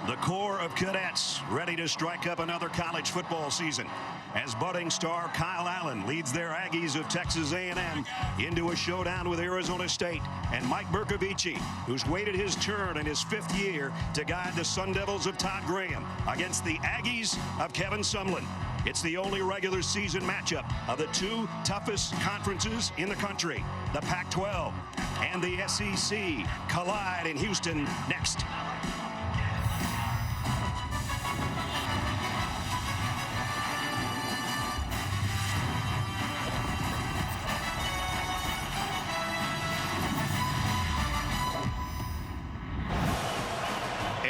The core of cadets ready to strike up another college football season as budding star Kyle Allen leads their Aggies of Texas A&M into a showdown with Arizona State, and Mike Bercovici, who's waited his turn in his 5th year to guide the Sun Devils of Todd Graham against the Aggies of Kevin Sumlin. It's the only regular season matchup of the 2 toughest conferences in the country. The Pac-12 and the SEC collide in Houston next.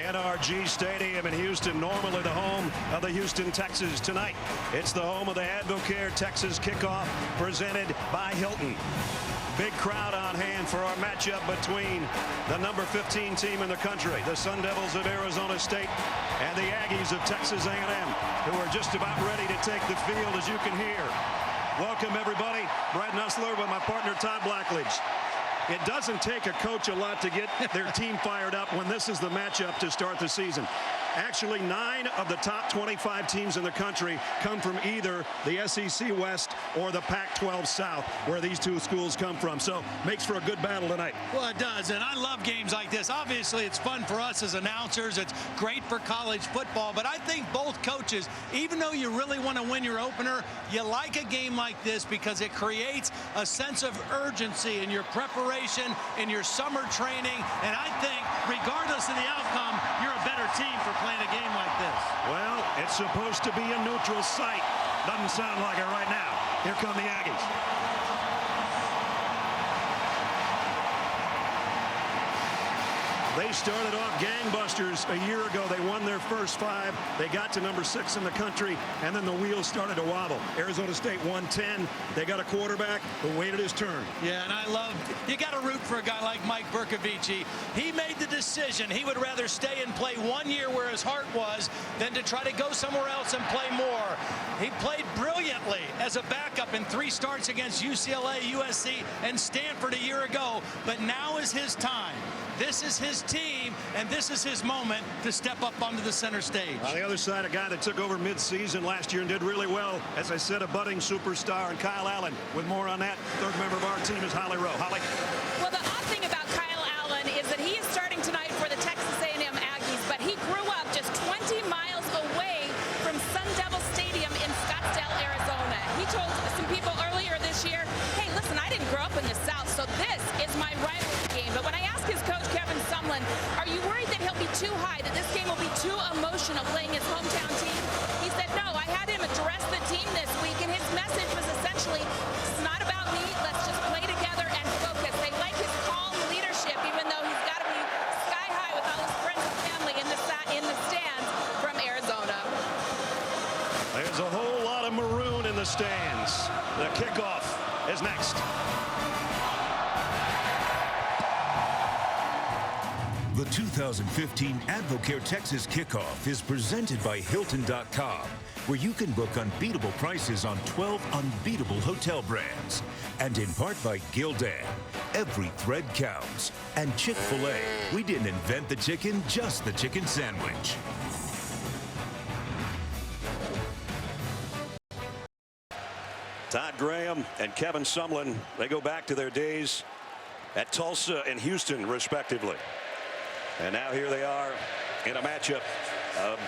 NRG Stadium in Houston, normally the home of the Houston Texans. Tonight, it's the home of the Advocare Texas kickoff presented by Hilton. Big crowd on hand for our matchup between the number 15 team in the country, the Sun Devils of Arizona State, and the Aggies of Texas A&M, who are just about ready to take the field, as you can hear. Welcome, everybody. Brad Nussler with my partner, Todd Blackledge. It doesn't take a coach a lot to get their team fired up when this is the matchup to start the season. Actually, 9 of the top 25 teams in the country come from either the SEC West or the Pac-12 South, where these 2 schools come from. So makes for a good battle tonight. Well, it does, and I love games like this. Obviously, it's fun for us as announcers. It's great for college football, but I think both coaches, even though you really want to win your opener, you like a game like this because it creates a sense of urgency in your preparation, in your summer training, and I think, regardless of the outcome, you're a better team for playing a game like this. Well, it's supposed to be a neutral site. Doesn't sound like it right now. Here come the Aggies. They started off gangbusters a year ago. They won their first 5. They got to number 6 in the country, and then the wheels started to wobble. Arizona State won 10. They got a quarterback who waited his turn. Yeah, and I love, you got to root for a guy like Mike Bercovici. He made the decision. He would rather stay and play 1 year where his heart was than to try to go somewhere else and play more. He played brilliantly as a backup in 3 starts against UCLA, USC, and Stanford a year ago, but now is his time. This is his team, and this is his moment to step up onto the center stage. On the other side, a guy that took over mid-season last year and did really well. As I said, a budding superstar, and Kyle Allen. With more on that, 3rd member of our team is Holly Rowe. Holly? Well, the odd thing about Kyle Allen is that he is starting tonight for the Texas A&M Aggies, but he grew up just 20 miles away from Sun Devil Stadium in Scottsdale, Arizona. He told some people earlier this year, hey, listen, I didn't grow up in the South, so this is my rivalry game. But when I asked his coach, Kevin Sumlin, are you worried that he'll be too high, that this game will be too emotional playing his hometown team? He said, no, I had him address the team this week, and his message was essentially, it's not about me, let's just play together and focus. They like his calm leadership, even though he's got to be sky high with all his friends and family in the stands from Arizona. There's a whole lot of maroon in the stands. The kickoff is next. The 2015 Advocare Texas Kickoff is presented by Hilton.com, where you can book unbeatable prices on 12 unbeatable hotel brands. And in part by Gildan. Every thread counts. And Chick-fil-A. We didn't invent the chicken, just the chicken sandwich. Todd Graham and Kevin Sumlin, they go back to their days at Tulsa and Houston, respectively. And now here they are in a matchup of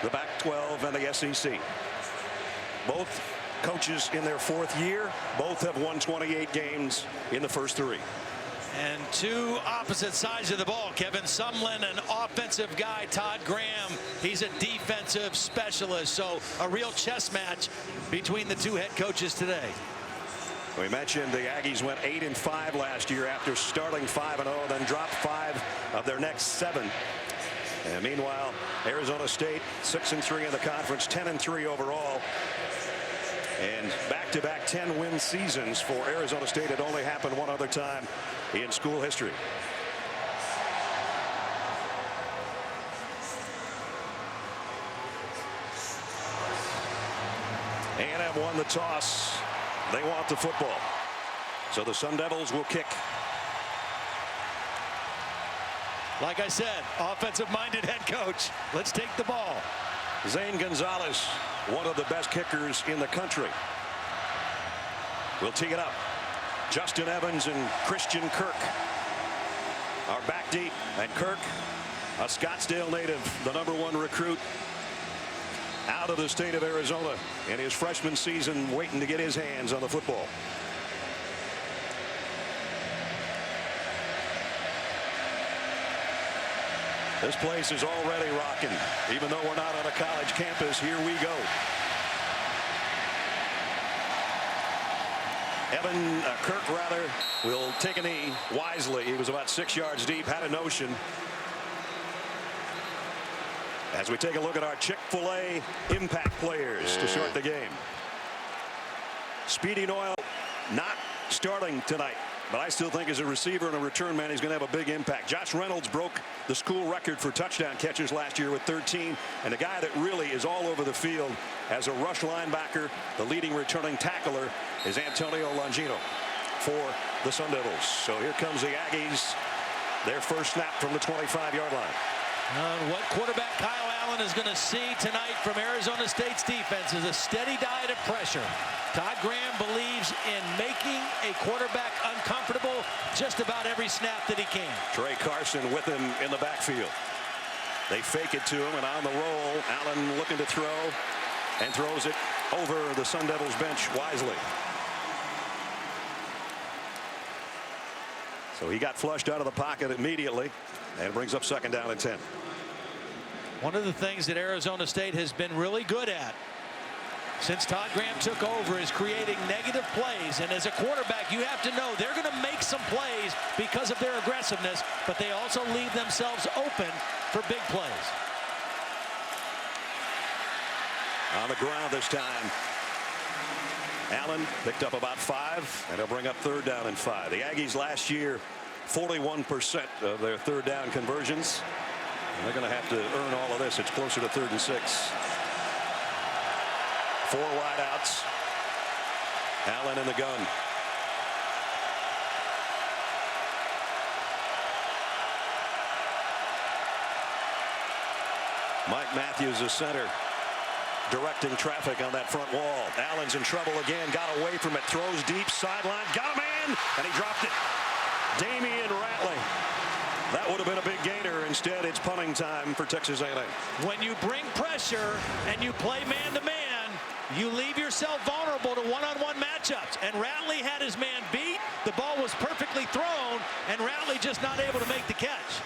the Pac-12 and the SEC. Both coaches in their 4th year. Both have won 28 games in the first 3. And 2 opposite sides of the ball. Kevin Sumlin, an offensive guy. Todd Graham, he's a defensive specialist. So a real chess match between the 2 head coaches today. We mentioned the Aggies went 8-5 last year after starting 5-0, then dropped 5 of their next 7. And meanwhile, Arizona State 6-3 in the conference, 10-3 overall. And back-to-back 10-win seasons for Arizona State. It only happened one other time in school history. A&M won the toss. They want the football. So the Sun Devils will kick. Like I said, offensive-minded head coach. Let's take the ball. Zane Gonzalez, one of the best kickers in the country. We'll tee it up. Justin Evans and Christian Kirk are back deep. And Kirk, a Scottsdale native, the #1 recruit out of the state of Arizona in his freshman season, waiting to get his hands on the football. This place is already rocking. Even though we're not on a college campus, here we go. Kirk rather will take a knee wisely. He was about 6 yards deep, had a notion. As we take a look at our Chick-fil-A impact players to start the game. Speedy Noyle not starting tonight, but I still think as a receiver and a return man, he's going to have a big impact. Josh Reynolds broke the school record for touchdown catches last year with 13, and the guy that really is all over the field as a rush linebacker, the leading returning tackler, is Antonio Longino for the Sun Devils. So here comes the Aggies, their first snap from the 25-yard line. What quarterback Kyle Allen is going to see tonight from Arizona State's defense is a steady diet of pressure. Todd Graham believes in making a quarterback uncomfortable just about every snap that he can. Trey Carson with him in the backfield. They fake it to him, and on the roll, Allen looking to throw, and throws it over the Sun Devils bench wisely. So he got flushed out of the pocket immediately, and brings up 2nd down and 10. One of the things that Arizona State has been really good at since Todd Graham took over is creating negative plays. And as a quarterback, you have to know they're going to make some plays because of their aggressiveness, but they also leave themselves open for big plays. On the ground this time. Allen picked up about 5, and he'll bring up 3rd down and 5. The Aggies last year, 41% of their 3rd down conversions. And they're going to have to earn all of this. It's closer to 3rd and 6. 4 wideouts. Allen in the gun. Mike Matthews, the center, directing traffic on that front wall. Allen's in trouble again. Got away from it. Throws deep sideline. Got a man, and he dropped it. Damian Ratley. That would have been a big gainer. Instead, it's punting time for Texas A&M. When you bring pressure and you play man-to-man, you leave yourself vulnerable to one-on-one matchups. And Ratley had his man beat. The ball was perfectly thrown, and Ratley just not able to make the catch.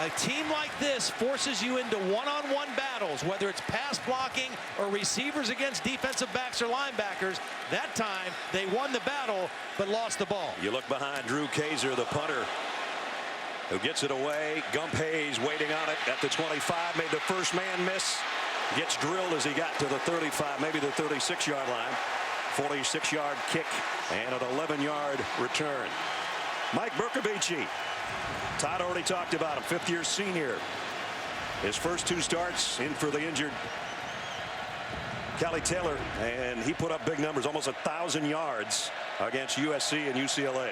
A team like this forces you into one-on-one battles, whether it's pass blocking or receivers against defensive backs or linebackers. That time, they won the battle, but lost the ball. You look behind Drew Kaiser, the punter, who gets it away. Gump Hayes waiting on it at the 25. Made the first man miss. Gets drilled as he got to the 35, maybe the 36-yard line. 46-yard kick and an 11-yard return. Mike Bercovici. Todd already talked about him, 5th-year senior. His first 2 starts in for the injured Kelly Taylor, and he put up big numbers, almost 1,000 yards against USC and UCLA.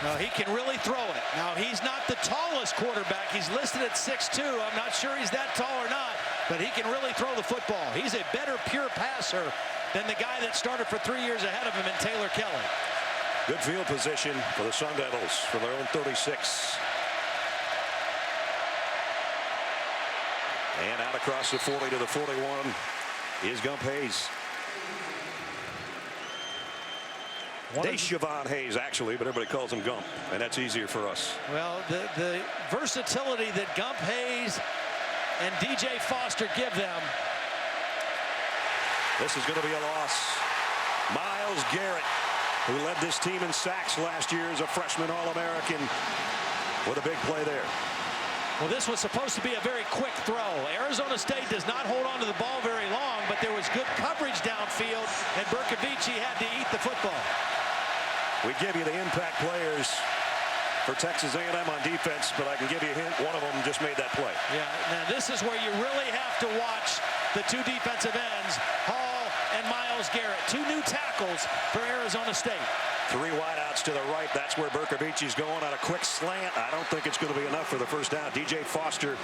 No, he can really throw it. Now, he's not the tallest quarterback. He's listed at 6'2". I'm not sure he's that tall or not, but he can really throw the football. He's a better pure passer than the guy that started for 3 years ahead of him in Taylor Kelly. Good field position for the Sun Devils from their own 36. And out across the 40 to the 41 is Gump Hayes. Deshaun Hayes, actually, but everybody calls him Gump, and that's easier for us. Well, the versatility that Gump Hayes and DJ Foster give them. This is going to be a loss. Myles Garrett, who led this team in sacks last year as a freshman All-American, with a big play there. Well, this was supposed to be a very quick throw. Arizona State does not hold on to the ball very long, but there was good coverage downfield, and Bercovici had to eat the football. We give you the impact players for Texas A&M on defense, but I can give you a hint. One of them just made that play. Yeah, now this is where you really have to watch the 2 defensive ends, Hall and Myles Garrett. 2 new tackles for Arizona State. 3 wideouts to the right. That's where Berkovici's going on a quick slant. I don't think it's going to be enough for the first down. DJ Foster,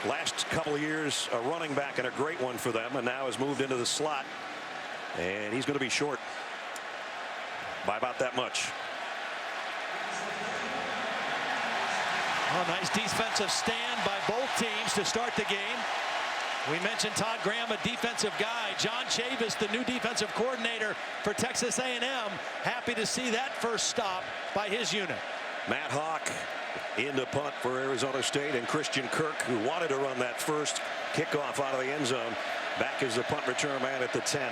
last couple of years, a running back and a great one for them, and now has moved into the slot. And he's going to be short by about that much. Oh, nice defensive stand by both teams to start the game. We mentioned Todd Graham, a defensive guy. John Chavis, the new defensive coordinator for Texas A&M. Happy to see that first stop by his unit. Matt Hawk in the punt for Arizona State, and Christian Kirk, who wanted to run that first kickoff out of the end zone, back as the punt return man at the 10.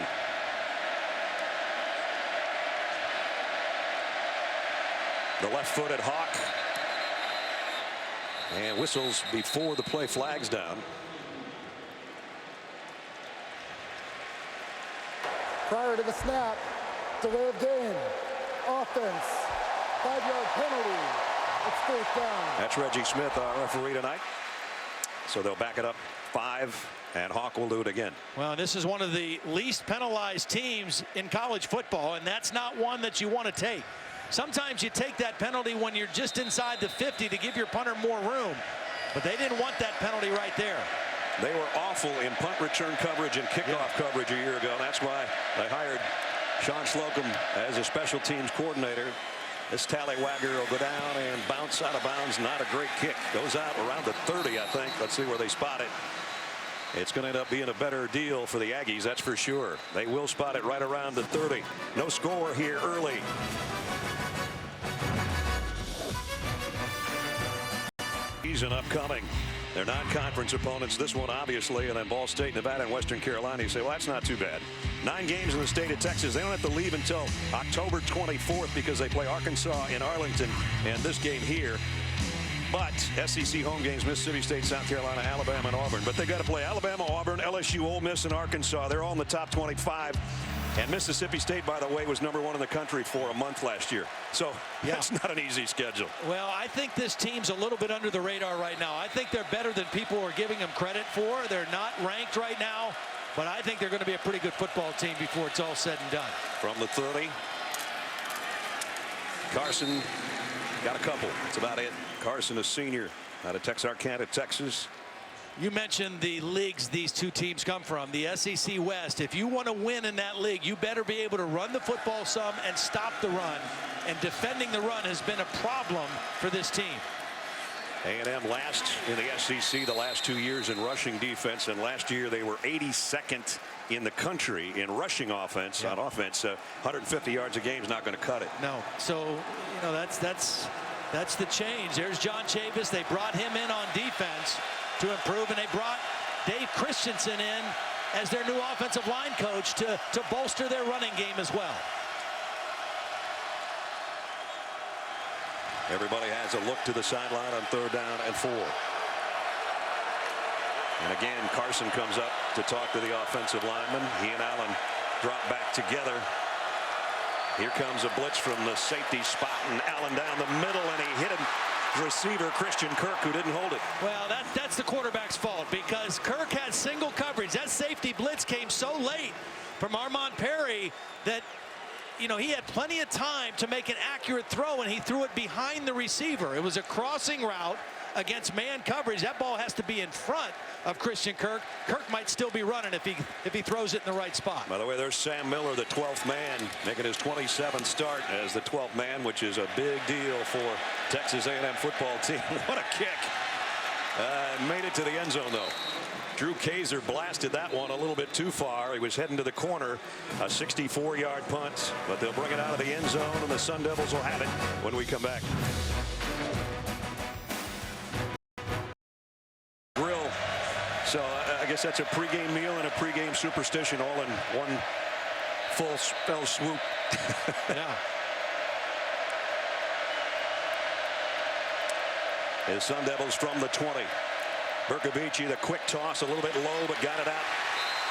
The left-footed Hawk. And whistles before the play, flags down. Prior to the snap, delay of game, offense, 5-yard penalty. It's 4th down. That's Reggie Smith, our referee tonight. So they'll back it up 5, and Hawk will do it again. Well, this is one of the least penalized teams in college football, and that's not one that you want to take. Sometimes you take that penalty when you're just inside the 50 to give your punter more room, but they didn't want that penalty right there. They were awful in punt return coverage and kickoff coverage a year ago. That's why they hired Sean Slocum as a special teams coordinator. This tallywagger will go down and bounce out of bounds. Not a great kick. Goes out around the 30, I think. Let's see where they spot it. It's going to end up being a better deal for the Aggies, that's for sure. They will spot it right around the 30. No score here early. Season upcoming. They're non-conference opponents, this one obviously, and then Ball State, Nevada, and Western Carolina. You say, well, that's not too bad. 9 games in the state of Texas. They don't have to leave until October 24th because they play Arkansas in Arlington and this game here. But SEC home games, Mississippi State, South Carolina, Alabama, and Auburn. But they got to play Alabama, Auburn, LSU, Ole Miss, and Arkansas. They're all in the top 25. And Mississippi State, by the way, was #1 in the country for a month last year. So that's not an easy schedule. Well, I think this team's a little bit under the radar right now. I think they're better than people are giving them credit for. They're not ranked right now, but I think they're going to be a pretty good football team before it's all said and done. From the 30, Carson got a couple. That's about it. Carson, a senior out of Texarkana, Texas. You mentioned the leagues these two teams come from, the SEC West. If you want to win in that league, you better be able to run the football some and stop the run. And defending the run has been a problem for this team. A&M last in the SEC the last 2 years in rushing defense, and last year they were 82nd in the country in rushing offense. On offense, 150 yards a game is not going to cut it. No. So, you know, that's the change. There's John Chavis. They brought him in on defense to improve, and they brought Dave Christensen in as their new offensive line coach to bolster their running game as well. Everybody has a look to the sideline on 3rd down and 4. And again, Carson comes up to talk to the offensive lineman. He and Allen drop back together. Here comes a blitz from the safety spot, and Allen down the middle, and he hit him. Receiver Christian Kirk, who didn't hold it. Well, that's the quarterback's fault, because Kirk had single coverage. That safety blitz came so late from Armand Perry that, you know, he had plenty of time to make an accurate throw, and he threw it behind the receiver. It was a crossing route against man coverage. That ball has to be in front of Christian Kirk. Kirk might still be running if he throws it in the right spot. By the way, there's Sam Miller, the 12th man, making his 27th start as the 12th man, which is a big deal for Texas A&M football team. What a kick. Made it to the end zone, though. Drew Kaiser blasted that one a little bit too far. He was heading to the corner. A 64-yard punt, but they'll bring it out of the end zone, and the Sun Devils will have it when we come back. Grill. So I guess that's a pregame meal and a pregame superstition all in one full spell swoop. Yeah. The Sun Devils from the 20. Berkovici, the quick toss, a little bit low, but got it out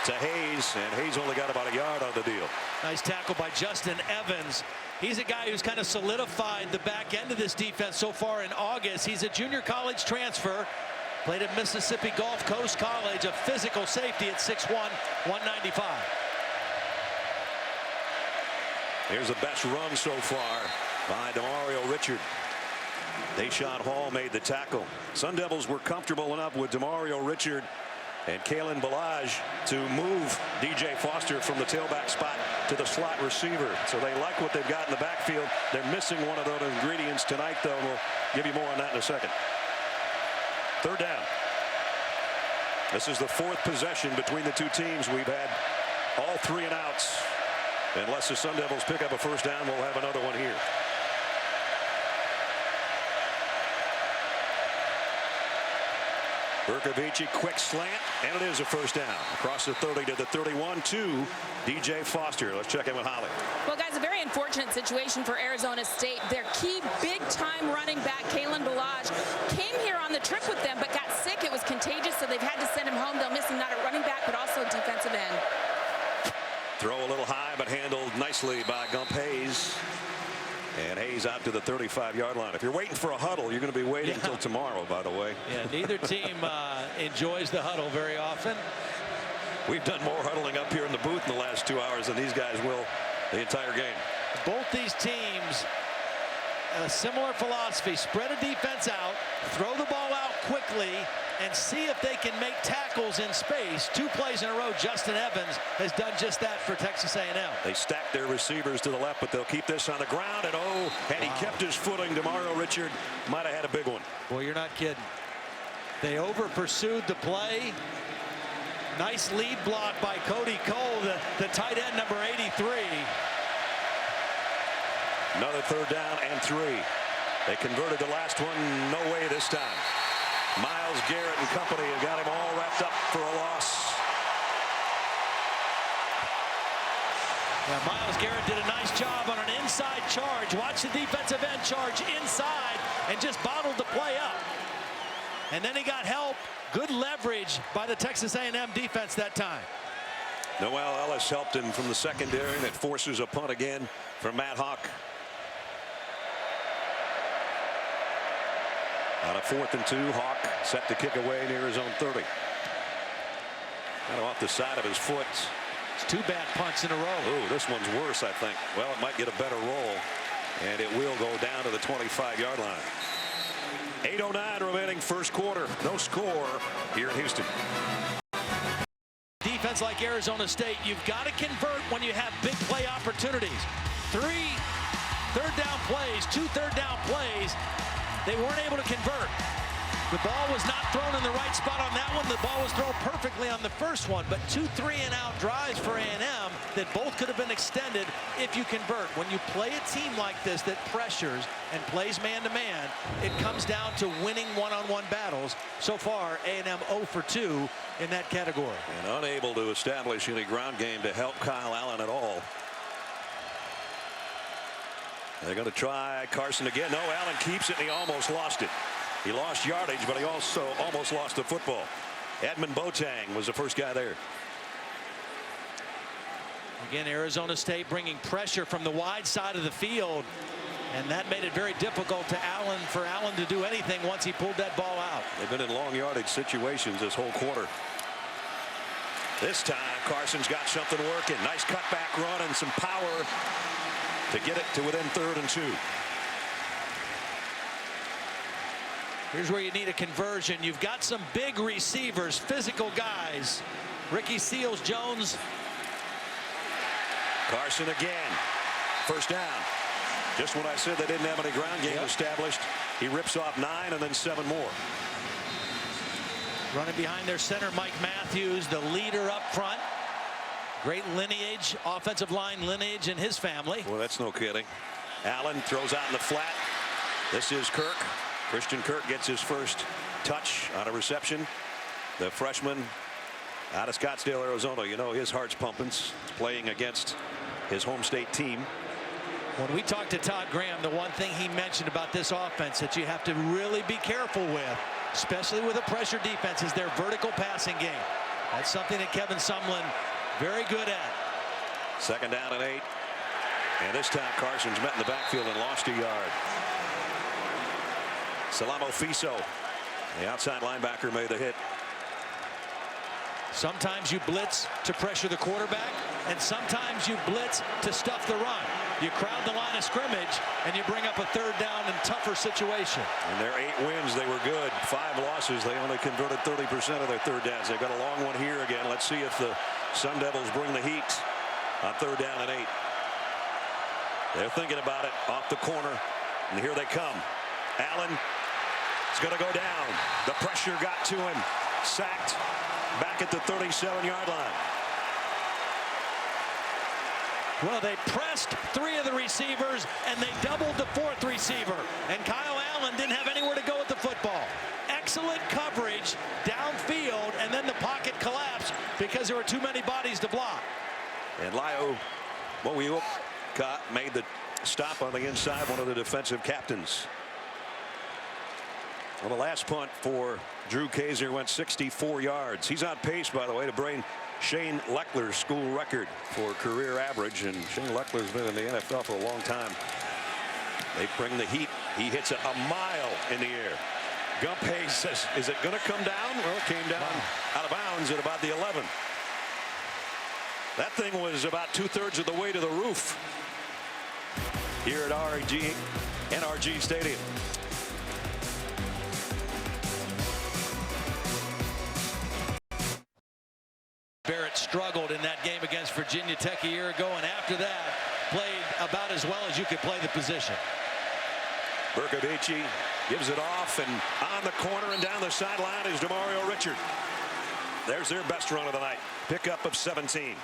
to Hayes, and Hayes only got about a yard on the deal. Nice tackle by Justin Evans. He's a guy who's kind of solidified the back end of this defense so far in August. He's a junior college transfer. Played at Mississippi Gulf Coast College, a physical safety at 6'1", 195. Here's the best run so far by DeMario Richard. Deshaun Hall made the tackle. Sun Devils were comfortable enough with DeMario Richard and Kalen Ballage to move DJ Foster from the tailback spot to the slot receiver. So they like what they've got in the backfield. They're missing one of those ingredients tonight, though. We'll give you more on that in a second. Third down. This is the fourth possession between the two teams. We've had all 3 and outs. Unless the Sun Devils pick up a first down, we'll have another one here. Berkovici, quick slant, and it is a first down. Across the 30 to the 31 to DJ Foster. Let's check in with Holly. Well, guys, a very unfortunate situation for Arizona State. Their key big-time running back, Kalen Ballage, came here on the trip with them, but got sick. It was contagious, so they've had to send him home. They'll miss him not at running back, but also defensive end. Throw a little high, but handled nicely by Gump Hayes. And Hayes out to the 35-yard line. If you're waiting for a huddle, you're going to be waiting until tomorrow, by the way. Yeah, neither team enjoys the huddle very often. We've done more huddling up here in the booth in the last 2 hours than these guys will the entire game. Both these teams, a similar philosophy. Spread a defense out, throw the ball out quickly, and see if they can make tackles in space. 2 plays in a row. Justin Evans has done just that for Texas A&M. They stack their receivers to the left, but they'll keep this on the ground. And he kept his footing. DeMario Richard might have had a big one. Boy, you're not kidding. They over pursued the play. Nice lead block by Cody Cole, the tight end, number 83. Another third down and 3. They converted the last one. No way this time. Myles Garrett and company have got him all wrapped up for a loss. Yeah, Myles Garrett did a nice job on an inside charge. Watch the defensive end charge inside and just bottled the play up. And then he got help. Good leverage by the Texas A&M defense that time. Noel Ellis helped him from the secondary, and it forces a punt again from Matt Hawk. On a 4th and 2, Hawk set to kick away near his own 30. Kind of off the side of his foot. It's 2 bad punts in a row. Oh, this one's worse, I think. Well, it might get a better roll, and it will go down to the 25-yard line. 8:09 remaining first quarter. No score here in Houston. Defense like Arizona State, you've got to convert when you have big play opportunities. 3 third-down plays, 2 third-down plays. They weren't able to convert. The ball was not thrown in the right spot on that one. The ball was thrown perfectly on the first one, but 2 3-and-out drives for A&M that both could have been extended if you convert. When you play a team like this that pressures and plays man-to-man, it comes down to winning one-on-one battles. So far, A&M 0 for 2 in that category. And unable to establish any ground game to help Kyle Allen at all. They're going to try Carson again. No, Allen keeps it, and he almost lost it. He lost yardage, but he also almost lost the football. Edmund Boateng was the first guy there. Again, Arizona State bringing pressure from the wide side of the field, and that made it very difficult to Allen for Allen to do anything once he pulled that ball out. They've been in long yardage situations this whole quarter. This time, Carson's got something working. Nice cutback run and some power to get it to within 3rd and 2. Here's where you need a conversion. You've got some big receivers, physical guys. Ricky Seals-Jones. Carson again. First down. Just when I said they didn't have any ground game established, he rips off 9 and then 7 more. Running behind their center, Mike Matthews, the leader up front. Great lineage, offensive line lineage in his family. Well, that's no kidding. Allen throws out in the flat. This is Kirk. Christian Kirk gets his first touch on a reception. The freshman out of Scottsdale, Arizona. You know, his heart's pumping. He's playing against his home state team. When we talked to Todd Graham, the one thing he mentioned about this offense that you have to really be careful with, especially with a pressure defense, is their vertical passing game. That's something that Kevin Sumlin very good at. 2nd down and 8. And this time Carson's met in the backfield and lost a yard. Salamo Fiso, the outside linebacker, made the hit. Sometimes you blitz to pressure the quarterback, and sometimes you blitz to stuff the run. you crowd the line of scrimmage, and you bring up a third down and tougher situation. And their 8 wins, they were good. 5 losses, they only converted 30% of their third downs. They've got a long one here again. Let's see if the Sun Devils bring the heat on 3rd down and 8. They're thinking about it off the corner, and here they come. Allen is going to go down. The pressure got to him. Sacked back at the 37-yard line. Well, they pressed 3 of the receivers, and they doubled the 4th receiver. And Kyle Allen didn't have anywhere to go with the football. Excellent coverage downfield, and then the pocket collapsed because there were too many bodies to block. And Lio Moioka made the stop on the inside, one of the defensive captains. Well, the last punt for Drew Kaiser went 64 yards. He's on pace, by the way, to break Shane Leckler's school record for career average, and Shane Leckler's been in the NFL for a long time. They bring the heat. He hits it a mile in the air. Gump Hayes says, is it going to come down? Well, it came down out of bounds at about the 11. That thing was about 2/3 of the way to the roof here at NRG Stadium. Barrett struggled in that game against Virginia Tech a year ago, and after that played about as well as you could play the position. Bercovici gives it off, and on the corner and down the sideline is Demario Richard. There's their best run of the night. Pickup of 17.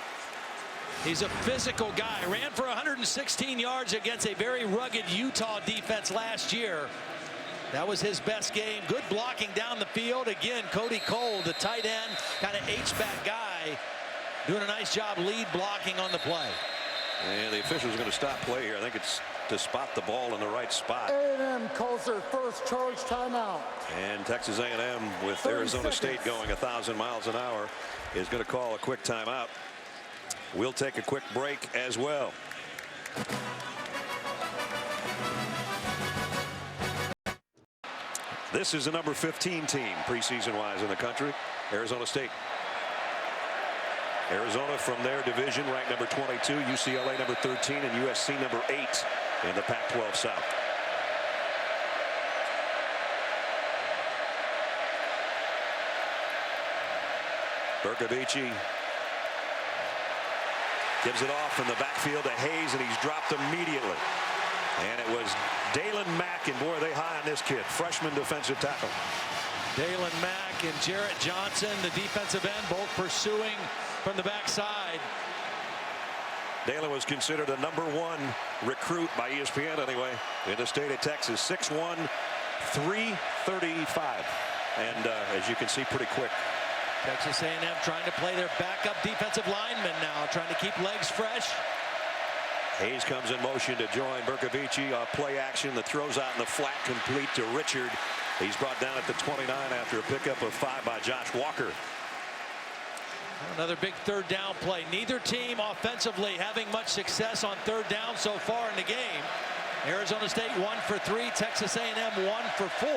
He's a physical guy. Ran for 116 yards against a very rugged Utah defense last year. That was his best game. Good blocking down the field. Again, Cody Cole, the tight end, kind of H-back guy, doing a nice job lead blocking on the play. And the official's going to stop play here. I think it's to spot the ball in the right spot. A&M calls their first charge timeout. And Texas A&M with Arizona State going 1,000 miles an hour is going to call a quick timeout. We'll take a quick break as well. This is the number 15 team preseason-wise in the country, Arizona State. Arizona from their division ranked number 22, UCLA number 13, and USC number 8 in the Pac-12 South. Bercovici gives it off in the backfield to Hayes, and he's dropped immediately. And it was Dalen Mack, and boy, they high on this kid, freshman defensive tackle. Dalen Mack and Jarrett Johnson, the defensive end, both pursuing from the backside. Dalen was considered a #1 recruit by ESPN anyway in the state of Texas. 6'1", 335, and as you can see, pretty quick. Texas A&M trying to play their backup defensive lineman now, trying to keep legs fresh. Hayes comes in motion to join Bercovici. Play action. The throws out in the flat, complete to Richard. He's brought down at the 29 after a pickup of 5 by Josh Walker. Another big third down play. Neither team offensively having much success on third down so far in the game. Arizona State 1 for 3. Texas A&M 1 for 4.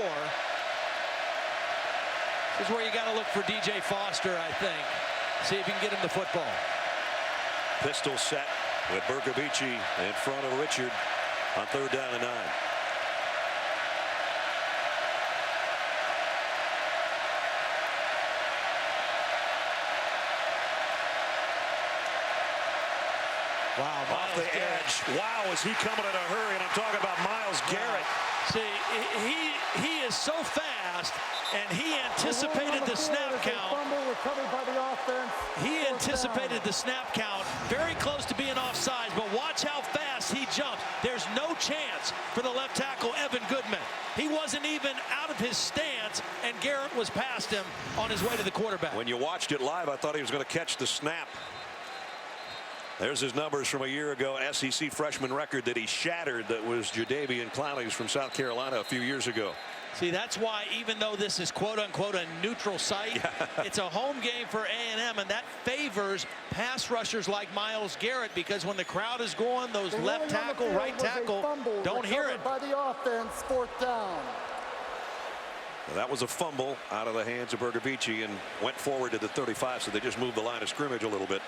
This is where you got to look for DJ Foster, I think. See if you can get him the football. Pistol set with Bercovici in front of Richard on 3rd down and 9. Wow, off the edge. Wow, is he coming in a hurry? And I'm talking about Myles Garrett. See, he is so fast, and he anticipated the snap count. He anticipated the snap count, very close to being offside, but watch how fast he jumped. There's no chance for the left tackle, Evan Goodman. He wasn't even out of his stance, and Garrett was past him on his way to the quarterback. When you watched it live, I thought he was going to catch the snap. There's his numbers from a year ago, SEC freshman record that he shattered. That was Jadeveon Clowney's from South Carolina a few years ago. See, that's why even though this is quote-unquote a neutral site, it's a home game for A&M, and that favors pass rushers like Myles Garrett, because when the crowd is going, those left tackle, right tackle don't hear it. By the offense, 4th down. That was a fumble out of the hands of Bergavici and went forward to the 35, so they just moved the line of scrimmage a little bit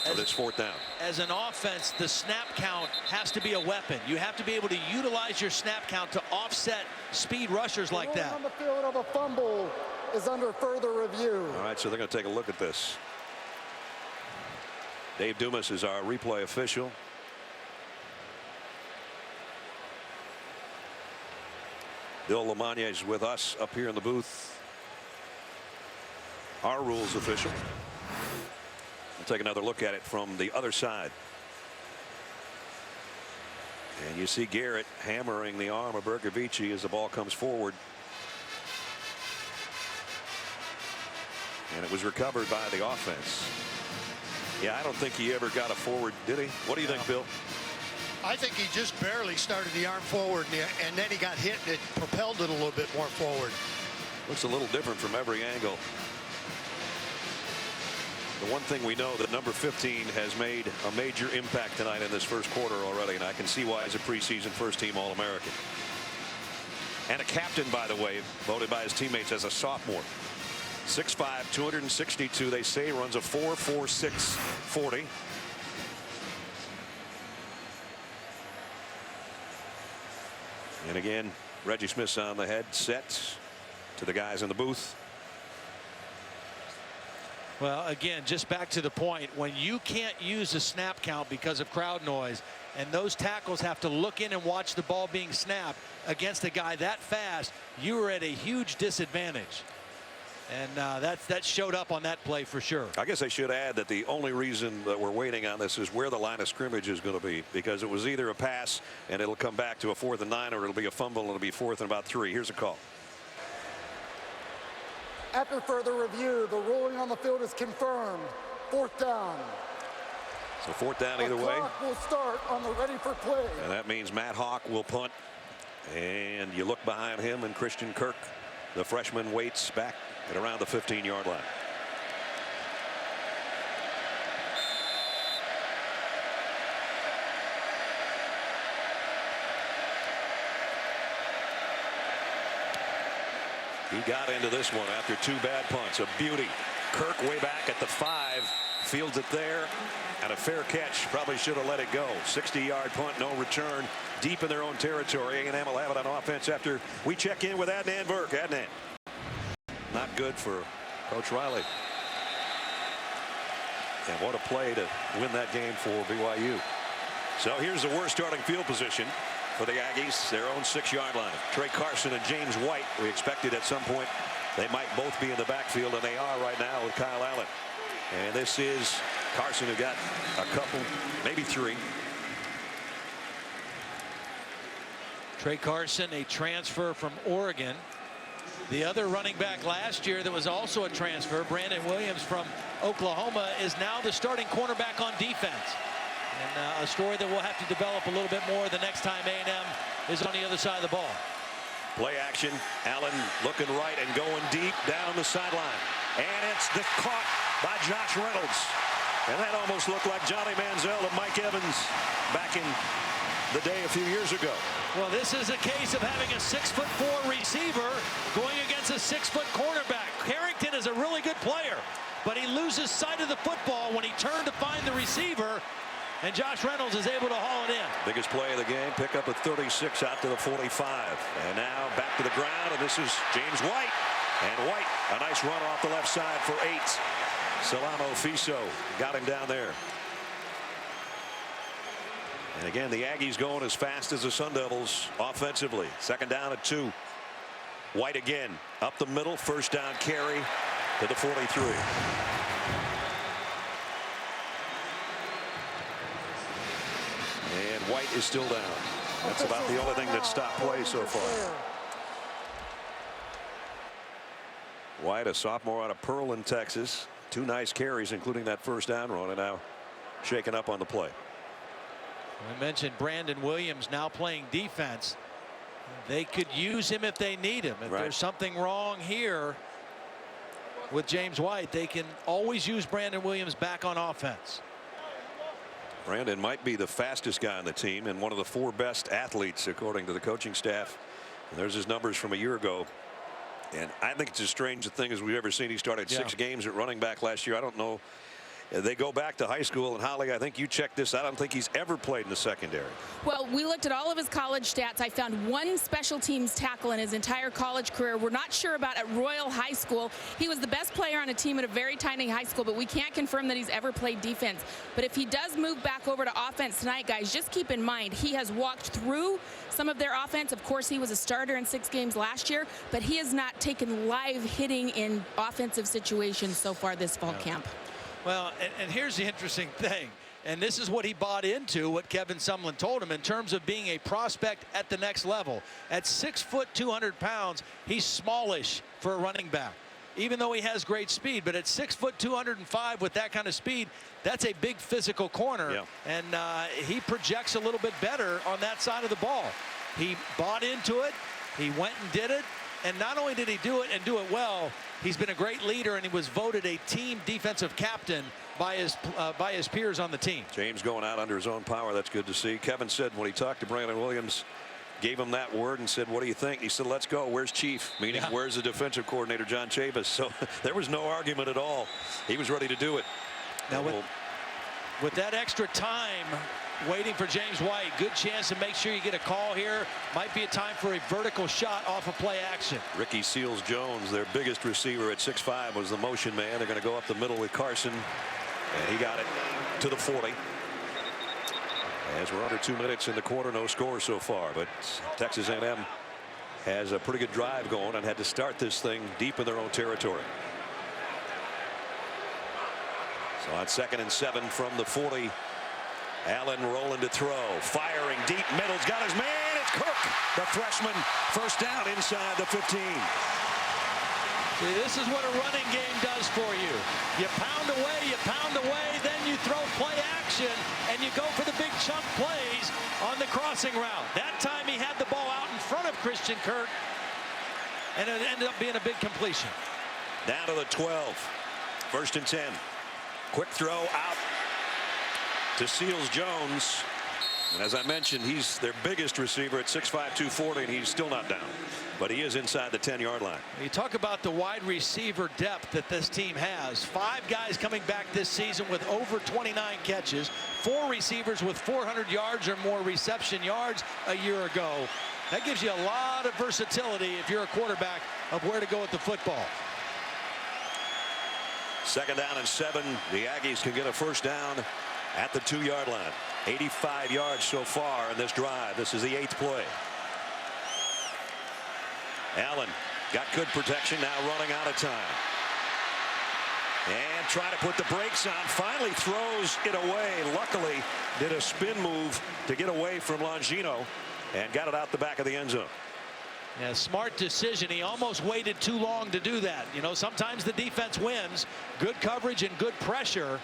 for this fourth down. As an offense, the snap count has to be a weapon. You have to be able to utilize your snap count to offset speed rushers like that. On the field of a fumble is under further review. All right, so they're going to take a look at this. Dave Dumas is our replay official. Bill LeMonnier is with us up here in the booth. Our rules official. We'll take another look at it from the other side. And you see Garrett hammering the arm of Bergavici as the ball comes forward. And it was recovered by the offense. Yeah, I don't think he ever got a forward, did he? What do you think, Bill? I think he just barely started the arm forward, and then he got hit and it propelled it a little bit more forward. Looks a little different from every angle. The one thing we know that number 15 has made a major impact tonight in this first quarter already, and I can see why he's a preseason first-team All-American. And a captain, by the way, voted by his teammates as a sophomore. 6'5", 262. They say runs a 4.46 40. And again, Reggie Smith's on the head, set to the guys in the booth. Well, again, just back to the point, when you can't use a snap count because of crowd noise, and those tackles have to look in and watch the ball being snapped against a guy that fast, you are at a huge disadvantage. And that showed up on that play for sure. I guess I should add that the only reason that we're waiting on this is where the line of scrimmage is going to be, because it was either a pass and it'll come back to a 4th and 9, or it'll be a fumble and it'll be 4th and about 3. Here's a call. After further review, the ruling on the field is confirmed. 4th down. So 4th down either way. The clock will start on the ready for play. And that means Matt Hawk will punt. And you look behind him, and Christian Kirk, the freshman, waits back at around the 15-yard line. He got into this one after 2 bad punts. A beauty. Kirk way back at the 5, fields it there, and a fair catch. Probably should have let it go. 60-yard punt, no return, deep in their own territory. A&M will have it on offense after we check in with Adnan Burke. Adnan. Not good for Coach Riley. And what a play to win that game for BYU. So here's the worst starting field position for the Aggies, their own 6-yard line. Trey Carson and James White. We expected at some point they might both be in the backfield, and they are right now with Kyle Allen. And this is Carson, who got a couple, maybe 3. Trey Carson, a transfer from Oregon. The other running back last year that was also a transfer, Brandon Williams from Oklahoma, is now the starting cornerback on defense. And a story that we'll have to develop a little bit more the next time A&M is on the other side of the ball. Play action. Allen looking right and going deep down the sideline. And it's caught by Josh Reynolds. And that almost looked like Johnny Manziel and Mike Evans back in the day a few years ago. Well, this is a case of having a 6'4" receiver going against a 6-foot cornerback. Carrington is a really good player, but he loses sight of the football when he turned to find the receiver, and Josh Reynolds is able to haul it in. Biggest play of the game, pick up at 36 out to the 45. And now back to the ground, and this is James White. And White, a nice run off the left side for 8. Salamo Fiso got him down there. And again, the Aggies going as fast as the Sun Devils offensively. 2nd down at 2. White again up the middle, 1st down carry to the 43. And White is still down. That's about the only thing that stopped play so far. White, a sophomore out of Pearland, Texas. 2 nice carries, including that 1st down run, and now shaken up on the play. We mentioned Brandon Williams now playing defense. They could use him if they need him. If there's something wrong here with James White, they can always use Brandon Williams back on offense. Brandon might be the fastest guy on the team and one of the 4 best athletes according to the coaching staff. And there's his numbers from a year ago And I think it's as strange a thing as we've ever seen. He started 6 games at running back last year. I don't know. They go back to high school, and Holly, I think you checked this. I don't think he's ever played in the secondary. Well, we looked at all of his college stats. I found 1 special teams tackle in his entire college career. We're not sure about at Royal High School. He was the best player on a team at a very tiny high school, but we can't confirm that he's ever played defense. But if he does move back over to offense tonight, guys, just keep in mind he has walked through some of their offense. Of course, he was a starter in 6 games last year, but he has not taken live hitting in offensive situations so far this fall camp. Well, and here's the interesting thing, and this is what he bought into, what Kevin Sumlin told him in terms of being a prospect at the next level. At 6 foot 200 pounds, he's smallish for a running back, even though he has great speed. But at 6 foot 205 with that kind of speed, that's a big physical corner, and he projects a little bit better on that side of the ball. He bought into it, he went and did it, and not only did he do it and do it well, he's been a great leader, and he was voted a team defensive captain by his peers on the team. James going out under his own power. That's good to see. Kevin said when he talked to Brandon Williams, gave him that word and said, what do you think? He said, let's go. Where's Chief? Meaning, where's the defensive coordinator, John Chavis? So there was no argument at all. He was ready to do it. Now, with that extra time waiting for James White, good chance to make sure you get a call here. Might be a time for a vertical shot off of play action. Ricky Seals-Jones, their biggest receiver at 6'5", was the motion man. They're going to go up the middle with Carson, and he got it to the 40. As we're under 2 minutes in the quarter, no score so far, but Texas A&M has a pretty good drive going and had to start this thing deep in their own territory. So on 2nd and 7 from the 40. Allen rolling to throw, firing deep middle. He's got his man. It's Kirk, the freshman. First down inside the 15. See, this is what a running game does for you. You pound away, then you throw play action, and you go for the big chunk plays on the crossing route. That time he had the ball out in front of Christian Kirk, and it ended up being a big completion. Down to the 12. 1st and 10. Quick throw out to Seals-Jones, and as I mentioned, he's their biggest receiver at 6'5", 240, and he's still not down, but he is inside the 10-yard line. You talk about the wide receiver depth that this team has. 5 guys coming back this season with over 29 catches, 4 receivers with 400 yards or more reception yards a year ago. That gives you a lot of versatility if you're a quarterback of where to go with the football. 2nd down and 7. The Aggies can get a first down at the 2-yard line. 85 yards so far in this drive. This is the 8th play. Allen got good protection, now running out of time. And trying to put the brakes on. Finally throws it away. Luckily did a spin move to get away from Longino and got it out the back of the end zone. Yeah, smart decision. He almost waited too long to do that. You know, sometimes the defense wins. Good coverage and good pressure.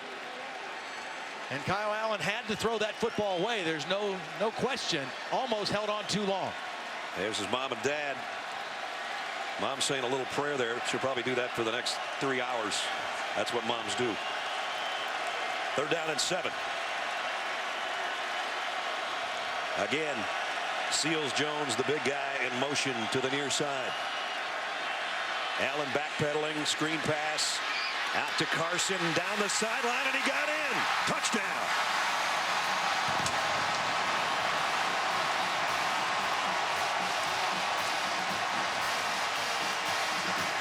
And Kyle Allen had to throw that football away. There's no question. Almost held on too long. There's his mom and dad. Mom's saying a little prayer there. She'll probably do that for the next 3 hours. That's what moms do. 3rd down and 7. Again, Seals-Jones, the big guy, in motion to the near side. Allen backpedaling, screen pass. Out to Carson, down the sideline, and he got in. Touchdown.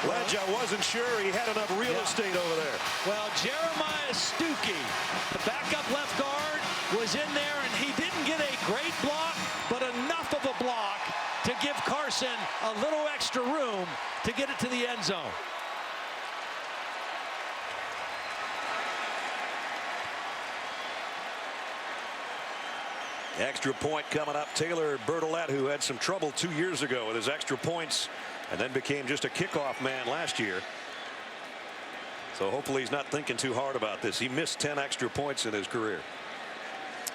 Ledge, I wasn't sure he had enough real estate over there. Well, Jeremiah Stuckey, the backup left guard, was in there, and he didn't get a great block, but enough of a block to give Carson a little extra room to get it to the end zone. Extra point coming up. Taylor Bertolette, who had some trouble 2 years ago with his extra points and then became just a kickoff man last year. So hopefully he's not thinking too hard about this. He missed 10 extra points in his career.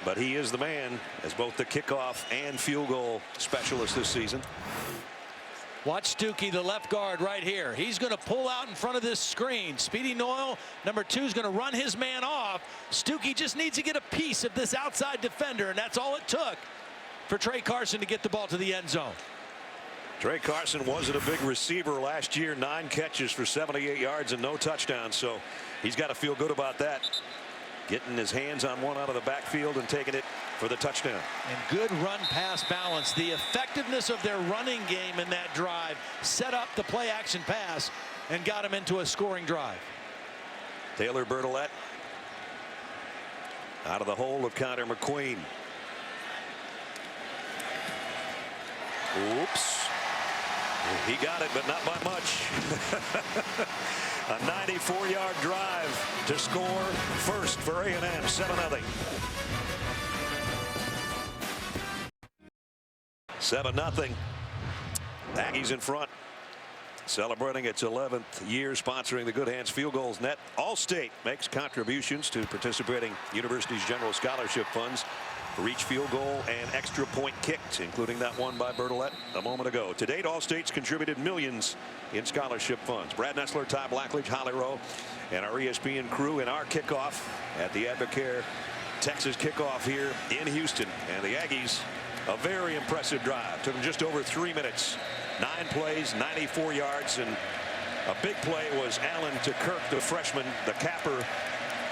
But he is the man as both the kickoff and field goal specialist this season. Watch Stuckey, the left guard right here. He's going to pull out in front of this screen. Speedy Noyle, number 2, is going to run his man off. Stuckey just needs to get a piece of this outside defender, and that's all it took for Trey Carson to get the ball to the end zone. Trey Carson wasn't a big receiver last year. 9 catches for 78 yards and no touchdowns. So he's got to feel good about that. Getting his hands on one out of the backfield and taking it for the touchdown. And good run pass balance. The effectiveness of their running game in that drive set up the play action pass and got him into a scoring drive. Taylor Bertolette out of the hole of Connor McQueen. Oops. He got it, but not by much. A 94-yard drive to score first for A&M, 7-0. 7-0. Aggies in front. Celebrating its 11th year sponsoring the Good Hands Field Goals Net. Allstate makes contributions to participating universities' general scholarship funds for each field goal and extra point kicked, including that one by Bertolette a moment ago. To date, Allstate's contributed millions in scholarship funds. Brad Nessler, Ty Blackledge, Holly Rowe, and our ESPN crew in our kickoff at the Advocare Texas kickoff here in Houston. And the Aggies, a very impressive drive. Took them just over 3 minutes. 9 plays, 94 yards, and a big play was Allen to Kirk, the freshman. The capper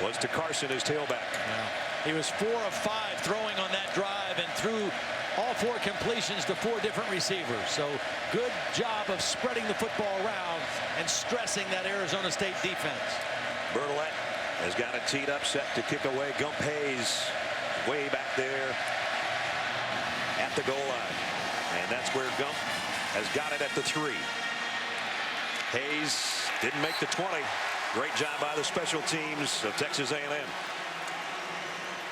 was to Carson, his tailback. Yeah. He was 4 of 5 throwing on that drive and threw all 4 completions to 4 different receivers. So good job of spreading the football around and stressing that Arizona State defense. Bertolette has got it teed up, set to kick away. Gump Hayes way back there at the goal line. And that's where Gump has got it at the 3. Hayes didn't make the 20. Great job by the special teams of Texas A&M.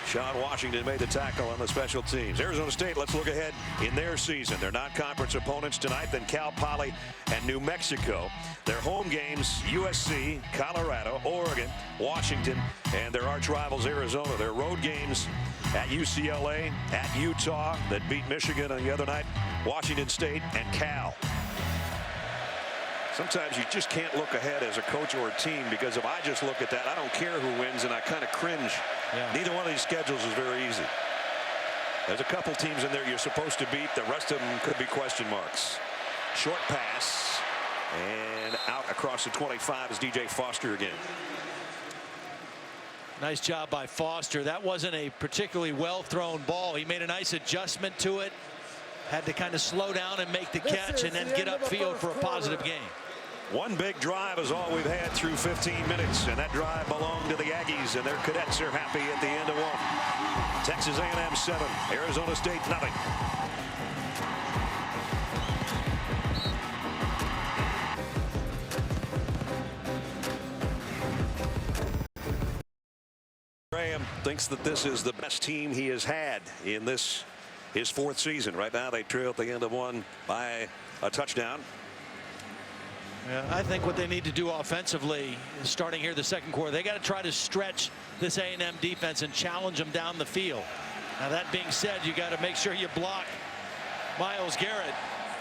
Sean Washington made the tackle on the special teams. Arizona State, let's look ahead in their season. Their non-conference opponents tonight, then Cal Poly and New Mexico. Their home games, USC, Colorado, Oregon, Washington, and their arch rivals Arizona. Their road games at UCLA, at Utah, that beat Michigan on the other night, Washington State, and Cal. Sometimes you just can't look ahead as a coach or a team, because if I just look at that, I don't care who wins, and I kind of cringe. Yeah. Neither one of these schedules is very easy. There's a couple teams in there you're supposed to beat. The rest of them could be question marks. Short pass, and out across the 25 is DJ Foster again. Nice job by Foster. That wasn't a particularly well thrown ball. He made a nice adjustment to it. Had to kind of slow down and make the catch and then get upfield for a positive game. One big drive is all we've had through 15 minutes, and that drive belonged to the Aggies, and their cadets are happy at the end of one. Texas A&M 7, Arizona State nothing. Graham thinks that this is the best team he has had in this, his 4th season. Right now they trail at the end of one by a touchdown. Yeah, I think what they need to do offensively, starting here the second quarter, they got to try to stretch this A&M defense and challenge them down the field. Now that being said, you got to make sure you block Myles Garrett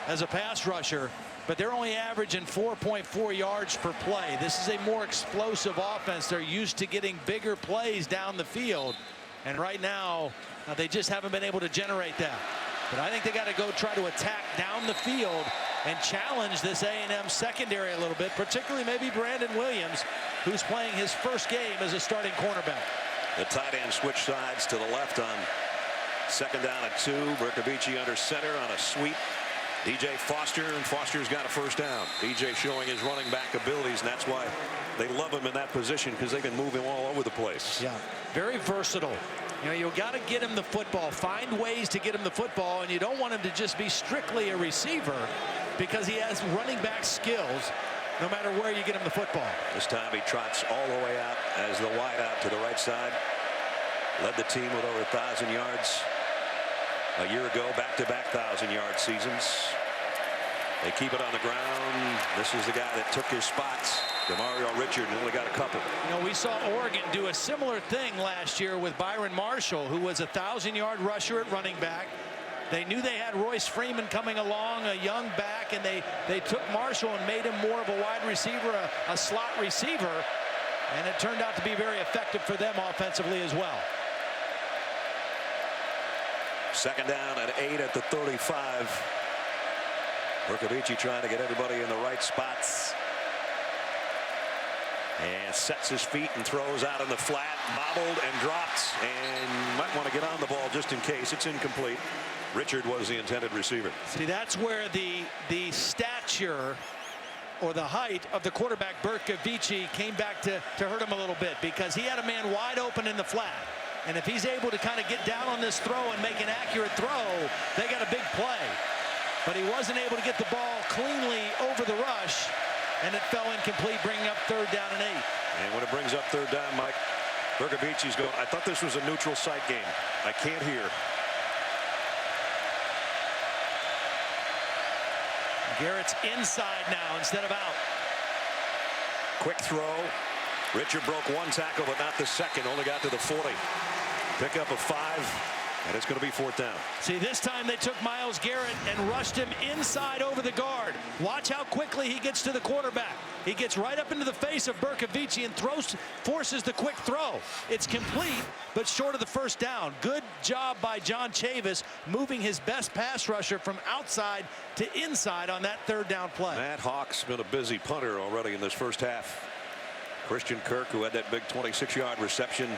as a pass rusher, but they're only averaging 4.4 yards per play. This is a more explosive offense. They're used to getting bigger plays down the field, and right now they just haven't been able to generate that. But I think they got to go try to attack down the field and challenge this A&M secondary a little bit, particularly maybe Brandon Williams, who's playing his first game as a starting cornerback. The tight end switch sides to the left on 2nd down and 2. Bercovici under center on a sweep. DJ Foster, and Foster's got a first down. DJ showing his running back abilities, and that's why they love him in that position, because they can move him all over the place. Yeah, very versatile. You know, you've got to get him the football, find ways to get him the football, and you don't want him to just be strictly a receiver, because he has running back skills no matter where you get him the football. This time he trots all the way out as the wide out to the right side. Led the team with over 1,000 yards a year ago, back-to-back 1,000-yard seasons. They keep it on the ground. This is the guy that took his spots. Demario Richard only got a couple. You know, we saw Oregon do a similar thing last year with Byron Marshall, who was a 1,000-yard rusher at running back. They knew they had Royce Freeman coming along, a young back, and they took Marshall and made him more of a wide receiver, a slot receiver, and it turned out to be very effective for them offensively as well. 2nd down and 8 at the 35. Bercovici trying to get everybody in the right spots. And sets his feet and throws out in the flat, bobbled and dropped, and might want to get on the ball just in case. It's incomplete. Richard was the intended receiver. See, that's where the stature or the height of the quarterback Bercovici came back to hurt him a little bit, because he had a man wide open in the flat. And if he's able to kind of get down on this throw and make an accurate throw, they got a big play. But he wasn't able to get the ball cleanly over the rush, and it fell incomplete, bringing up 3rd down and 8. And when it brings up 3rd down, Mike, Bercovici's going, I thought this was a neutral site game. I can't hear. Garrett's inside now instead of out. Quick throw. Richard broke 1 tackle, but not the second. Only got to the 40. Pick up a 5, and it's going to be 4th down. See, this time they took Myles Garrett and rushed him inside over the guard. Watch how quickly he gets to the quarterback. He gets right up into the face of Bercovici and forces the quick throw. It's complete, but short of the 1st down. Good job by John Chavis, moving his best pass rusher from outside to inside on that 3rd down play. Matt Hawk's been a busy punter already in this first half. Christian Kirk, who had that big 26-yard reception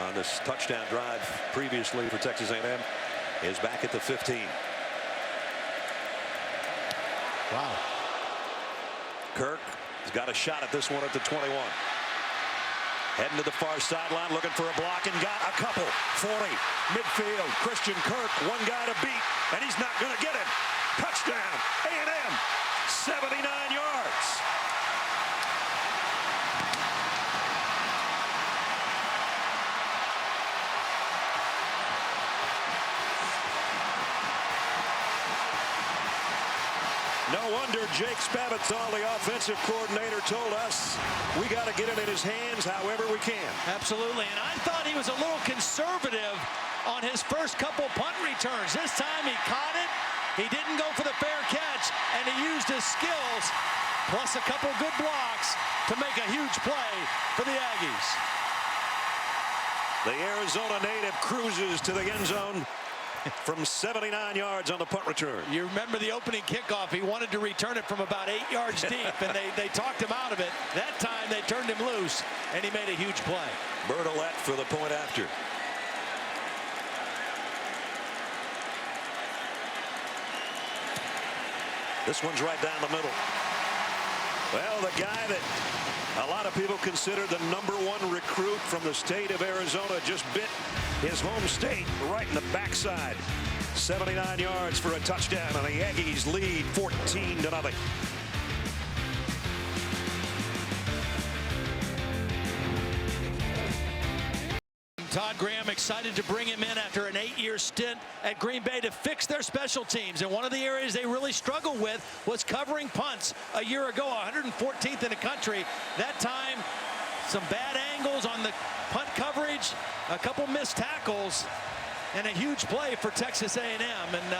on this touchdown drive previously for Texas A&M, is back at the 15. Wow. Kirk has got a shot at this one at the 21. Heading to the far sideline, looking for a block, and got a couple. 40, midfield. Christian Kirk, one guy to beat, and he's not going to get him. Touchdown, A&M, 79 yards. No wonder Jake Spavital, the offensive coordinator, told us we got to get it in his hands however we can. Absolutely, and I thought he was a little conservative on his first couple punt returns. This time he caught it, he didn't go for the fair catch, and he used his skills, plus a couple good blocks, to make a huge play for the Aggies. The Arizona native cruises to the end zone from 79 yards on the punt return. You remember the opening kickoff, he wanted to return it from about 8 yards deep, and they talked him out of it. That time they turned him loose, and he made a huge play. Bertolet for the point after. This one's right down the middle. Well, the guy that a lot of people consider the #1 recruit from the state of Arizona just bit his home state right in the backside. 79 yards for a touchdown, and the Aggies lead 14-0. Todd Graham excited to bring him in after an 8-year stint at Green Bay to fix their special teams. And one of the areas they really struggled with was covering punts. A year ago, 114th in the country. That time, some bad angles on the punt coverage, a couple missed tackles, and a huge play for Texas A&M. And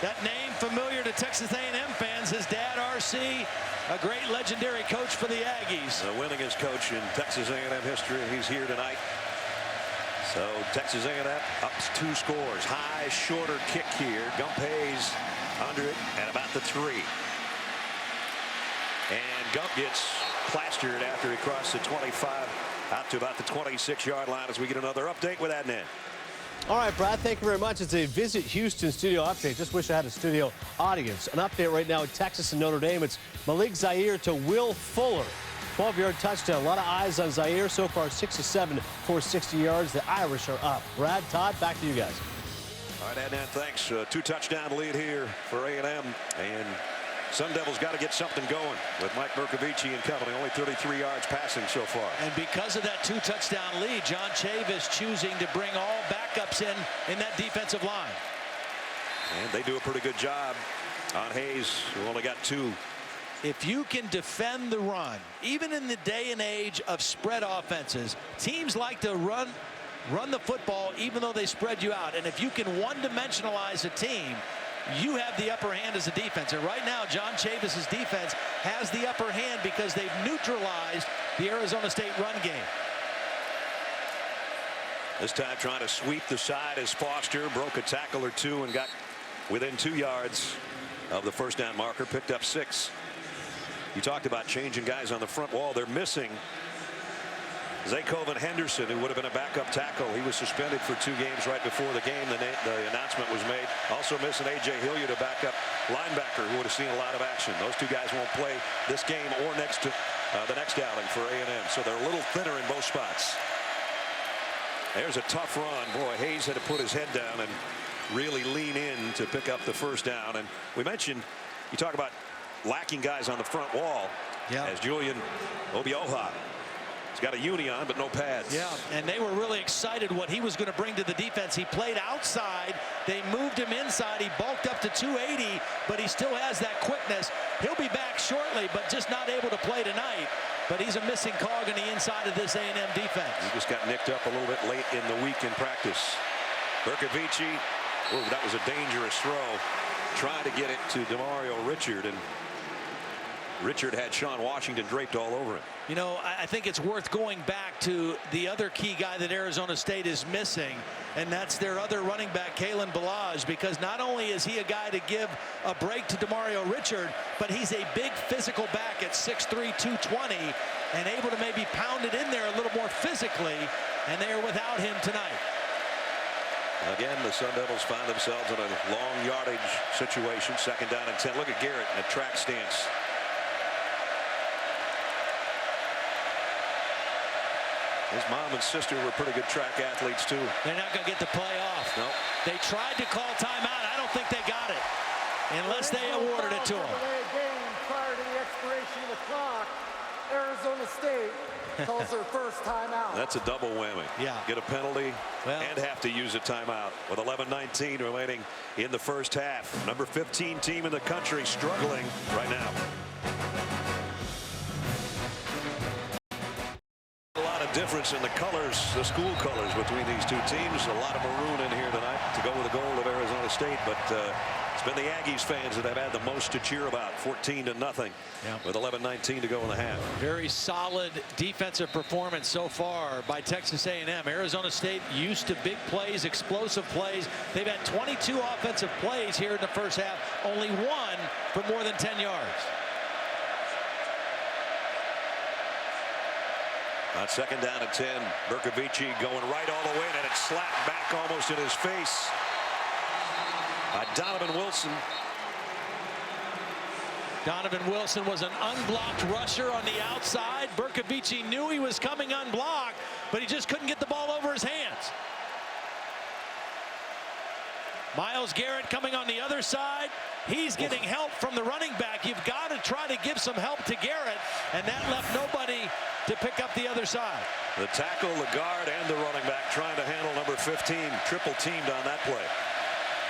that name familiar to Texas A&M fans, his dad, R.C., a great legendary coach for the Aggies. The winningest coach in Texas A&M history, and he's here tonight. So Texas A&M ups 2 scores. High, shorter kick here. Gump Hayes under it at about the 3. And Gump gets plastered after he crossed the 25 out to about the 26-yard line as we get another update with Adnan. All right, Brad, thank you very much. It's a Visit Houston studio update. Just wish I had a studio audience. An update right now at Texas and Notre Dame. It's Malik Zaire to Will Fuller. 12-yard touchdown. A lot of eyes on Zaire. So far, 6 of 7 for 60 yards. The Irish are up. Brad, Todd, back to you guys. All right, Adnan, thanks. 2-touchdown lead here for A&M. And Sun Devils got to get something going with Mike Bercovici and company. Only 33 yards passing so far. And because of that 2-touchdown lead, John Chavis choosing to bring all backups in that defensive line. And they do a pretty good job on Hayes, who only got 2. If you can defend the run, even in the day and age of spread offenses, teams like to run the football even though they spread you out. And if you can one-dimensionalize a team, you have the upper hand as a defense. And right now, John Chavis's defense has the upper hand because they've neutralized the Arizona State run game. This time trying to sweep the side as Foster broke a tackle or 2 and got within 2 yards. of the first down marker, picked up 6. You talked about changing guys on the front wall. They're missing Zakoven Henderson, who would have been a backup tackle. He was suspended for 2 games right before the game. The announcement was made. Also missing A.J. Hilliard, a backup linebacker who would have seen a lot of action. Those 2 guys won't play this game or the next outing for A&M. So they're a little thinner in both spots. There's a tough run. Boy, Hayes had to put his head down and really lean in to pick up the first down. And we mentioned, you talk about lacking guys on the front wall. Yeah. As Julian Obioha, he's got a uni on but no pads. Yeah, and they were really excited what he was going to bring to the defense. He played outside. They moved him inside. He bulked up to 280, but he still has that quickness. He'll be back shortly, but just not able to play tonight. But he's a missing cog on the inside of this A&M defense. He just got nicked up a little bit late in the week in practice. Bercovici, that was a dangerous throw. Trying to get it to Demario Richard, and Richard had Sean Washington draped all over him. You know, I think it's worth going back to the other key guy that Arizona State is missing, and that's their other running back, Kalen Ballage, because not only is he a guy to give a break to Demario Richard, but he's a big physical back at 6'3", 220, and able to maybe pound it in there a little more physically, and they are without him tonight. Again, the Sun Devils find themselves in a long yardage situation. 2nd down and 10. Look at Garrett in a track stance. His mom and sister were pretty good track athletes, too. They're not going to get the play off. Nope. They tried to call timeout. I don't think they got it, unless they awarded it to them. Game prior to the expiration of the clock, Arizona State calls their first timeout. That's a double whammy. Yeah. Get a penalty and have to use a timeout with 11:19 remaining in the first half. Number 15 team in the country struggling right now. Difference in the colors, the school colors between these 2 teams. A lot of maroon in here tonight to go with the goal of Arizona State, but it's been the Aggies fans that have had the most to cheer about. 14-0 with 11:19 to go in the half. Very solid defensive performance so far by Texas A&M. Arizona State used to big plays, explosive plays. They've had 22 offensive plays here in the first half, only 1 for more than 10 yards. On 2nd down and 10, Bercovici going right all the way, and it's slapped back almost in his face by Donovan Wilson. Donovan Wilson was an unblocked rusher on the outside. Bercovici knew he was coming unblocked, but he just couldn't get the ball over his hands. Myles Garrett coming on the other side. He's getting help from the running back. You've got to try to give some help to Garrett, and that left nobody to pick up the other side. The tackle, the guard, and the running back trying to handle number 15. Triple teamed on that play.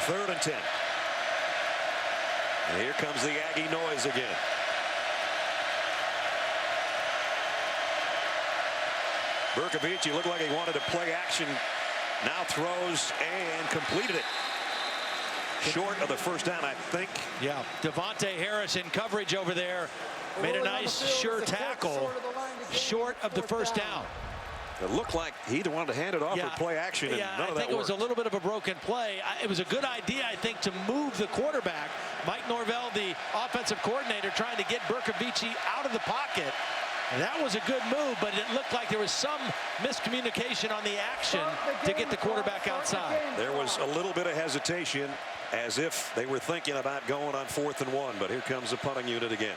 3rd and 10. And here comes the Aggie noise again. Bercovici looked like he wanted to play action. Now throws and completed it. Short of the first down, I think. Yeah, Devontae Harris in coverage over there. Made a nice, sure tackle. Short of the first down. It looked like he either wanted to hand it off or play action, and none of that I think it was worked. a little bit of a broken play. It was a good idea, I think, to move the quarterback. Mike Norvell, the offensive coordinator, trying to get Bercovici out of the pocket. And that was a good move, but it looked like there was some miscommunication on the action to get the quarterback outside. There was a little bit of hesitation, as if they were thinking about going on 4th and 1, but here comes the punting unit again.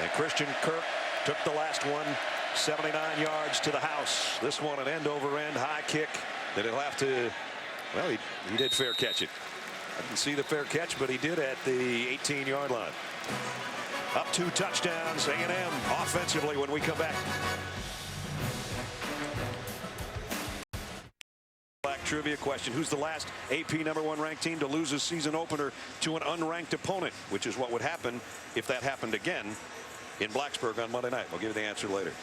And Christian Kirk took the last one, 79 yards to the house. This one an end-over-end high kick that he'll have to, well, he did fair catch it. I didn't see the fair catch, but he did at the 18-yard line. Up 2 touchdowns, A&M offensively when we come back. Trivia question: who's the last AP #1 ranked team to lose a season opener to an unranked opponent, which is what would happen if that happened again in Blacksburg on Monday night? We'll give you the answer later.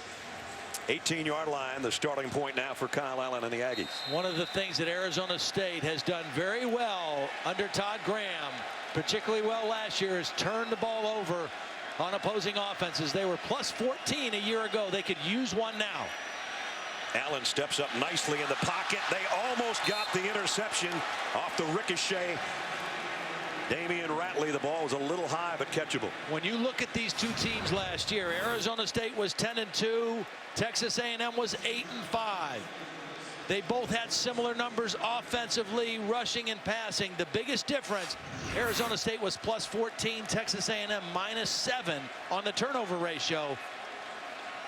18-yard line, the starting point now for Kyle Allen and the Aggies. One of the things that Arizona State has done very well under Todd Graham, particularly well last year, is turn the ball over on opposing offenses. They were plus 14 a year ago. They could use one now. Allen steps up nicely in the pocket. They almost got the interception off the ricochet. Damian Ratley, the ball was a little high but catchable. When you look at these two teams last year, Arizona State was 10-2, Texas A&M was 8-5. They both had similar numbers offensively, rushing and passing. The biggest difference, Arizona State was +14, Texas A&M -7 on the turnover ratio.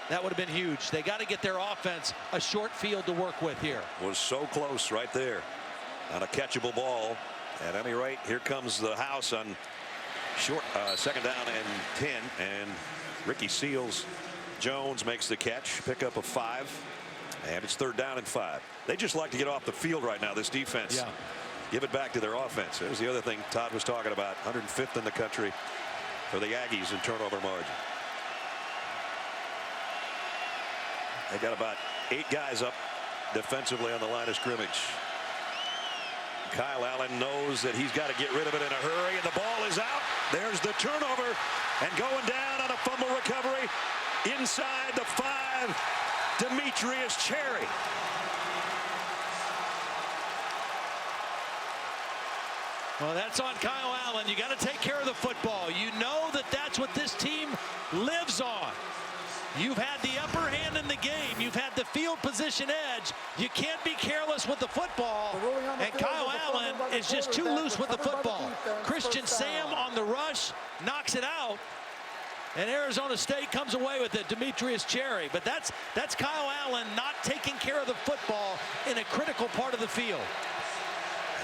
That would have been huge. They got to get their offense a short field to work with here. Was so close right there on a catchable ball. At any rate, here comes the house on short second down and 10, and Ricky Seals-Jones makes the catch, pick up a 5, and it's 3rd down and 5. They just like to get off the field right now, this defense. Yeah. Give it back to their offense. There's the other thing Todd was talking about. 105th in the country for the Aggies in turnover margin. They got about 8 guys up defensively on the line of scrimmage. Kyle Allen knows that he's got to get rid of it in a hurry, and the ball is out. There's the turnover, and going down on a fumble recovery inside the 5, Demetrius Cherry. Well, that's on Kyle Allen. You got to take care of the football. You know that that's what this team lives on. You've had the upper hand in the game. You've had the field position edge. You can't be careless with the football. And Kyle Allen is just too loose with the football. Christian Sam on the rush knocks it out. And Arizona State comes away with it, Demetrius Cherry. But that's Kyle Allen not taking care of the football in a critical part of the field.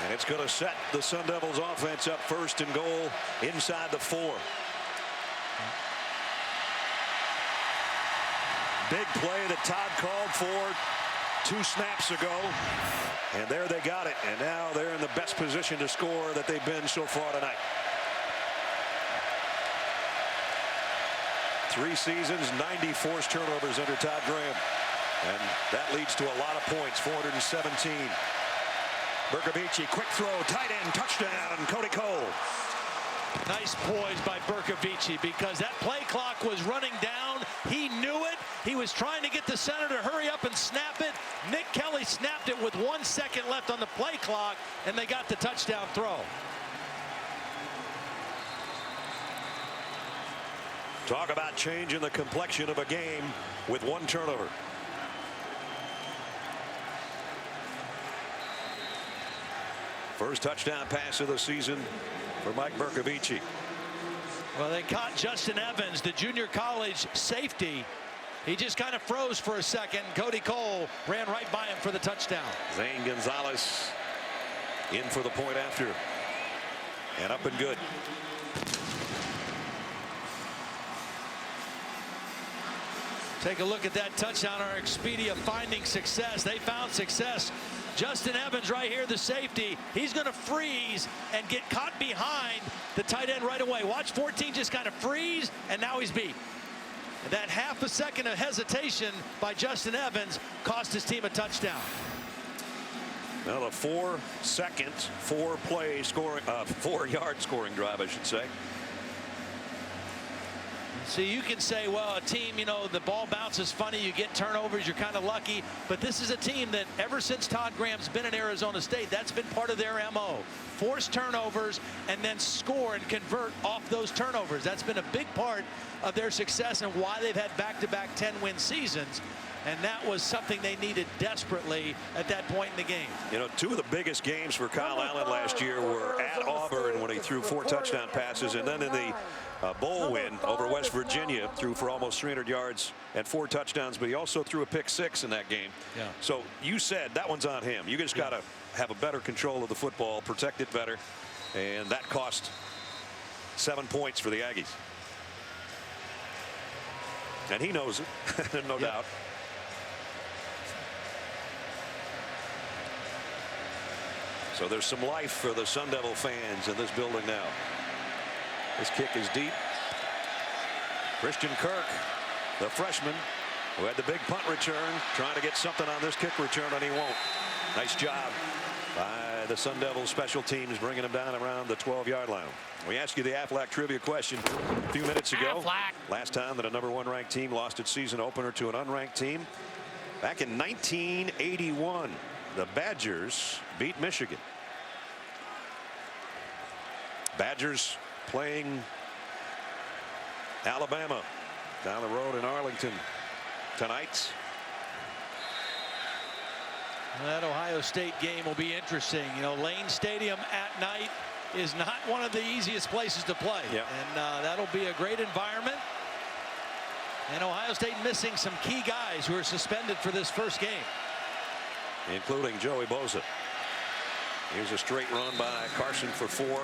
And it's going to set the Sun Devils offense up 1st and goal inside the 4. Big play that Todd called for 2 snaps ago. And there they got it. And now they're in the best position to score that they've been so far tonight. 3 seasons, 90 forced turnovers under Todd Graham. And that leads to a lot of points, 417. Bercovici, quick throw, tight end, touchdown, Cody Cole. Nice poise by Bercovici, because that play clock was running down. He knew it. He was trying to get the center to hurry up and snap it. Nick Kelly snapped it with 1 second left on the play clock, and they got the touchdown throw. Talk about changing the complexion of a game with 1 turnover. First touchdown pass of the season for Mike Bercovici. Well, they caught Justin Evans, the junior college safety. He just kind of froze for a second. Cody Cole ran right by him for the touchdown. Zane Gonzalez in for the point after. And up and good. Take a look at that touchdown. Our Expedia finding success. They found success. Justin Evans right here, the safety. He's going to freeze and get caught behind the tight end right away. Watch 14 just kind of freeze, and now he's beat. And that half a second of hesitation by Justin Evans cost his team a touchdown. Well, a 4-second, 4-play scoring, 4-yard scoring drive, I should say. See, you can say, well, a team, you know, the ball bounces funny, you get turnovers, you're kind of lucky. But this is a team that ever since Todd Graham's been in Arizona State, that's been part of their MO. Force turnovers and then score and convert off those turnovers. That's been a big part of their success and why they've had back-to-back 10-win seasons. And that was something they needed desperately at that point in the game. You know, 2 of the biggest games for Kyle Allen last year were at Auburn when he threw 4 touchdown passes, and then in the bowl win over West Virginia, threw for almost 300 yards and 4 touchdowns, but he also threw a pick-6 in that game. Yeah. So you said that one's on him. You just got to have a better control of the football, protect it better, and that cost 7 points for the Aggies. And he knows it, no doubt. So there's some life for the Sun Devil fans in this building now. This kick is deep. Christian Kirk, the freshman, who had the big punt return, trying to get something on this kick return, and he won't. Nice job by the Sun Devil special teams, bringing him down around the 12-yard line. We asked you the Aflac trivia question a few minutes ago. Aflac. Last time that a #1 ranked team lost its season opener to an unranked team. Back in 1981, the Badgers beat Michigan. Badgers playing Alabama down the road in Arlington tonight. That Ohio State game will be interesting. You know, Lane Stadium at night is not one of the easiest places to play. Yep. And that'll be a great environment. And Ohio State missing some key guys who are suspended for this first game, including Joey Bosa. Here's a straight run by Carson for 4.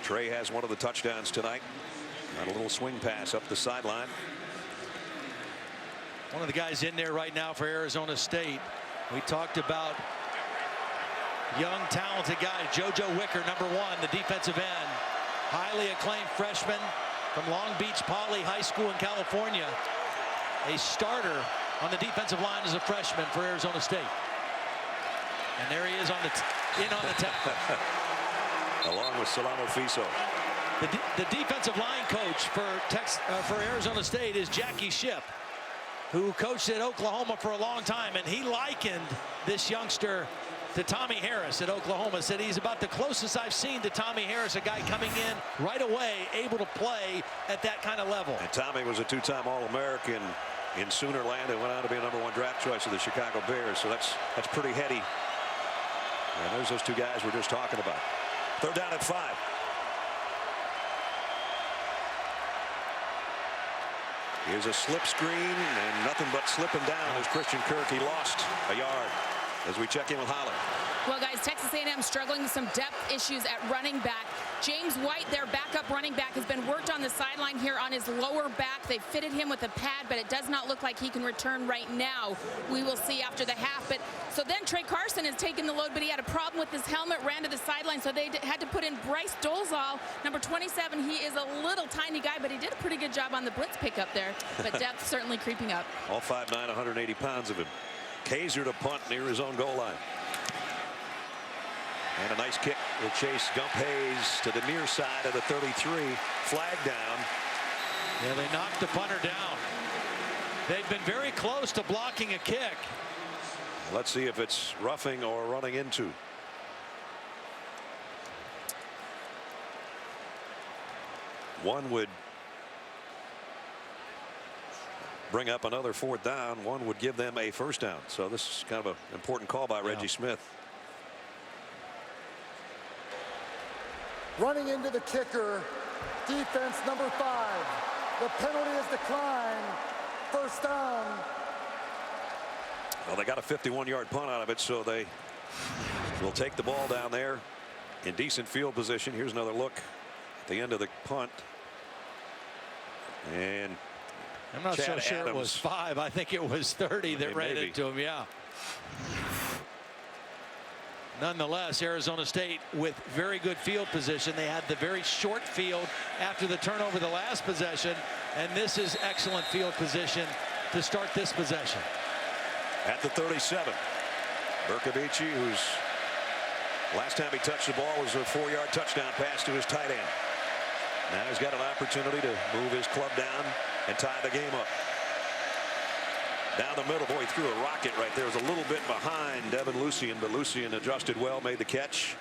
Trey has one of the touchdowns tonight. Got a little swing pass up the sideline. One of the guys in there right now for Arizona State. We talked about young, talented guy, JoJo Wicker, number 1, the defensive end. Highly acclaimed freshman from Long Beach Poly High School in California. A starter on the defensive line as a freshman for Arizona State. And there he is on the tackle. Along with Salamo Fiso. The defensive line coach for Arizona State is Jackie Shipp, who coached at Oklahoma for a long time, and he likened this youngster to Tommy Harris at Oklahoma. Said he's about the closest I've seen to Tommy Harris, a guy coming in right away, able to play at that kind of level. And Tommy was a 2-time All-American in Soonerland and went on to be a #1 draft choice of the Chicago Bears. So that's pretty heady. And there's those two guys we're just talking about. 3rd down at 5. Here's a slip screen, and nothing but slipping down as Christian Kirk. He lost a yard as we check in with Holland. Well, guys, Texas A&M struggling with some depth issues at running back. James White, their backup running back, has been worked on the sideline here on his lower back. They fitted him with a pad, but it does not look like he can return right now. We will see after the half. But so then Trey Carson has taken the load, but he had a problem with his helmet, ran to the sideline, so they had to put in Bryce Dolezal, number 27. He is a little tiny guy, but he did a pretty good job on the blitz pickup there. But depth certainly creeping up. All 5'9", 180 pounds of him. Kaiser to punt near his own goal line. And a nice kick will chase Gump Hayes to the near side of the 33. Flag down. Yeah, they knocked the punter down. They've been very close to blocking a kick. Let's see if it's roughing or running into. One would bring up another 4th down. One would give them a 1st down. So this is kind of an important call by Reggie Smith. Running into the kicker, defense number 5. The penalty is declined. 1st down. Well, they got a 51-yard punt out of it, so they will take the ball down there in decent field position. Here's another look at the end of the punt. And I'm not so sure it was 5. I think it was 30 that ran into him. Yeah. Nonetheless, Arizona State with very good field position. They had the very short field after the turnover the last possession, and this is excellent field position to start this possession. At the 37, Bercovici, whose last time he touched the ball was a 4-yard touchdown pass to his tight end. Now he's got an opportunity to move his club down and tie the game up. Down the middle, boy, he threw a rocket right there. It was a little bit behind Devin Lucien, but Lucien adjusted well, made the catch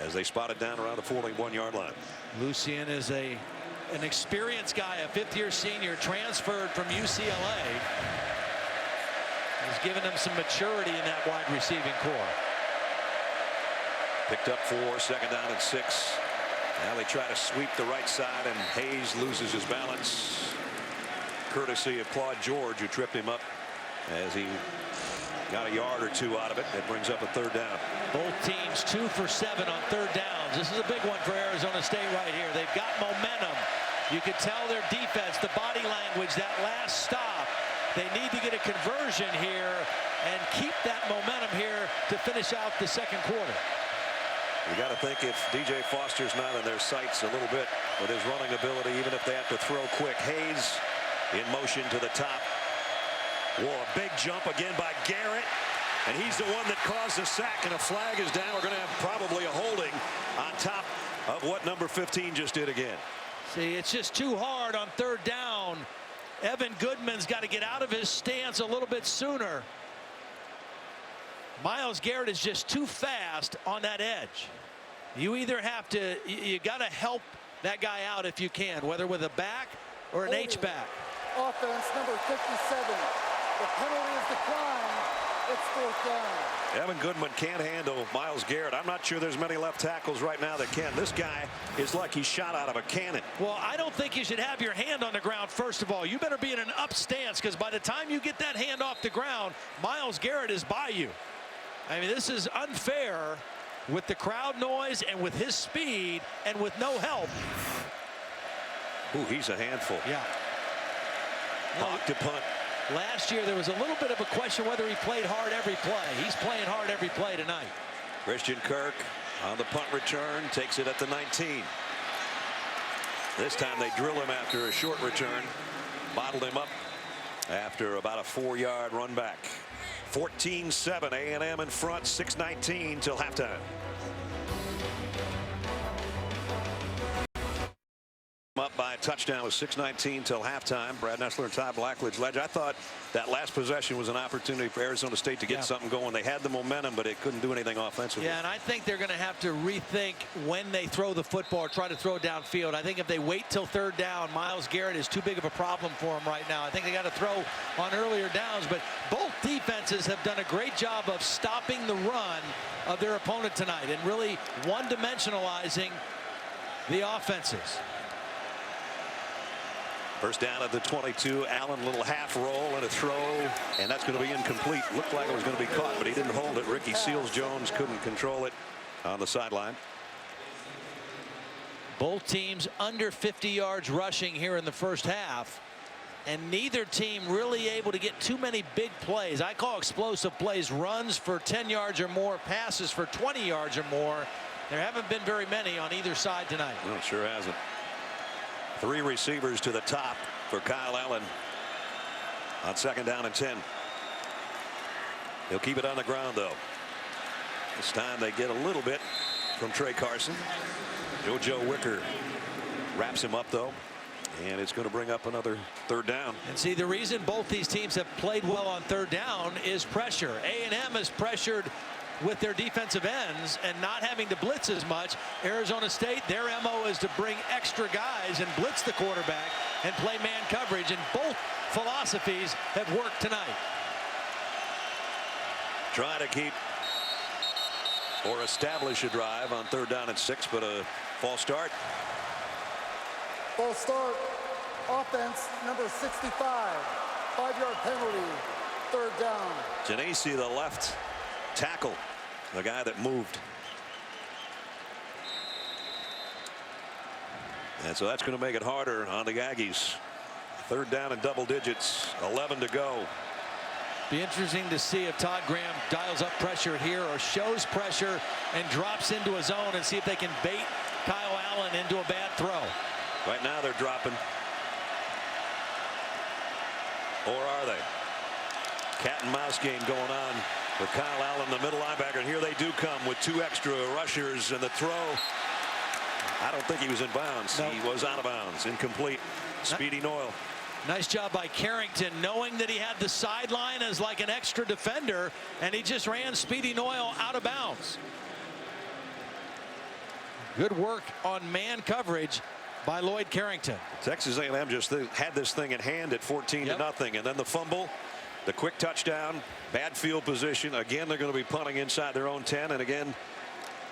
as they spotted down around the 41-yard line. Lucien is an experienced guy, a 5th-year senior, transferred from UCLA. He's given them some maturity in that wide receiving core. Picked up 4, 2nd down and 6. Now they try to sweep the right side, and Hayes loses his balance, courtesy of Claude George, who tripped him up as he got a yard or 2 out of it. That brings up a 3rd down. Both teams 2 for 7 on 3rd downs. This is a big one for Arizona State right here. They've got momentum. You can tell their defense, the body language, that last stop. They need to get a conversion here and keep that momentum here to finish out the 2nd quarter. You got to think if DJ Foster's not in their sights a little bit with his running ability, even if they have to throw quick. Hayes in motion to the top. Whoa, a big jump again by Garrett. And he's the one that caused the sack, and a flag is down. We're going to have probably a holding on top of what number 15 just did again. See, it's just too hard on 3rd down Evan Goodman's got to get out of his stance a little bit sooner. Myles Garrett is just too fast on that edge. You either have to, you got to help that guy out if you can, whether with a back or an H-back. Offense number 57. The penalty is declined. It's 4th down. Evan Goodman can't handle Myles Garrett. I'm not sure there's many left tackles right now that can. This guy is like he's shot out of a cannon. Well, I don't think you should have your hand on the ground, first of all. You better be in an up stance, because by the time you get that hand off the ground, Myles Garrett is by you. I mean, this is unfair with the crowd noise and with his speed and with no help. Ooh, he's a handful. Yeah. Hawk to punt. Last year, there was a little bit of a question whether he played hard every play. He's playing hard every play tonight. Christian Kirk on the punt return, takes it at the 19. This time they drill him after a short return. Bottled him up after about a 4-yard run back. 14-7, A&M in front, 6:19 till halftime. Up by a touchdown with 6:19 till halftime. Brad Nessler and Todd Blackledge Ledge. I thought that last possession was an opportunity for Arizona State to get something going. They had the momentum, but it couldn't do anything offensively. Yeah, and I think they're going to have to rethink when they throw the football or try to throw it downfield. I think if they wait till 3rd down, Myles Garrett is too big of a problem for them right now. I think they got to throw on earlier downs, but both defenses have done a great job of stopping the run of their opponent tonight and really one-dimensionalizing the offenses. First down at the 22. Allen, little half roll and a throw, and that's going to be incomplete. Looked like it was going to be caught, but he didn't hold it. Ricky Seals-Jones couldn't control it on the sideline. Both teams under 50 yards rushing here in the first half, and neither team really able to get too many big plays. I call explosive plays runs for 10 yards or more, passes for 20 yards or more. There haven't been very many on either side tonight. No, it sure hasn't. 3 receivers to the top for Kyle Allen on 2nd down and 10. He'll keep it on the ground, though. This time they get a little bit from Trey Carson. JoJo Wicker wraps him up, though, and it's going to bring up another 3rd down. And see, the reason both these teams have played well on 3rd down is pressure. A&M is pressured with their defensive ends and not having to blitz as much. Arizona State, their MO is to bring extra guys and blitz the quarterback and play man coverage, and both philosophies have worked tonight. Try to keep or establish a drive on 3rd down and 6, but a false start. False start. Offense number 65. 5-yard penalty. 3rd down. Genesi, the left tackle, the guy that moved. And so that's going to make it harder on the Aggies. 3rd down in double digits, 11 to go. Be interesting to see if Todd Graham dials up pressure here or shows pressure and drops into a zone and see if they can bait Kyle Allen into a bad throw. Right now they're dropping. Or are they? Cat and mouse game going on with Kyle Allen, the middle linebacker, and here they do come with 2 extra rushers, and the throw, I don't think he was in bounds. Nope. He was out of bounds. Incomplete. Speedy Noyle. Nice job by Carrington, knowing that he had the sideline as like an extra defender, and he just ran Speedy Noyle out of bounds. Good work on man coverage by Lloyd Carrington. Texas A&M just had this thing in hand at 14 to nothing, and then the fumble, the quick touchdown, bad field position. Again, they're going to be punting inside their own 10, and again,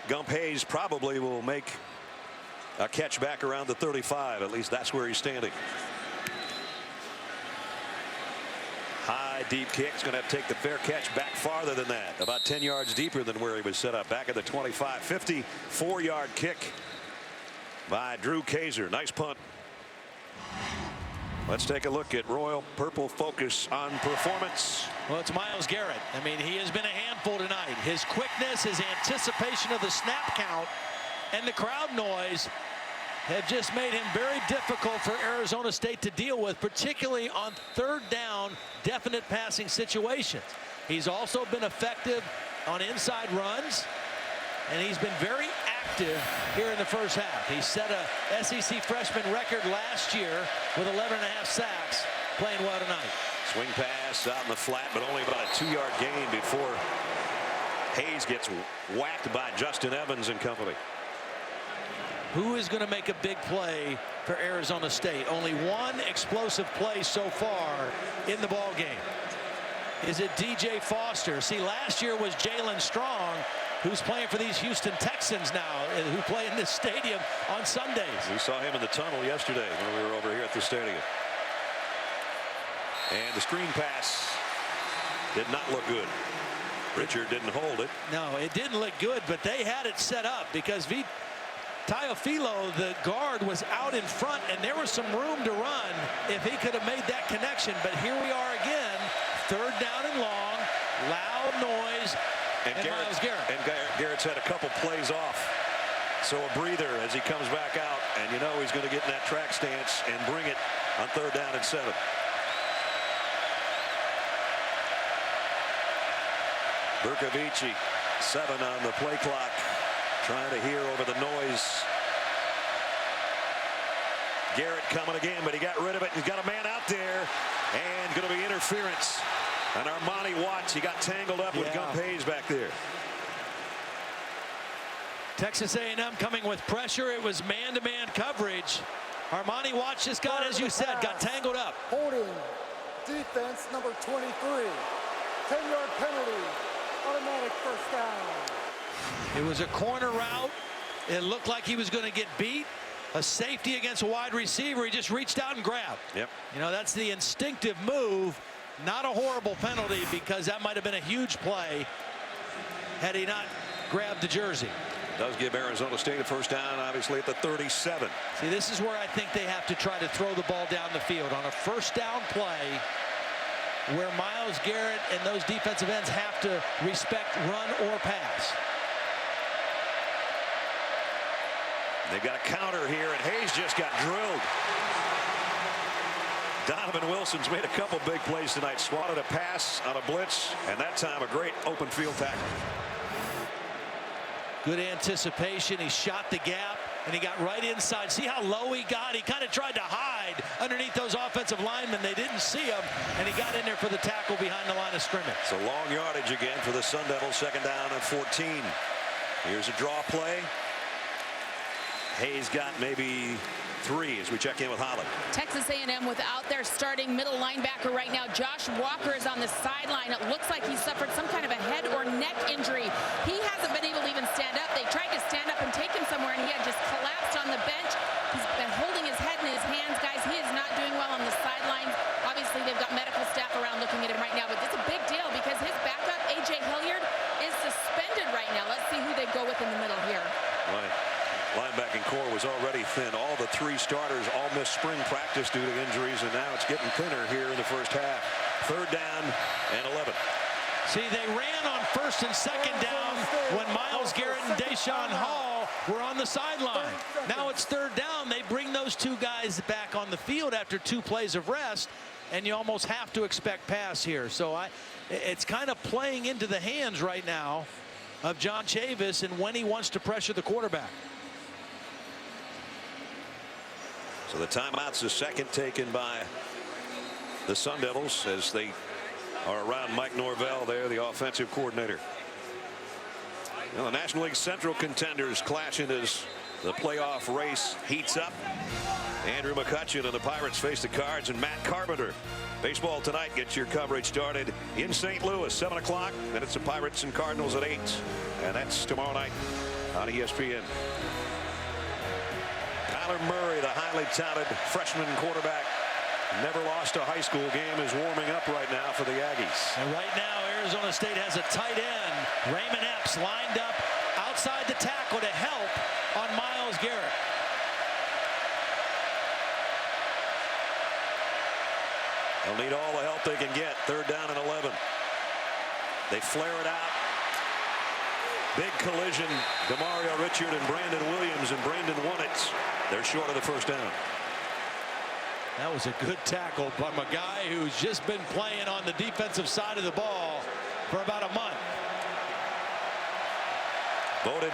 Gump Hayes probably will make a catch back around the 35. At least that's where he's standing. High, deep kick. He's going to have to take the fair catch back farther than that. About 10 yards deeper than where he was set up. Back at the 25. 54-yard kick by Drew Kaiser. Nice punt. Let's take a look at Royal Purple Focus on performance. Well, it's Myles Garrett. I mean, he has been a handful tonight. His quickness, his anticipation of the snap count, and the crowd noise have just made him very difficult for Arizona State to deal with, particularly on 3rd down, definite passing situations. He's also been effective on inside runs, and he's been very active here in the first half. He set a SEC freshman record last year with 11.5 sacks. playing well tonight. Swing pass out in the flat, but only about a 2-yard gain before Hayes gets whacked by Justin Evans and company. Who is going to make a big play for Arizona State? Only one explosive play so far in the ball game. Is it DJ Foster? See, last year was Jalen Strong, who's playing for these Houston Texans now, who play in this stadium on Sundays. We saw him in the tunnel yesterday when we were over here at the stadium. And the screen pass did not look good. Richard didn't hold it. No, it didn't look good, but they had it set up because Teofilo, the guard, was out in front, and there was some room to run if he could have made that connection. But here we are again, 3rd down and long, loud noise, and Myles Garrett. And Garrett's had a couple plays off. So a breather as he comes back out, and you know he's going to get in that track stance and bring it on 3rd down and 7. Bercovici, 7 on the play clock, trying to hear over the noise. Garrett coming again, but he got rid of it. He's got a man out there, and going to be interference. And Armani Watts, he got tangled up with Gump Hayes back there. Texas A&M coming with pressure. It was man-to-man coverage. Armani Watts just got, as you said, got tangled up. Holding defense number 23. 10-yard penalty. Automatic first down. It was a corner route. It looked like he was going to get beat. A safety against a wide receiver. He just reached out and grabbed. Yep. You know, that's the instinctive move. Not a horrible penalty, because that might have been a huge play had he not grabbed the jersey. Does give Arizona State a first down, obviously, at the 37. See, this is where I think they have to try to throw the ball down the field on a first down play, where Myles Garrett and those defensive ends have to respect run or pass. They've got a counter here, and Hayes just got drilled. Donovan Wilson's made a couple big plays tonight. Swatted a pass on a blitz, and that time a great open field tackle. Good anticipation. He shot the gap, and he got right inside. See how low he got? He kind of tried to hide underneath those offensive linemen. They didn't see him, and he got in there for the tackle behind the line of scrimmage. So long yardage again for the Sun Devils. 2nd down and 14. Here's a draw play. Hayes got maybe 3 as we check in with Holly. Texas A&M without their starting middle linebacker right now. Josh Walker is on the sideline. It looks like he suffered some kind of a head or neck injury. He hasn't been able to even stand up. They tried to stand up and take him somewhere, and he had just collapsed on the bench. He's been holding his head in his hands, guys. He is not doing well on the sidelines. Obviously, they've got medical staff around looking at him right now, but it's a big deal because his backup, A.J. Hilliard, is suspended right now. Let's see who they go with in the middle here. Right. Linebacking core was already thin. All the 3 starters all missed spring practice due to injuries, and now it's getting thinner here in the first half. 3rd down and 11. See, they ran on 1st and 2nd down when Myles Garrett and Deshaun Hall were on the sideline. Now it's 3rd down. They bring those 2 guys back on the field after 2 plays of rest, and you almost have to expect pass here. So it's kind of playing into the hands right now of John Chavis and when he wants to pressure the quarterback. So the timeout's the second taken by the Sun Devils as they are around Mike Norvell there, the offensive coordinator. Well, the National League Central contenders clashing as the playoff race heats up. Andrew McCutcheon and the Pirates face the Cards, and Matt Carpenter. Baseball tonight gets your coverage started in St. Louis, 7 o'clock. Then it's the Pirates and Cardinals at 8. And that's tomorrow night on ESPN. Kyler Murray, the highly touted freshman quarterback, never lost a high school game, is warming up right now for the Aggies. And right now, Arizona State has a tight end. Raymond Epps lined up outside the tackle to help on Myles Garrett. They'll need all the help they can get. 3rd down and 11. They flare it out. Big collision. Demario Richard and Brandon Williams, and Brandon won it. They're short of the first down. That was a good tackle by a guy who's just been playing on the defensive side of the ball for about a month. Voted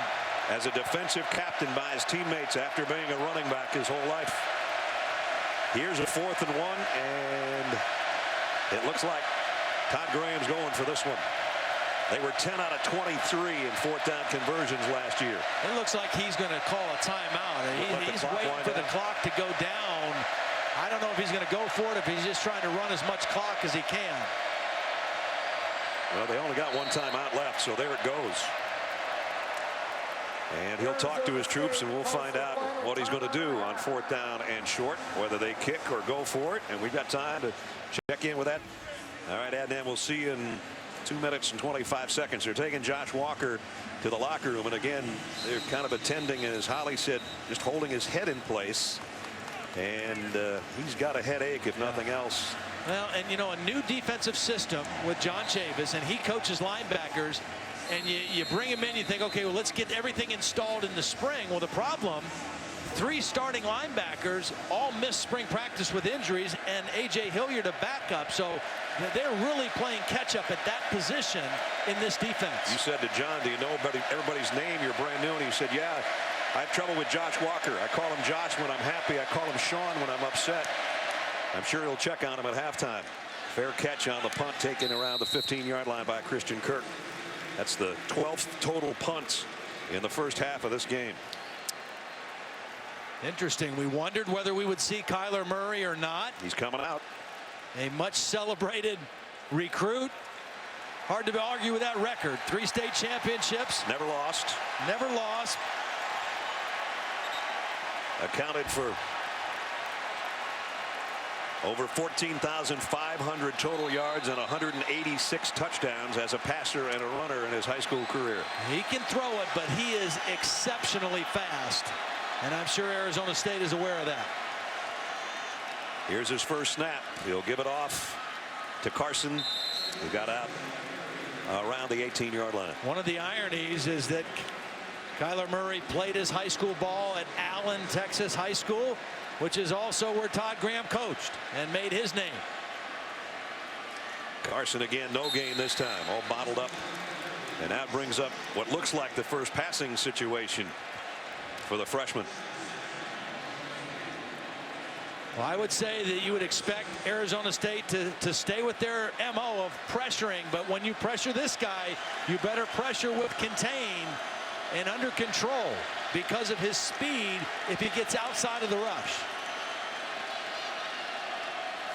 as a defensive captain by his teammates after being a running back his whole life. Here's a 4th and 1, and it looks like Todd Graham's going for this one. They were 10 out of 23 in 4th down conversions last year. It looks like he's going to call a timeout. He's waiting for the clock to go down. I don't know if he's going to go for it, if he's just trying to run as much clock as he can. Well, they only got one timeout left, so there it goes. And he'll talk to his troops, and we'll find out what he's going to do on 4th down and short, whether they kick or go for it. And we've got time to check in with that. All right, Adnan, we'll see you in 2 minutes and 25 seconds. They're taking Josh Walker to the locker room, and again, they're kind of attending, as Holly said, just holding his head in place. And he's got a headache, if nothing else. Well, and you know, a new defensive system with John Chavis, and he coaches linebackers, and you bring him in, you think, okay, well, let's get everything installed in the spring. Well, the problem, 3 starting linebackers all missed spring practice with injuries, and A.J. Hilliard a backup, so they're really playing catch up at that position in this defense. You said to John, do you know everybody's name? You're brand new. And he said, yeah, I have trouble with Josh Walker. I call him Josh when I'm happy. I call him Sean when I'm upset. I'm sure he'll check on him at halftime. Fair catch on the punt taken around the 15-yard line by Christian Kirk. That's the 12th total punt in the first half of this game. Interesting. We wondered whether we would see Kyler Murray or not. He's coming out. A much celebrated recruit. Hard to argue with that record. 3 state championships. Never lost. Never lost. Accounted for over 14,500 total yards and 186 touchdowns as a passer and a runner in his high school career. He can throw it, but he is exceptionally fast. And I'm sure Arizona State is aware of that. Here's his first snap. He'll give it off to Carson, who got out around the 18-yard line. One of the ironies is that Kyler Murray played his high school ball at Allen, Texas High School, which is also where Todd Graham coached and made his name. Carson again, no gain this time, all bottled up. And that brings up what looks like the first passing situation for the freshman. Well, I would say that you would expect Arizona State to stay with their MO of pressuring, but when you pressure this guy, you better pressure with contain and under control because of his speed if he gets outside of the rush.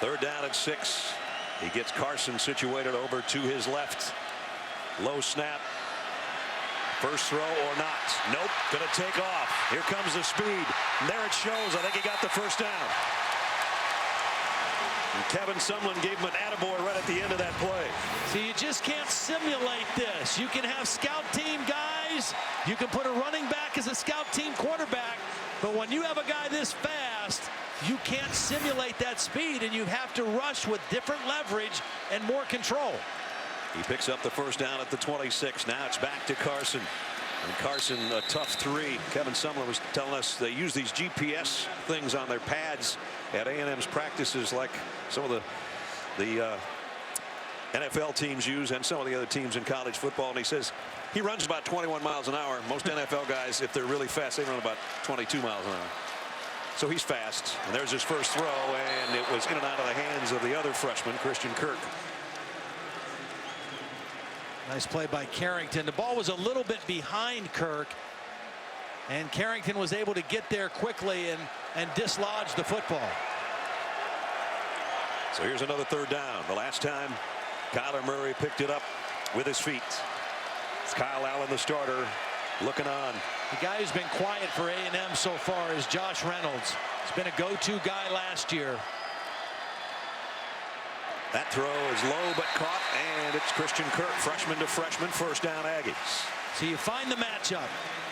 3rd down and 6. He gets Carson situated over to his left. Low snap. First throw or not. Nope. Going to take off. Here comes the speed. And there it shows. I think he got the first down. And Kevin Sumlin gave him an attaboy right at the end of that play. See, you just can't simulate this. You can have scout team guys. You can put a running back as a scout team quarterback. But when you have a guy this fast, you can't simulate that speed, and you have to rush with different leverage and more control. He picks up the first down at the 26. Now it's back to Carson. And Carson, a tough 3. Kevin Sumlin was telling us they use these GPS things on their pads at A&M's practices like some of the NFL teams use and some of the other teams in college football. And he says he runs about 21 miles an hour. Most NFL guys, if they're really fast, they run about 22 miles an hour. So he's fast. And there's his first throw, and it was in and out of the hands of the other freshman, Christian Kirk. Nice play by Carrington. The ball was a little bit behind Kirk, and Carrington was able to get there quickly and dislodge the football. So here's another 3rd down. The last time Kyler Murray picked it up with his feet. It's Kyle Allen, the starter, looking on. The guy who's been quiet for A&M so far is Josh Reynolds. He's been a go-to guy last year. That throw is low but caught, and it's Christian Kirk, freshman to freshman, first down Aggies. So you find the matchup.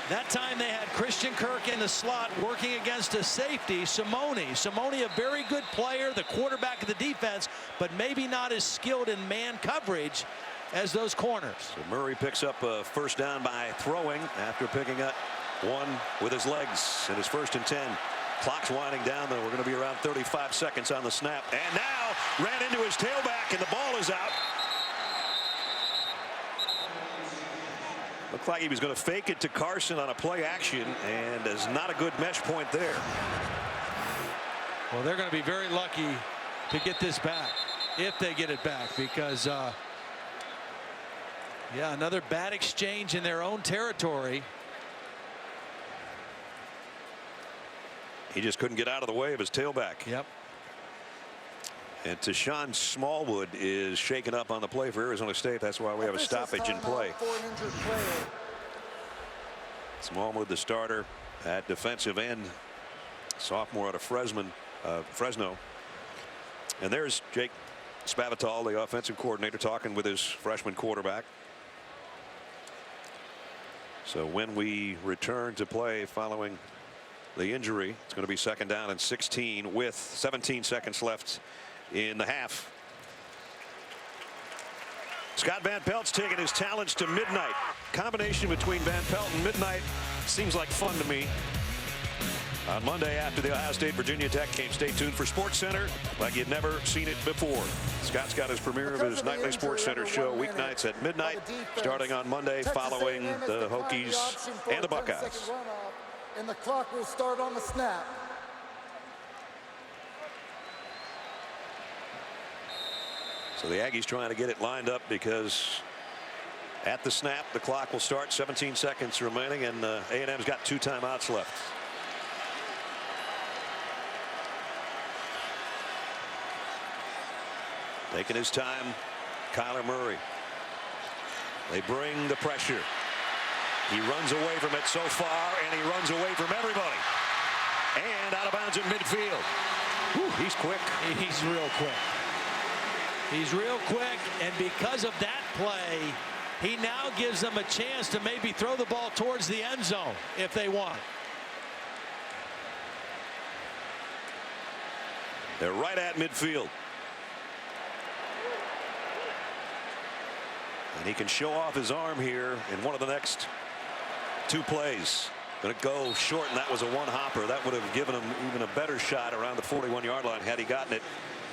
That time they had Christian Kirk in the slot working against a safety, Simone. Simone, a very good player, the quarterback of the defense, but maybe not as skilled in man coverage as those corners. So Murray picks up a first down by throwing after picking up one with his legs in his 1st and 10. Clock's winding down, though. We're going to be around 35 seconds on the snap. And now ran into his tailback, and the ball is out. Looked like he was going to fake it to Carson on a play action, and there's not a good mesh point there. Well, they're going to be very lucky to get this back, if they get it back, because yeah, another bad exchange in their own territory. He just couldn't get out of the way of his tailback. Yep. And Tashawn Smallwood is shaken up on the play for Arizona State. That's why we have a stoppage in play. Smallwood, the starter at defensive end, sophomore out of Fresno. And there's Jake Spavital, the offensive coordinator, talking with his freshman quarterback. So when we return to play following the injury, it's going to be 2nd down and 16 with 17 seconds left in the half. Scott Van Pelt's taking his talents to midnight. Combination between Van Pelt and midnight seems like fun to me. On Monday after the Ohio State Virginia Tech game, stay tuned for Sports Center like you'd never seen it before. Scott's got his premiere of his nightly Sports Center show weeknights at midnight, starting on Monday following the Hokies and the Buckeyes. And the clock will start on the snap. So the Aggies trying to get it lined up because at the snap the clock will start. 17 seconds remaining, and A&M's got 2 timeouts left. Taking his time, Kyler Murray. They bring the pressure. He runs away from it so far, and he runs away from everybody. And out of bounds in midfield. Whew, he's quick. He's real quick. He's real quick, and because of that play, he now gives them a chance to maybe throw the ball towards the end zone if they want. They're right at midfield. And he can show off his arm here in one of the next 2 plays. Going to go short, and that was a one-hopper. That would have given him even a better shot around the 41-yard line had he gotten it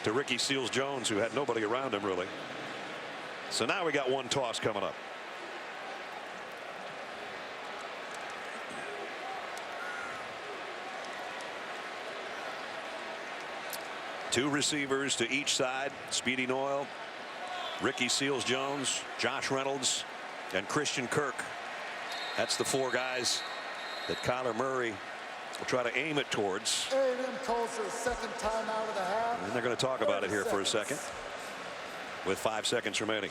to Ricky Seals-Jones, who had nobody around him really. So now we got 1 toss coming up. Two receivers to each side. Speedy Noyle, Ricky Seals-Jones, Josh Reynolds, and Christian Kirk. That's the 4 guys that Kyler Murray will try to aim it towards. A&M calls their 2nd timeout of the half. And they're going to talk about it here for a second with 5 seconds remaining.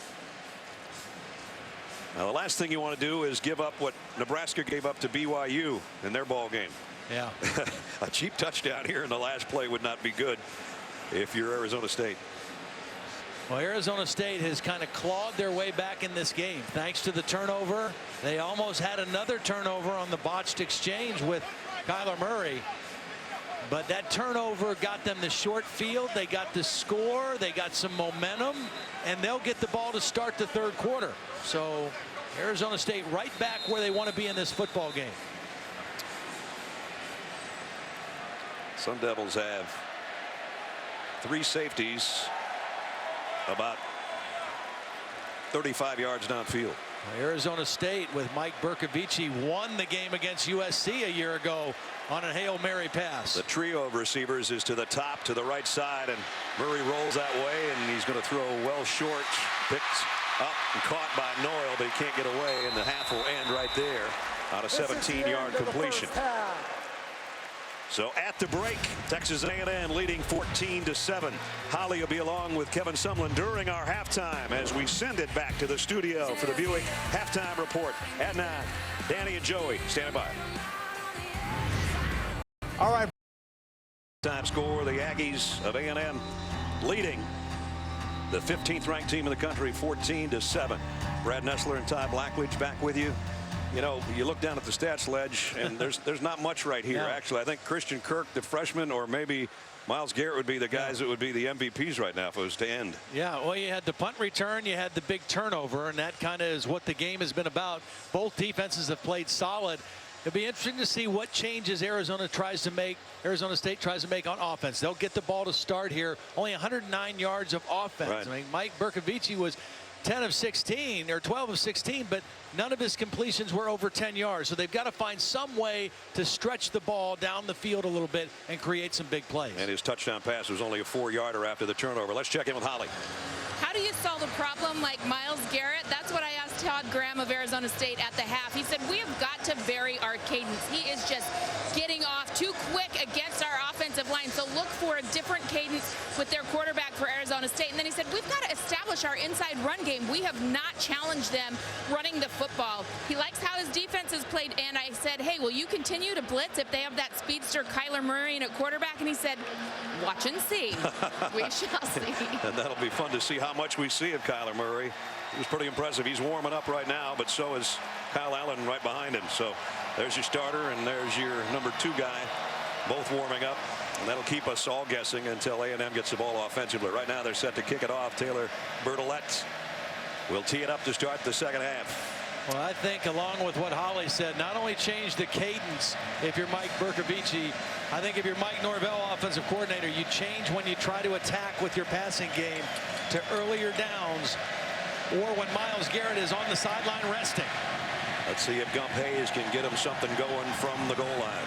Now the last thing you want to do is give up what Nebraska gave up to BYU in their ball game. Yeah. A cheap touchdown here in the last play would not be good if you're Arizona State. Well, Arizona State has kind of clawed their way back in this game thanks to the turnover. They almost had another turnover on the botched exchange with Kyler Murray. But that turnover got them the short field. They got the score. They got some momentum. And they'll get the ball to start the 3rd quarter. So Arizona State right back where they want to be in this football game. Sun Devils have 3 safeties about 35 yards downfield. Arizona State with Mike Bercovici won the game against USC a year ago on a Hail Mary pass. The trio of receivers is to the top, to the right side, and Murray rolls that way, and he's going to throw well short. Picked up and caught by Noyle, but he can't get away, and the half will end right there on a 17-yard completion. So at the break, Texas A&M leading 14-7. Holly will be along with Kevin Sumlin during our halftime as we send it back to the studio for the Buick halftime report at 9. Danny and Joey standing by. All right. Time score, the Aggies of A&M leading the 15th ranked team in the country 14-7. Brad Nessler and Ty Blackledge back with you. You know, you look down at the stats ledge, and there's not much right here. Yeah. Actually, I think Christian Kirk, the freshman, or maybe Myles Garrett would be the guys that would be the MVPs right now if it was to end. Yeah, well, you had the punt return, you had the big turnover, and that kind of is what the game has been about. Both defenses have played solid. It'll be interesting to see what changes Arizona State tries to make on offense. They'll get the ball to start here. Only 109 yards of offense. Right. I mean, Mike Bercovici was 10 of 16 or 12 of 16, but none of his completions were over 10 yards. So they've got to find some way to stretch the ball down the field a little bit and create some big plays. And his touchdown pass was only a 4-yarder after the turnover. Let's check in with Holly. How do you solve a problem like Myles Garrett? That's what I asked Todd Graham of Arizona State at the half. He said, we have got to vary our cadence. He is just getting off too quick against our offensive line. So look for a different cadence with their quarterback for Arizona State. And then he said, we've got to establish our inside run game. We have not challenged them running the football. He likes how his defense has played. And I said, hey, will you continue to blitz if they have that speedster Kyler Murray in at quarterback? And he said, watch and see. We shall see. And that'll be fun to see how much we see of Kyler Murray. He was pretty impressive. He's warming up right now, but so is Kyle Allen right behind him. So there's your starter and there's your number 2 guy, both warming up. And that'll keep us all guessing until A&M gets the ball offensively. Right now they're set to kick it off. Taylor Bertolette will tee it up to start the second half. Well, I think along with what Holly said, not only change the cadence if you're Mike Bercovici, I think if you're Mike Norvell, offensive coordinator, you change when you try to attack with your passing game to earlier downs or when Myles Garrett is on the sideline resting. Let's see if Gump Hayes can get him something going from the goal line.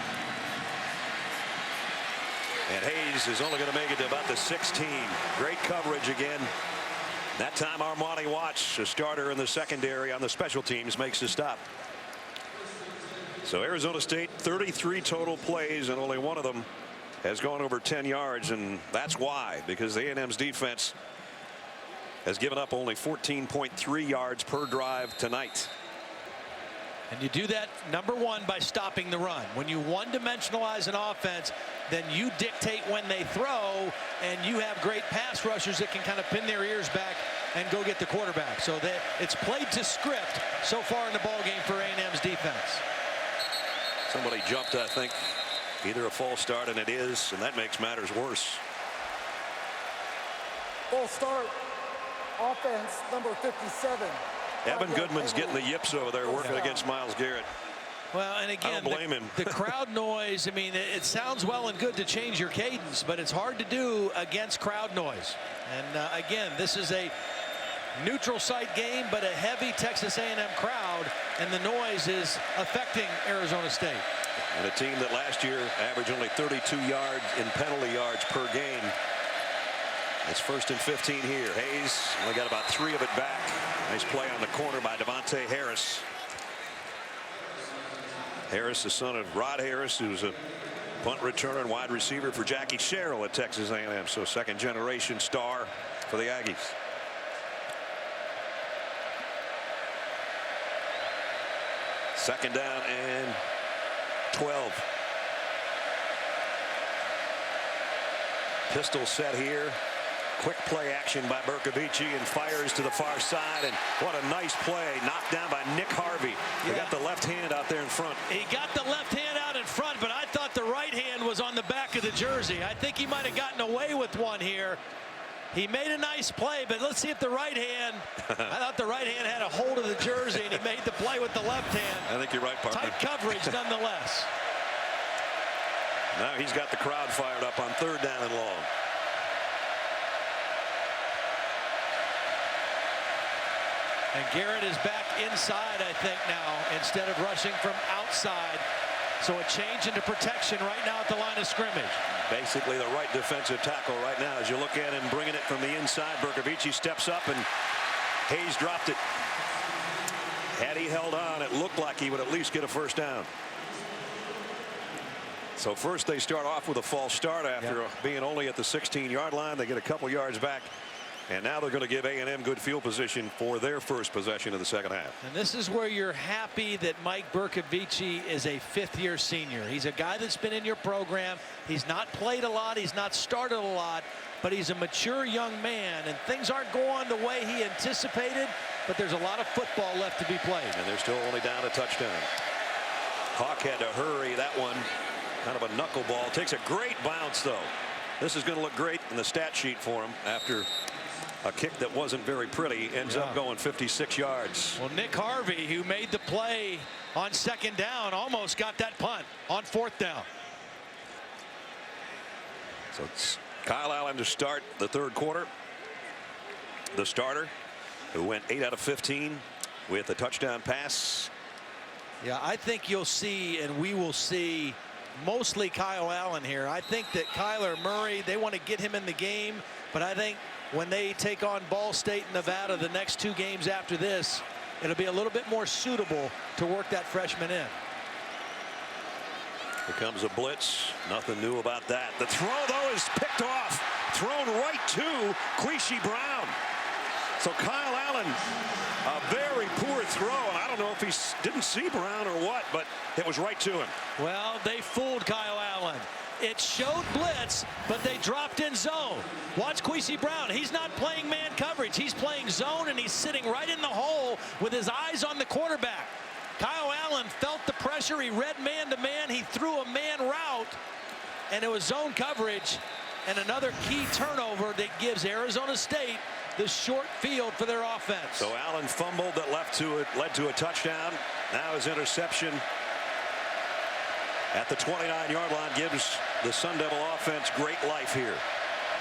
And Hayes is only going to make it to about the 16. Great coverage again. That time Armani Watts, a starter in the secondary on the special teams, makes the stop. So Arizona State 33 total plays and only one of them has gone over 10 yards, and that's why, because A&M's defense has given up only 14.3 yards per drive tonight. And you do that, number one, by stopping the run. When you one-dimensionalize an offense, then you dictate when they throw, and you have great pass rushers that can kind of pin their ears back and go get the quarterback. So that it's played to script so far in the ball game for A&M's defense. Somebody jumped, I think, either a false start, and it is, and that makes matters worse. Full start. Offense number 57. Evan Goodman's getting the yips over there working against Myles Garrett. Well, and again, I don't blame him. The crowd noise, I mean, it sounds well and good to change your cadence, but it's hard to do against crowd noise. And again, this is a neutral site game, but a heavy Texas A&M crowd, and the noise is affecting Arizona State. And a team that last year averaged only 32 yards in penalty yards per game. It's 1st and 15 here. Hayes only got about 3 of it back. Nice play on the corner by Devontae Harris. Harris, the son of Rod Harris, who's a punt returner and wide receiver for Jackie Sherrill at Texas A&M. So 2nd generation star for the Aggies. Second down and 12. Pistol set here. Quick play action by Bercovici and fires to the far side, and what a nice play, knocked down by Nick Harvey. He got the left hand out there in front. He got the left hand out in front, but I thought the right hand was on the back of the jersey. I think he might have gotten away with one here. He made a nice play, but let's see if the right hand, I thought the right hand had a hold of the jersey, and he made the play with the left hand. I think you're right, partner. Tight coverage nonetheless. Now he's got the crowd fired up on 3rd down and long. And Garrett is back inside, I think, now, instead of rushing from outside. So a change into protection right now at the line of scrimmage. Basically the right defensive tackle right now as you look at him bringing it from the inside. Bercovici steps up and Hayes dropped it. Had he held on, it looked like he would at least get a 1st down. So first they start off with a false start after being only at the 16-yard line. They get a couple yards back. And now they're going to give A&M good field position for their first possession of the second half. And this is where you're happy that Mike Bercovici is a 5th-year senior. He's a guy that's been in your program. He's not played a lot. He's not started a lot. But he's a mature young man. And things aren't going the way he anticipated. But there's a lot of football left to be played. And they're still only down a touchdown. Hawk had to hurry that one. Kind of a knuckleball. Takes a great bounce, though. This is going to look great in the stat sheet for him after a kick that wasn't very pretty. Ends up going 56 yards. Well, Nick Harvey, who made the play on 2nd down, almost got that punt on 4th down. So it's Kyle Allen to start the 3rd quarter. The starter. who went 8 out of 15 with a touchdown pass. Yeah, I think you'll see, and we will see, mostly Kyle Allen here. I think that Kyler Murray, they want to get him in the game, but I think when they take on Ball State and Nevada the next 2 games after this, it'll be a little bit more suitable to work that freshman in. Here comes a blitz. Nothing new about that. The throw, though, is picked off. Thrown right to Quishy Brown. So Kyle Allen, a very poor throw. And I don't know if he didn't see Brown or what, but it was right to him. Well, they fooled Kyle Allen. It showed blitz, but they dropped in zone. Watch Quishy Brown. He's not playing man coverage. He's playing zone, and he's sitting right in the hole with his eyes on the quarterback. Kyle Allen felt the pressure. He read man-to-man. He threw a man route, and it was zone coverage. And another key turnover that gives Arizona State the short field for their offense. So Allen fumbled that led to a touchdown. Now his interception at the 29-yard line gives the Sun Devil offense great life here.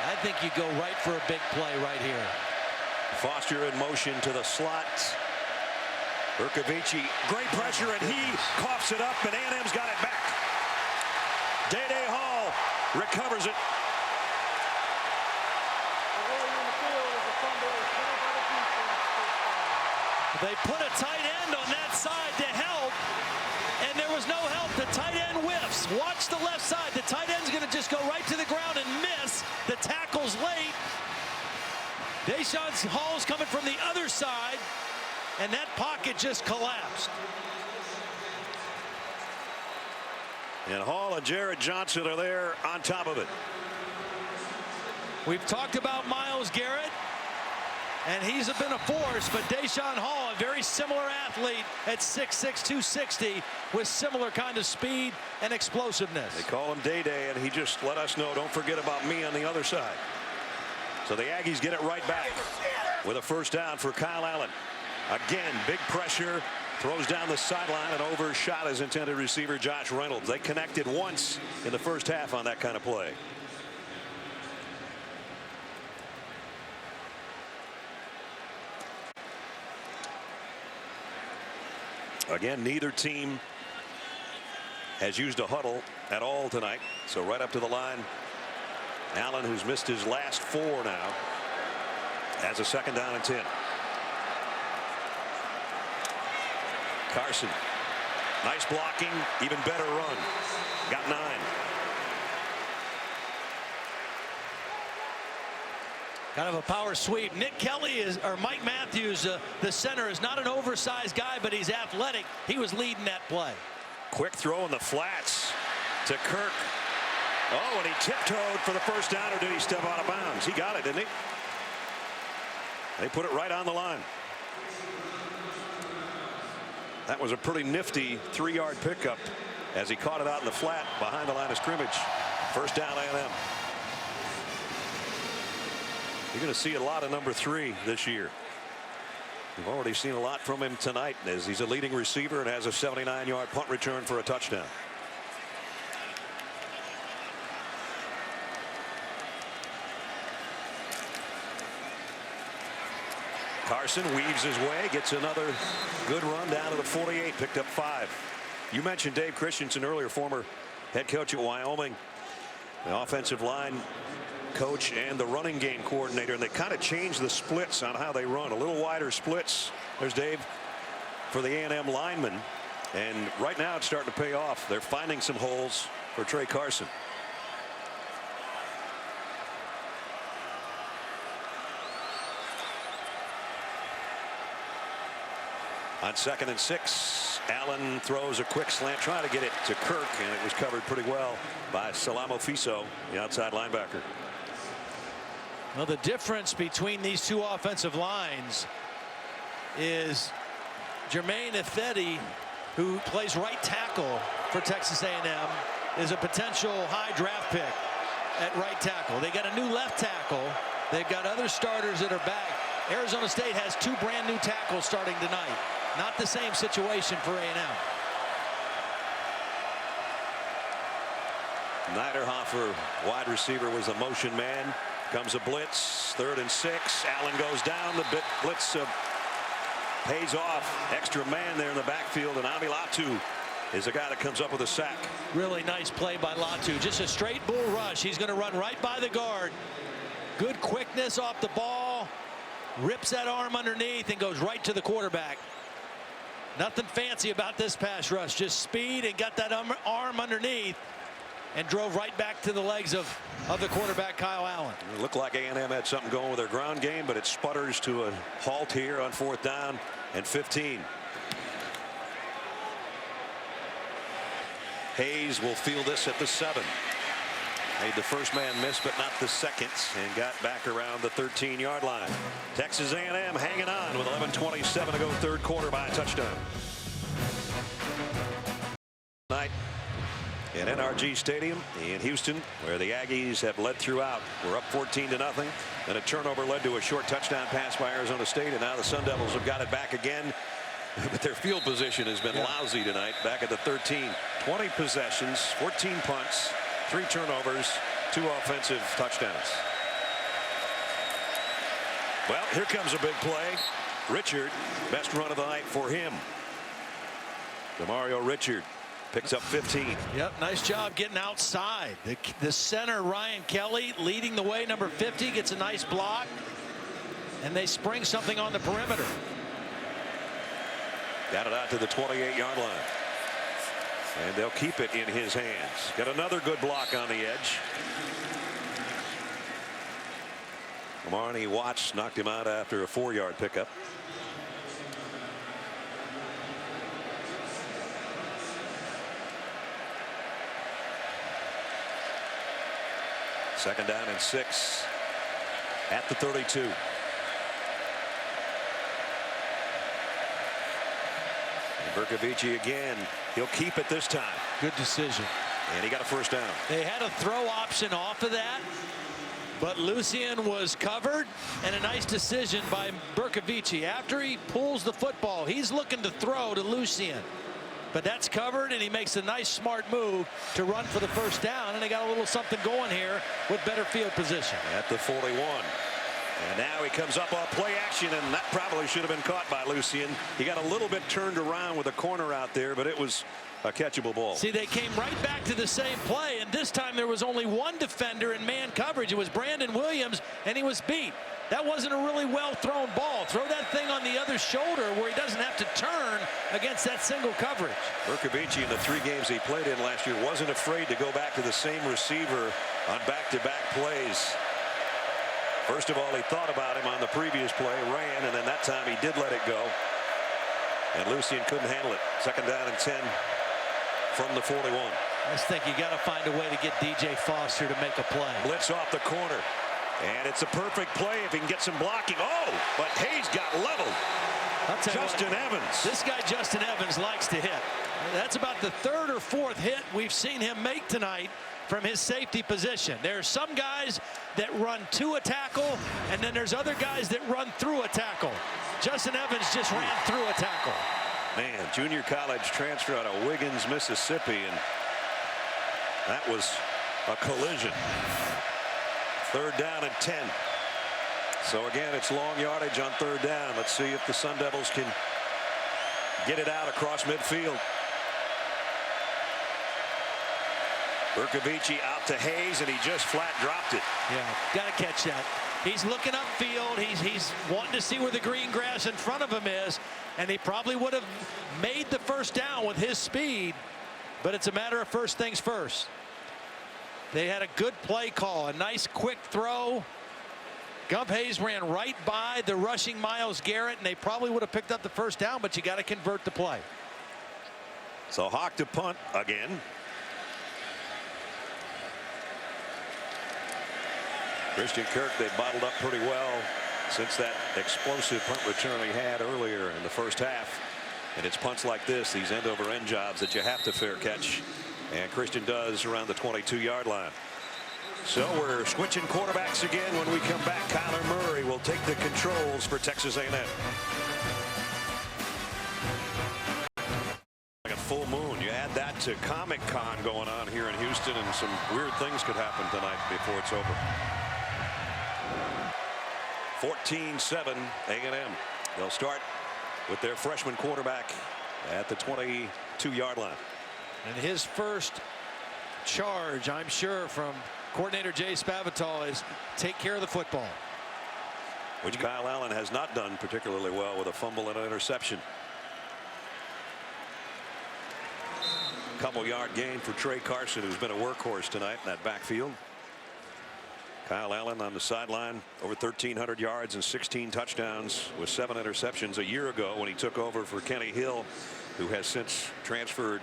I think you go right for a big play right here. Foster in motion to the slot. Berkovici, great pressure, and he coughs it up, and A&M's got it back. Day-Day Hall recovers it. They put a tight end on that side to help, and there was no help. The tight end whiffs. Watch the left side. The tight end's going to just go right to the ground and miss. The tackle's late. Deshaun Hall's coming from the other side, and that pocket just collapsed. And Hall and Jared Johnson are there on top of it. We've talked about Myles Garrett, and he's been a force, but Deshaun Hall, a very similar athlete at 6'6", 260, with similar kind of speed and explosiveness. They call him Day-Day, and he just let us know, don't forget about me on the other side. So the Aggies get it right back with a first down for Kyle Allen. Again, big pressure, throws down the sideline and overshot his intended receiver, Josh Reynolds. They connected once in the first half on that kind of play. Again, neither team has used a huddle at all tonight. So right up to the line. Allen, who's missed his last 4 now, has a second down and 10. Carson, nice blocking, even better run. Got 9. Kind of a power sweep. Nick Kelly or Mike Matthews, the center, is not an oversized guy, but he's athletic. He was leading that play. Quick throw in the flats to Kirk. Oh, and he tiptoed for the first down, or did he step out of bounds? He got it, didn't he? They put it right on the line. That was a pretty nifty 3-yard pickup as he caught it out in the flat behind the line of scrimmage. First down, A&M. You're going to see a lot of number 3 this year. We've already seen a lot from him tonight as he's a leading receiver and has a 79-yard punt return for a touchdown. Carson weaves his way, gets another good run down to the 48, picked up 5. You mentioned Dave Christensen earlier, former head coach at Wyoming, the offensive line coach and the running game coordinator, and they kind of changed the splits on how they run. A little wider splits. There's Dave for the A&M linemen, and right now it's starting to pay off. They're finding some holes for Trey Carson. On 2nd and 6, Allen throws a quick slant, trying to get it to Kirk, and it was covered pretty well by Salamo Fiso, the outside linebacker. Well, the difference between these two offensive lines is Jermaine Ifedi, who plays right tackle for Texas A&M, is a potential high draft pick at right tackle. They got a new left tackle. They've got other starters that are back. Arizona State has 2 brand new tackles starting tonight. Not the same situation for A&M. Niederhofer, wide receiver, was a motion man. Comes a blitz, 3rd and 6. Allen goes down. The blitz pays off. Extra man there in the backfield, and Ami Latu is the guy that comes up with a sack. Really nice play by Latu. Just a straight bull rush. He's going to run right by the guard. Good quickness off the ball. Rips that arm underneath and goes right to the quarterback. Nothing fancy about this pass rush. Just speed, and got that arm underneath and drove right back to the legs of the quarterback, Kyle Allen. It looked like A&M had something going with their ground game, but it sputters to a halt here on 4th down and 15. Hayes will field this at the 7. Made the first man miss, but not the second, and got back around the 13-yard line. Texas A&M hanging on with 11:27 to go, 3rd quarter, by a touchdown. Tonight at NRG Stadium in Houston, where the Aggies have led throughout. We're up 14-0. Then a turnover led to a short touchdown pass by Arizona State, and now the Sun Devils have got it back again. But their field position has been lousy tonight. Back at the 13. 20 possessions, 14 punts, 3 turnovers, 2 offensive touchdowns. Well, here comes a big play. Richard, best run of the night for him. DeMario Richard picks up 15. Yep, nice job getting outside. The center, Ryan Kelly, leading the way. Number 50 gets a nice block, and they spring something on the perimeter. Got it out to the 28-yard line. And they'll keep it in his hands. Got another good block on the edge. Marnie Watts knocked him out after a 4-yard pickup. Second down and 6 at the 32. Bercovici again. He'll keep it this time. Good decision. And he got a first down. They had a throw option off of that, but Lucien was covered, and a nice decision by Bercovici. After he pulls the football, he's looking to throw to Lucien, but that's covered, and he makes a nice smart move to run for the first down, and they got a little something going here with better field position. At the 41. And now he comes up on play action, and that probably should have been caught by Lucien. He got a little bit turned around with a corner out there, but it was a catchable ball. See, they came right back to the same play, and this time there was only one defender in man coverage. It was Brandon Williams, and he was beat. That wasn't a really well thrown ball. Throw that thing on the other shoulder where he doesn't have to turn against that single coverage. Bercovici, in the 3 games he played in last year, wasn't afraid to go back to the same receiver on back-to-back plays. First of all, he thought about him on the previous play, ran, and then that time he did let it go. And Lucien couldn't handle it. Second down and 10 from the 41. I just think you got to find a way to get DJ Foster to make a play. Blitz off the corner. And it's a perfect play if he can get some blocking. Oh, but Hayes got leveled. Justin Evans. This guy, Justin Evans, likes to hit. That's about the 3rd or 4th hit we've seen him make tonight from his safety position. There are some guys that run to a tackle, and then there's other guys that run through a tackle. Justin Evans just ran through a tackle. Man, junior college transfer out of Wiggins, Mississippi, and that was a collision. 3rd down and 10. So again, it's long yardage on 3rd down. Let's see if the Sun Devils can get it out across midfield. Bercovici out to Hayes, and he just flat dropped it. Yeah, got to catch that. He's looking upfield. He's wanting to see where the green grass in front of him is, and he probably would have made the first down with his speed, but it's a matter of first things first. They had a good play call, a nice quick throw. Gump Hayes ran right by the rushing Myles Garrett, and they probably would have picked up the first down, but you got to convert the play. So Hawk to punt again. Christian Kirk, they bottled up pretty well since that explosive punt return he had earlier in the first half. And it's punts like this, these end-over-end jobs that you have to fair catch. And Christian does around the 22-yard line. So we're switching quarterbacks again when we come back. Kyler Murray will take the controls for Texas A&M. Like a full moon. You add that to Comic-Con going on here in Houston, and some weird things could happen tonight before it's over. 14-7 A&M. They'll start with their freshman quarterback at the 22-yard line. And his first charge, I'm sure, from coordinator Jay Spavital is take care of the football, which Kyle Allen has not done particularly well with a fumble and an interception. Couple-yard gain for Trey Carson, who's been a workhorse tonight in that backfield. Kyle Allen on the sideline, over 1,300 yards and 16 touchdowns with 7 interceptions a year ago when he took over for Kenny Hill, who has since transferred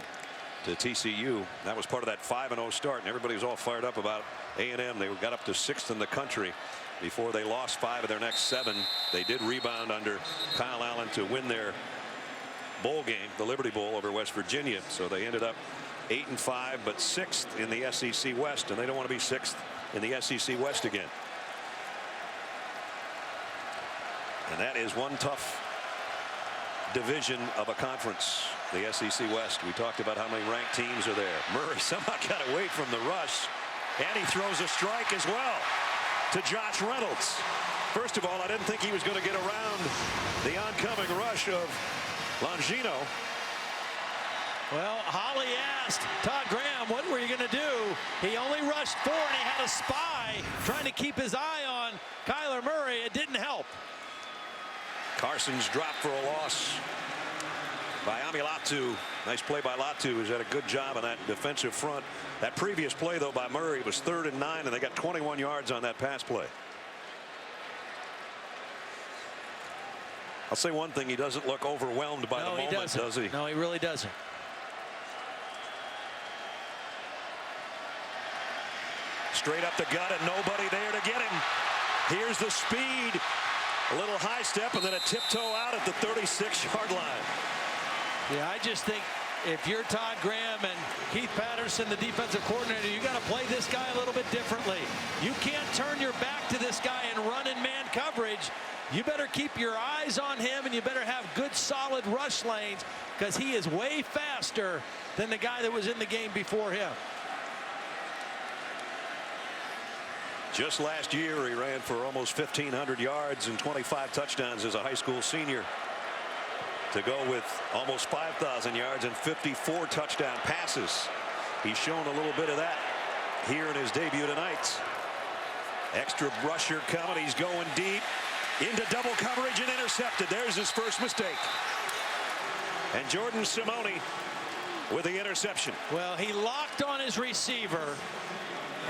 to TCU. That was part of that 5-0 start, and everybody was all fired up about A&M. They got up to 6th in the country before they lost 5 of their next 7. They did rebound under Kyle Allen to win their bowl game, the Liberty Bowl, over West Virginia. So they ended up 8-5, but 6th in the SEC West, and they don't want to be 6th in the SEC West again. And that is one tough division of a conference, the SEC West. We talked about how many ranked teams are there. Murray somehow got away from the rush, and he throws a strike as well to Josh Reynolds. First of all, I didn't think he was going to get around the oncoming rush of Longino. Well, Holly asked Todd Graham, what were you going to do? He only rushed 4, and he had a spy trying to keep his eye on Kyler Murray. It didn't help. Carson's dropped for a loss by Ami Latu. Nice play by Latu, who's had a good job on that defensive front. That previous play, though, by Murray was 3rd and 9, and they got 21 yards on that pass play. I'll say one thing, he doesn't look overwhelmed by the moment, does he? No, he really doesn't. Straight up the gut and nobody there to get him. Here's the speed. A little high step and then a tiptoe out at the 36-yard line. Yeah, I just think if you're Todd Graham and Keith Patterson, the defensive coordinator, you got to play this guy a little bit differently. You can't turn your back to this guy and run in man coverage. You better keep your eyes on him, and you better have good solid rush lanes, because he is way faster than the guy that was in the game before him. Just last year, he ran for almost 1,500 yards and 25 touchdowns as a high school senior. To go with almost 5,000 yards and 54 touchdown passes. He's shown a little bit of that here in his debut tonight. Extra rusher coming. He's going deep into double coverage and intercepted. There's his first mistake. And Jordan Simone with the interception. Well, he locked on his receiver,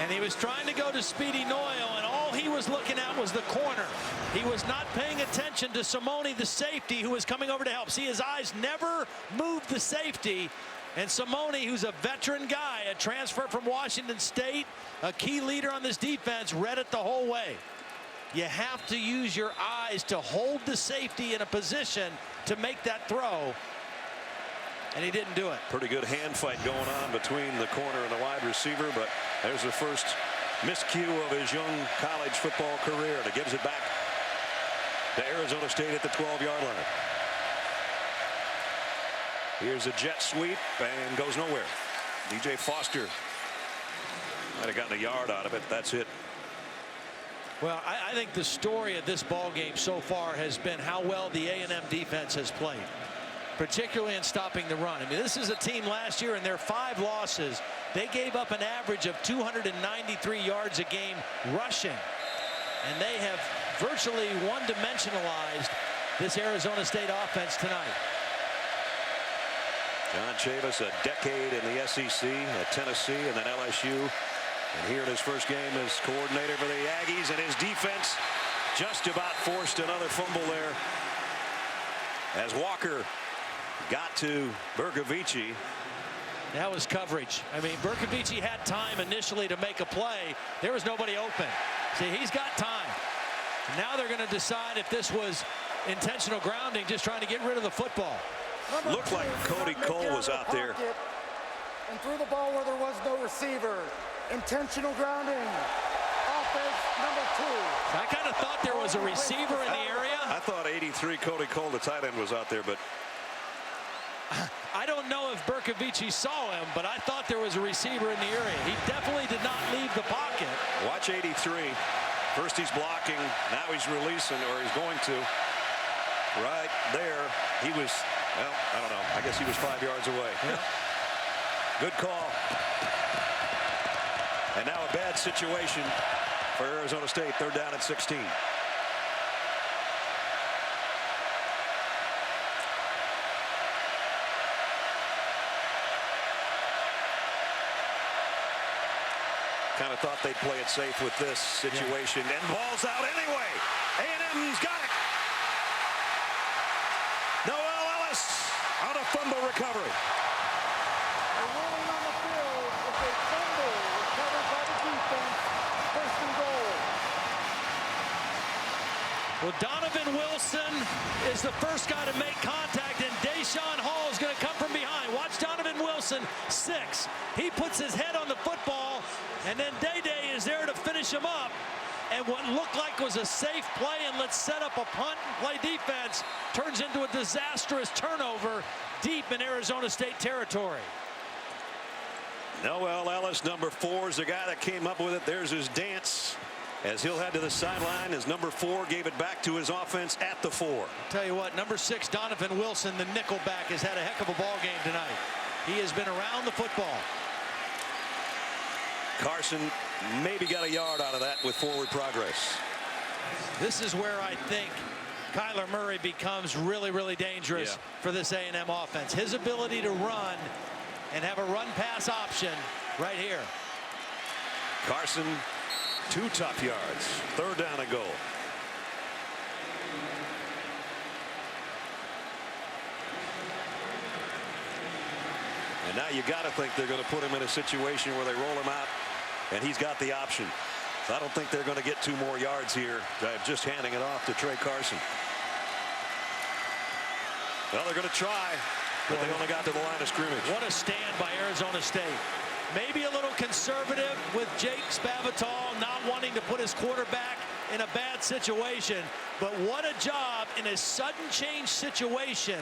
and he was trying to go to Speedy Noyle, and all he was looking at was the corner. He was not paying attention to Simone, the safety, who was coming over to help. See, his eyes never moved the safety. And Simone, who's a veteran guy, a transfer from Washington State, a key leader on this defense, read it the whole way. You have to use your eyes to hold the safety in a position to make that throw. And he didn't do it. Pretty good hand fight going on between the corner and the wide receiver, but there's the first miscue of his young college football career, and it gives it back to Arizona State at the 12-yard line. Here's a jet sweep and goes nowhere. DJ Foster might have gotten a yard out of it. That's it. Well, I think the story of this ball game so far has been how well the A&M defense has played, particularly in stopping the run. I mean, this is a team last year in their 5 losses. They gave up an average of 293 yards a game rushing, and they have virtually one-dimensionalized this Arizona State offense tonight. John Chavis, a decade in the SEC at Tennessee and then LSU. And here in his first game as coordinator for the Aggies, and his defense just about forced another fumble there as Walker got to Bercovici. That was coverage. I mean, Bercovici had time initially to make a play. There was nobody open. See, he's got time. Now they're going to decide if this was intentional grounding, just trying to get rid of the football. Looked like Cody Cole was out there and threw the ball where there was no receiver. Intentional grounding. Offense number 2. I kind of thought there was a receiver in the area. I thought 83 Cody Cole, the tight end, was out there, but I don't know if Bercovici saw him, but I thought there was a receiver in the area. He definitely did not leave the pocket. Watch 83. First he's blocking, now he's releasing, or he's going to. Right there, he was, well, I don't know. I guess he was 5 yards away. Yeah. Good call. And now a bad situation for Arizona State. 3rd down and 16. Kind of thought they'd play it safe with this situation. And ball's out anyway. A&M's got it. Noel Ellis on a fumble recovery. The ruling on the field is a fumble recovered by the defense. 1st and goal. Well, Donovan Wilson is the first guy to make contact, and Deshaun Hall is going to come from behind. Watch Donovan Wilson, 6. He puts his head on the football, and then Day-Day is there to finish him up. And what looked like was a safe play, and let's set up a punt and play defense, turns into a disastrous turnover deep in Arizona State territory. Noel Ellis, number 4, is the guy that came up with it. There's his dance as he'll head to the sideline as number 4 gave it back to his offense at the 4. I'll tell you what, number 6, Donovan Wilson, the nickelback, has had a heck of a ball game tonight. He has been around the football. Carson maybe got a yard out of that with forward progress. This is where I think Kyler Murray becomes really, really dangerous for this A&M offense. His ability to run and have a run-pass option right here. Carson, 2 tough yards. 3rd down and goal. And now you got to think they're going to put him in a situation where they roll him out, and he's got the option. So I don't think they're going to get 2 more yards here. Just handing it off to Trey Carson. Well, they're going to try, but they only got to the line of scrimmage. What a stand by Arizona State. Maybe a little conservative with Jake Spavital not wanting to put his quarterback in a bad situation. But what a job in a sudden change situation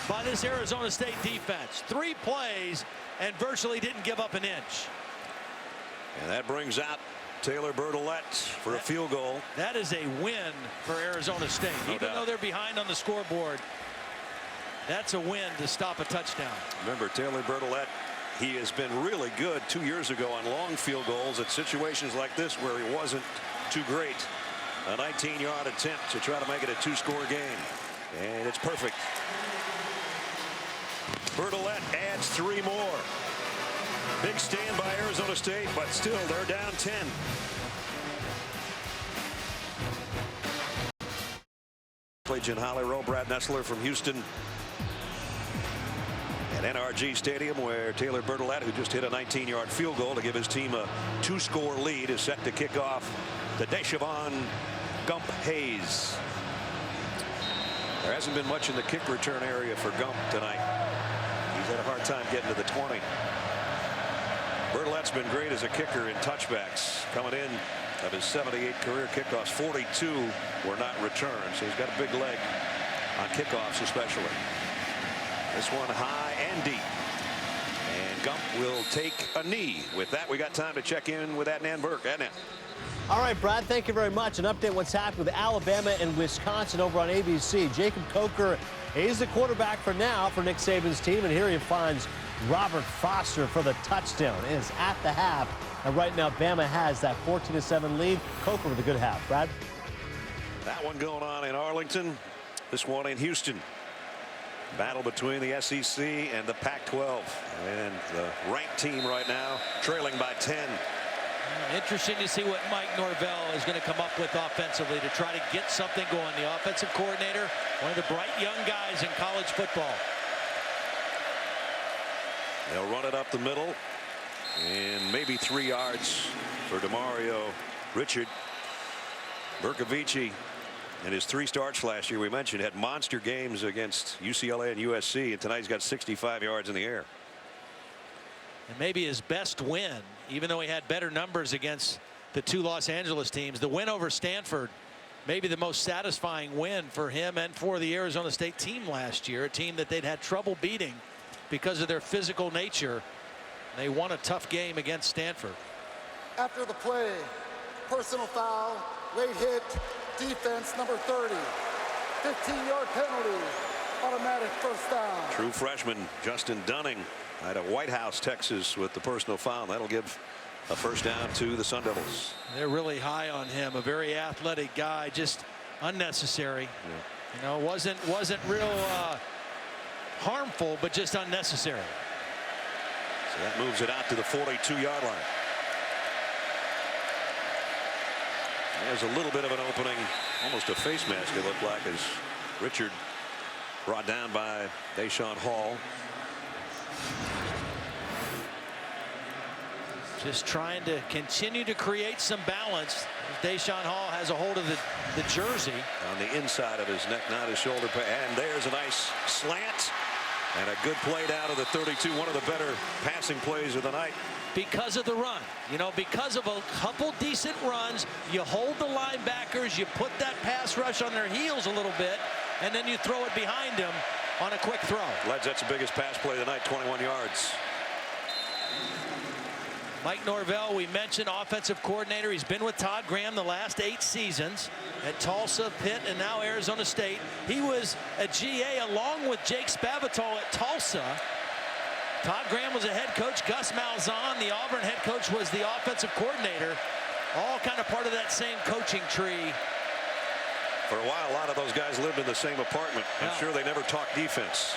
by this Arizona State defense. 3 plays and virtually didn't give up an inch. And that brings out Taylor Bertolette for a field goal. That is a win for Arizona State. Even though they're behind on the scoreboard, that's a win to stop a touchdown. Remember, Taylor Bertolette, he has been really good 2 years ago on long field goals at situations like this where he wasn't too great. A 19-yard attempt to try to make it a 2-score game. And it's perfect. Bertolette adds 3 more. Big stand by Arizona State, but still they're down 10. Jim Holly, Brad Nessler from Houston at NRG Stadium, where Taylor Bertolette, who just hit a 19-yard field goal to give his team a 2-score lead, is set to kick off the Deshaun Gump Hayes. There hasn't been much in the kick return area for Gump tonight. He's had a hard time getting to the 20. Bertolette's been great as a kicker in touchbacks. Coming in of his 78 career kickoffs, 42 were not returned. So he's got a big leg on kickoffs especially. This one high and deep. And Gump will take a knee. With that, we got time to check in with Adnan Burke. Adnan. All right, Brad, thank you very much. An update what's happened with Alabama and Wisconsin over on ABC. Jacob Coker is the quarterback for now for Nick Saban's team, and here he finds Robert Foster for the touchdown. It is at the half, and right now Bama has that 14-7 lead. Coker with a good half. Brad? That one going on in Arlington. This one in Houston. Battle between the SEC and the Pac-12. And the ranked team right now trailing by 10. Interesting to see what Mike Norvell is going to come up with offensively to try to get something going. The offensive coordinator, one of the bright young guys in college football. They'll run it up the middle, and maybe 3 yards for Demario Richard. Bercovici, in his 3 starts last year, we mentioned, had monster games against UCLA and USC, and tonight he's got 65 yards in the air. And maybe his best win, even though he had better numbers against the 2 Los Angeles teams, the win over Stanford, maybe the most satisfying win for him and for the Arizona State team last year, a team that they'd had trouble beating because of their physical nature. They won a tough game against Stanford. After the play, personal foul, late hit, defense number 30. 15-yard penalty, automatic first down. True freshman Justin Dunning out of White House, Texas, with the personal foul. That'll give a first down to the Sun Devils. They're really high on him. A very athletic guy, just unnecessary. Yeah. You know, wasn't real harmful, but just unnecessary. So that moves it out to the 42-yard line. There's a little bit of an opening, almost a face mask it looked like, as Richard brought down by Deshaun Hall. Just trying to continue to create some balance. Deshaun Hall has a hold of the jersey. On the inside of his neck, not his shoulder. And there's a nice slant. And a good play down to the 32. One of the better passing plays of the night. Because of the run. You know, because of a couple decent runs, you hold the linebackers, you put that pass rush on their heels a little bit, and then you throw it behind them on a quick throw. Leds, that's the biggest pass play of the night, 21 yards. Mike Norvell, we mentioned, offensive coordinator. He's been with Todd Graham the last 8 seasons at Tulsa, Pitt, and now Arizona State. He was a GA along with Jake Spavital at Tulsa. Todd Graham was a head coach. Gus Malzahn, the Auburn head coach, was the offensive coordinator. All kind of part of that same coaching tree. For a while, a lot of those guys lived in the same apartment. I'm sure they never talked defense.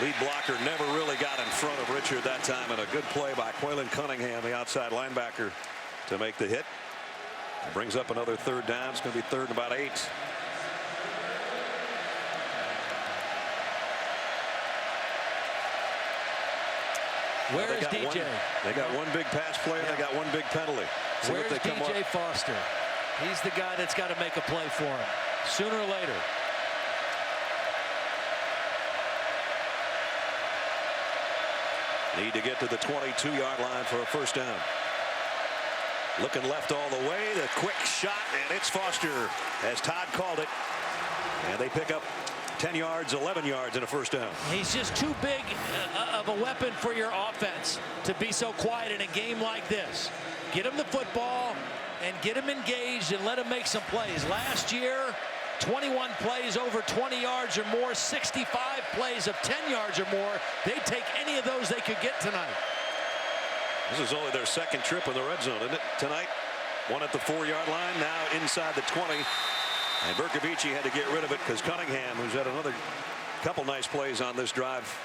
Lead blocker never really got in front of Richard that time, and a good play by Quaylen Cunningham, the outside linebacker, to make the hit. It brings up another third down. It's going to be third and about 8. Where is DJ? They got one big pass play, and they got one big penalty. So where's DJ Foster? He's the guy that's got to make a play for him sooner or later. Need to get to the 22-yard line for a first down. Looking left all the way. The quick shot, and it's Foster, as Todd called it. And they pick up 10 yards, 11 yards, and a first down. He's just too big of a weapon for your offense to be so quiet in a game like this. Get him the football and get him engaged and let him make some plays. Last year, 21 plays over 20 yards or more, 65 plays of 10 yards or more. They'd take any of those they could get tonight. This is only their second trip in the red zone, isn't it, tonight? One at the 4-yard line, now inside the 20. And Bercovici had to get rid of it because Cunningham, who's had another couple nice plays on this drive,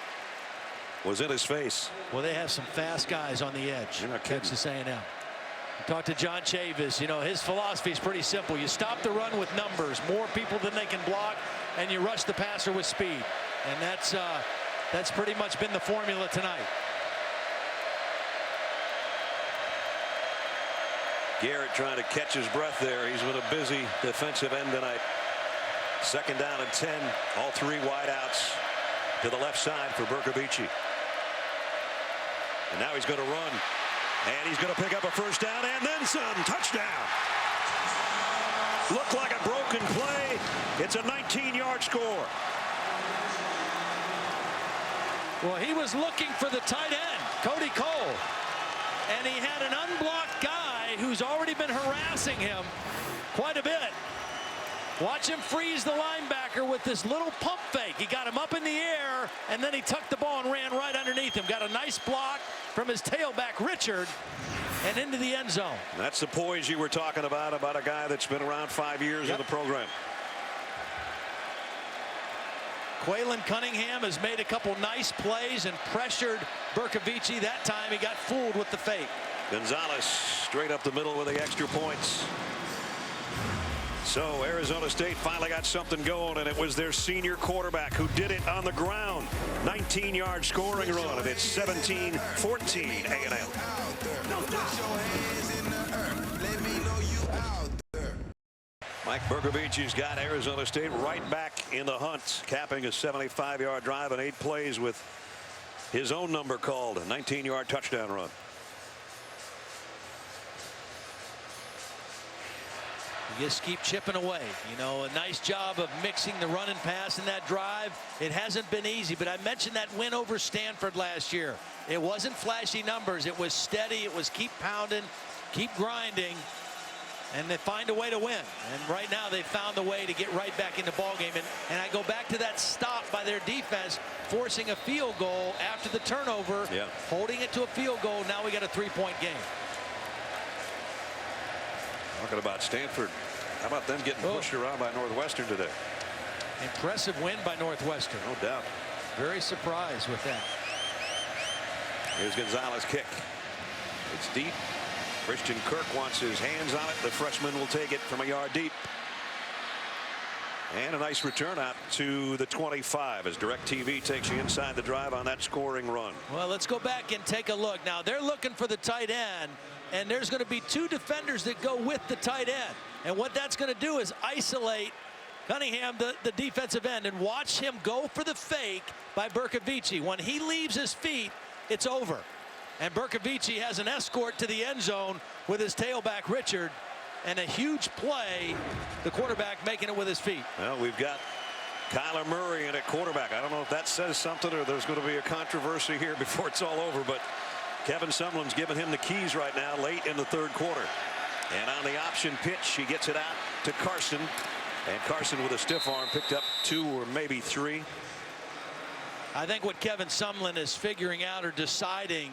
was in his face. Well, they have some fast guys on the edge. Texas A&M. Talk to John Chavis. You know, his philosophy is pretty simple. You stop the run with numbers, more people than they can block, and you rush the passer with speed. And that's pretty much been the formula tonight. Garrett trying to catch his breath there. He's been a busy defensive end tonight. Second down and 10. All 3 wideouts to the left side for Bercovici. And now he's going to run. And he's going to pick up a first down and then some. Touchdown. Looked like a broken play. It's a 19-yard score. Well, he was looking for the tight end, Cody Cole. And he had an unblocked guy who's already been harassing him quite a bit. Watch him freeze the linebacker with this little pump fake. He got him up in the air, and then he tucked the ball and ran right underneath him. Got a nice block from his tailback, Richard, and into the end zone. That's the poise you were talking about a guy that's been around 5 years in the program. Quaylen Cunningham has made a couple nice plays and pressured Bercovici. That time he got fooled with the fake. Gonzalez straight up the middle with the extra points. So Arizona State finally got something going, and it was their senior quarterback who did it on the ground. 19-yard scoring run, and it's 17-14 A&M. Mike Bercovici's got Arizona State right back in the hunt, capping a 75-yard drive and 8 plays with his own number called, a 19-yard touchdown run. You just keep chipping away. You know, a nice job of mixing the run and pass in that drive. It hasn't been easy, but I mentioned that win over Stanford last year. It wasn't flashy numbers. It was steady. It was keep pounding. keep grinding, and they find a way to win. And right now they found a way to get right back in the ball game. And I go back to that stop by their defense, forcing a field goal after the turnover, holding it to a field goal. Now we got a 3-point game. Talking about Stanford, how about them getting pushed around by Northwestern today? Impressive win by Northwestern. No doubt. Very surprised with that. Here's Gonzalez kick. It's deep. Christian Kirk wants his hands on it. The freshman will take it from a yard deep. And a nice return out to the 25 as DirecTV takes you inside the drive on that scoring run. Well, let's go back and take a look. Now they're looking for the tight end, and there's going to be 2 defenders that go with the tight end. And what that's going to do is isolate Cunningham, the defensive end, and watch him go for the fake by Bercovici. When he leaves his feet, it's over. And Bercovici has an escort to the end zone with his tailback Richard, and a huge play, the quarterback making it with his feet. Well, we've got Kyler Murray in at quarterback. I don't know if that says something or there's going to be a controversy here before it's all over, but Kevin Sumlin's giving him the keys right now late in the 3rd quarter. And on the option pitch, he gets it out to Carson. And Carson with a stiff arm picked up 2 or maybe 3. I think what Kevin Sumlin is figuring out or deciding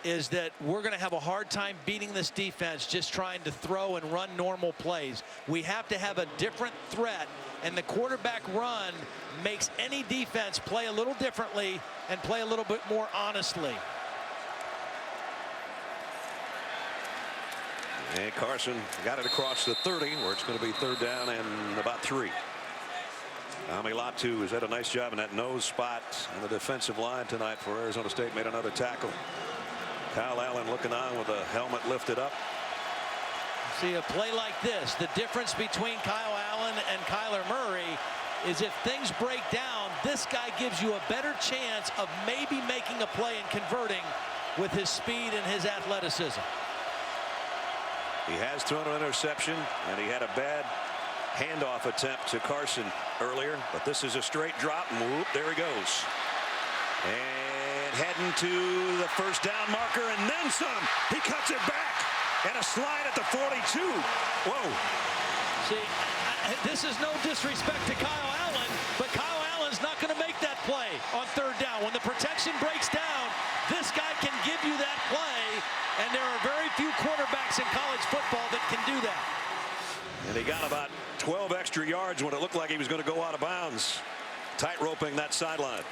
is that we're going to have a hard time beating this defense just trying to throw and run normal plays. We have to have a different threat, and the quarterback run makes any defense play a little differently and play a little bit more honestly. And Carson got it across the 30, where it's going to be 3rd down and about 3. Amilatu has had a nice job in that nose spot on the defensive line tonight for Arizona State. Made another tackle. Kyle Allen looking on with the helmet lifted up. See a play like this. The difference between Kyle Allen and Kyler Murray is if things break down, this guy gives you a better chance of maybe making a play and converting with his speed and his athleticism. He has thrown an interception, and he had a bad handoff attempt to Carson earlier, but this is a straight drop, and whoop, there he goes. And heading to the 1st down marker, and then some. He cuts it back, and a slide at the 42. Whoa. See, this is no disrespect to Kyle Allen, but Kyle Allen's not going to make that play on 3rd down. When the protection breaks down, this guy can give you that play, and there are very few quarterbacks in college football that can do that. And he got about 12 extra yards when it looked like he was going to go out of bounds. Tight-roping that sideline.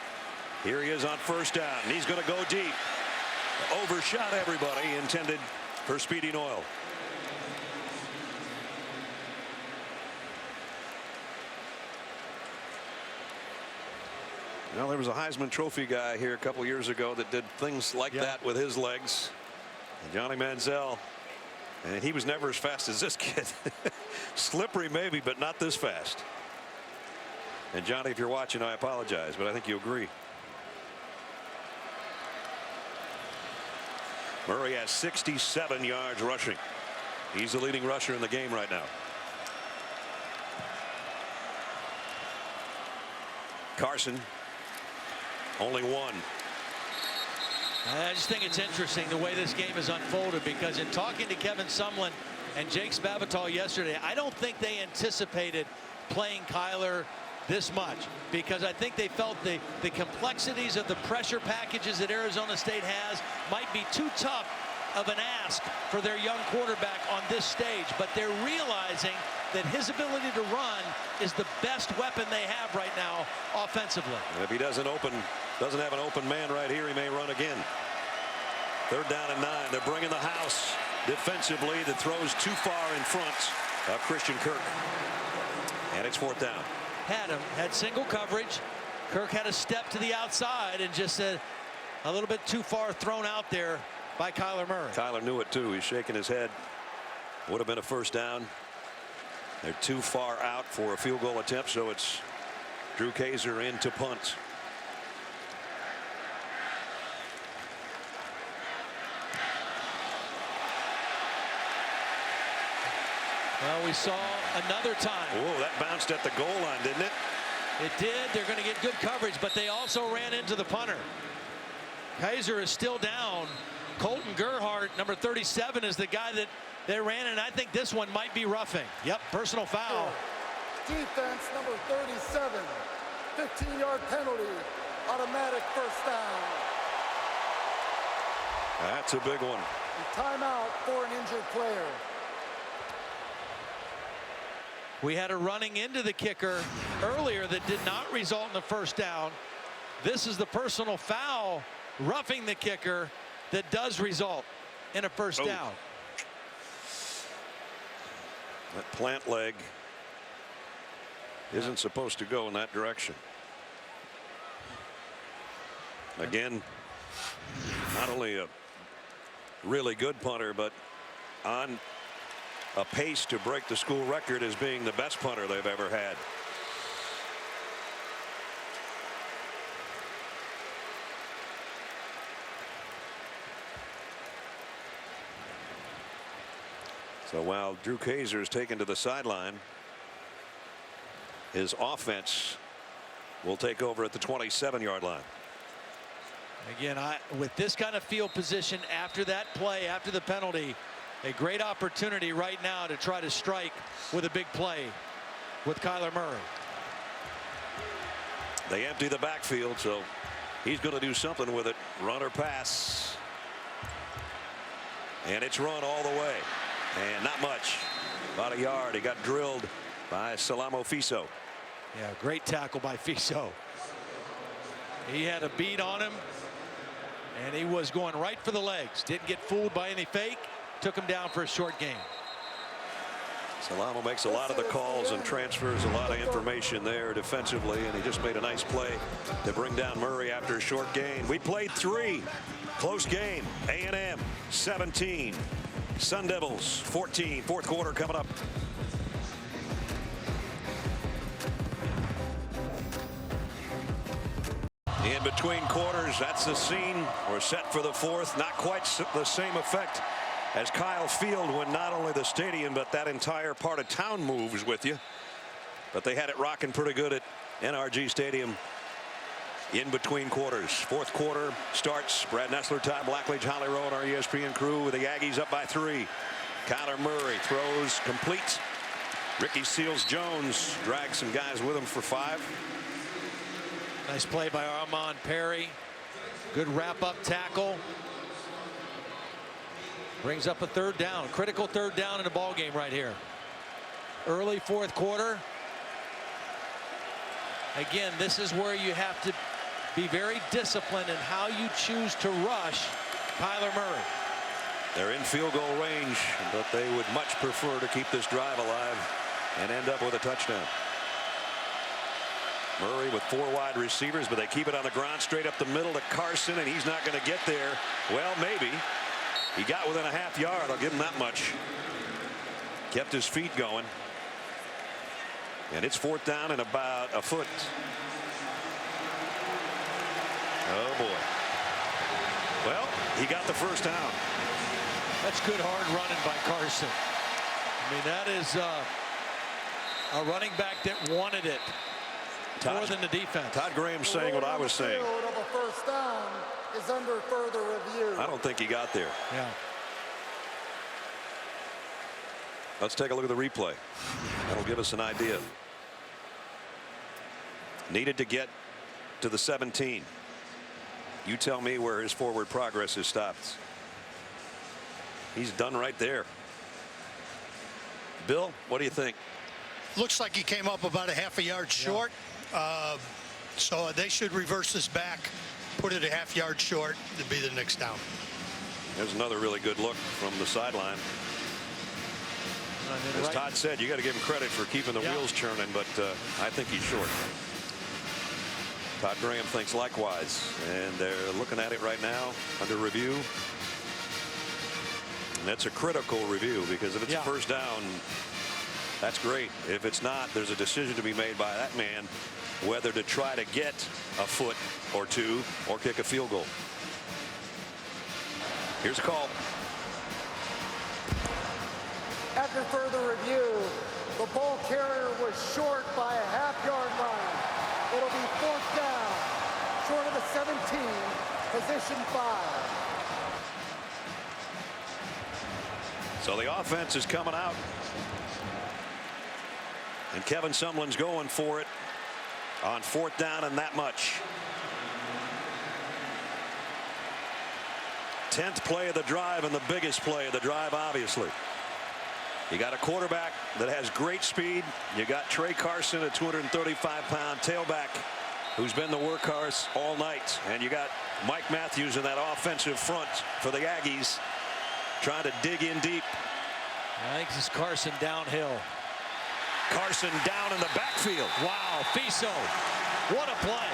Here he is on 1st down, and he's going to go deep. Overshot everybody, intended for Speedy Noyle. Well, there was a Heisman Trophy guy here a couple years ago that did things like that with his legs. And Johnny Manziel, and he was never as fast as this kid. Slippery maybe, but not this fast. And Johnny, if you're watching, I apologize, but I think you agree. Murray has 67 yards rushing. He's the leading rusher in the game right now. Carson, only 1. I just think it's interesting the way this game has unfolded, because in talking to Kevin Sumlin and Jake Spavital yesterday, I don't think they anticipated playing Kyler this much, because I think they felt the complexities of the pressure packages that Arizona State has might be too tough of an ask for their young quarterback on this stage, but they're realizing that his ability to run is the best weapon they have right now offensively. And if he doesn't have an open man right here, he may run again. 3rd down and 9. They're bringing the house defensively. That throws too far in front of Christian Kirk. And it's 4th down. Had single coverage. Kirk had a step to the outside and just a little bit too far thrown out there by Kyler Murray. Kyler knew it too. He's shaking his head. Would have been a 1st down. They're too far out for a field goal attempt, so it's Drew Kaiser in to punt. Well, we saw another time. Whoa, that bounced at the goal line, didn't it? It did. They're going to get good coverage, but they also ran into the punter. Kaiser is still down. Colton Gerhardt, number 37, is the guy that they ran, and I think this one might be roughing. Yep, personal foul. Defense number 37, 15-yard penalty, automatic first down. That's a big one. Timeout for an injured player. We had a running into the kicker earlier that did not result in the first down. This is the personal foul, roughing the kicker, that does result in a first down. That plant leg isn't supposed to go in that direction. Again, not only a really good punter, but on a pace to break the school record as being the best punter they've ever had. So while Drew Kaiser is taken to the sideline, his offense will take over at the 27-yard line. Again, with this kind of field position after that play, after the penalty, a great opportunity right now to try to strike with a big play with Kyler Murray. They empty the backfield, so he's going to do something with it. Run or pass. And it's run all the way. And not much. About a yard. He got drilled by Salamo Fiso. Yeah, great tackle by Fiso. He had a beat on him, and he was going right for the legs. Didn't get fooled by any fake. Took him down for a short gain. Salamo makes a lot of the calls and transfers a lot of information there defensively, and he just made a nice play to bring down Murray after a short gain. We played 3. Close game. A&M 17. Sun Devils 14. Fourth quarter coming up. In between quarters, that's the scene. We're set for the fourth. Not quite the same effect as Kyle Field when not only the stadium but that entire part of town moves with you. But they had it rocking pretty good at NRG Stadium in between quarters. Fourth quarter starts. Brad Nessler, Todd Blackledge, Holly Rowe, and our ESPN crew with the Aggies up by 3. Kyler Murray throws complete. Ricky Seals-Jones drags some guys with him for 5. Nice play by Armand Perry. Good wrap-up tackle. Brings up a third down. Critical third down in the ball game right here. Early fourth quarter. Again, this is where you have to be very disciplined in how you choose to rush Kyler Murray. They're in field goal range, but they would much prefer to keep this drive alive and end up with a touchdown. Murray with 4 wide receivers, but they keep it on the ground straight up the middle to Carson, and he's not going to get there. Well, maybe. He got within a half yard. I'll give him that much. Kept his feet going. And it's 4th down and about a foot. Oh, boy. Well, he got the first down. That's good hard running by Carson. I mean, that is a running back that wanted it more than the defense. Todd Graham's saying what I was saying. Of a first down is under further review. I don't think he got there. Yeah. Let's take a look at the replay. That'll give us an idea. Needed to get to the 17. You tell me where his forward progress is stopped. He's done right there. Bill, what do you think? Looks like he came up about a half a yard short. So they should reverse this back, put it a half yard short to be the next down. There's another really good look from the sideline. As Todd said, you got to give him credit for keeping the wheels churning, but I think he's short. Todd Graham thinks likewise, and they're looking at it right now under review. And that's a critical review, because if it's first down, that's great. If it's not, there's a decision to be made by that man whether to try to get a foot or 2 or kick a field goal. Here's a call. After further review, the ball carrier was short by a half-yard line. It'll be 4th down, short of the 17, position 5. So the offense is coming out. And Kevin Sumlin's going for it on 4th down and that much. 10th play of the drive and the biggest play of the drive, obviously. You got a quarterback that has great speed. You got Trey Carson, a 235-pound tailback who's been the workhorse all night. And you got Mike Matthews in that offensive front for the Aggies trying to dig in deep. I think this is Carson downhill. Carson down in the backfield. Wow, Fiso, what a play.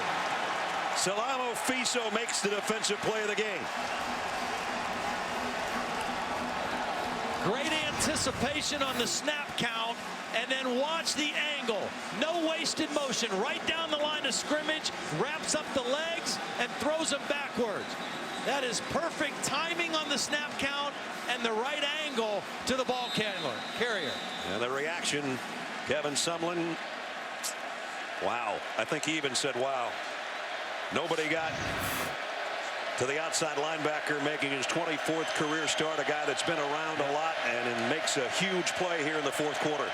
Salamo Fiso makes the defensive play of the game. Great anticipation on the snap count, and then watch the angle. No wasted motion. Right down the line of scrimmage, wraps up the legs, and throws them backwards. That is perfect timing on the snap count and the right angle to the ball carrier. And the reaction, Kevin Sumlin. Wow. I think he even said, wow. Nobody got to the outside linebacker making his 24th career start, a guy that's been around a lot and makes a huge play here in the 4th quarter.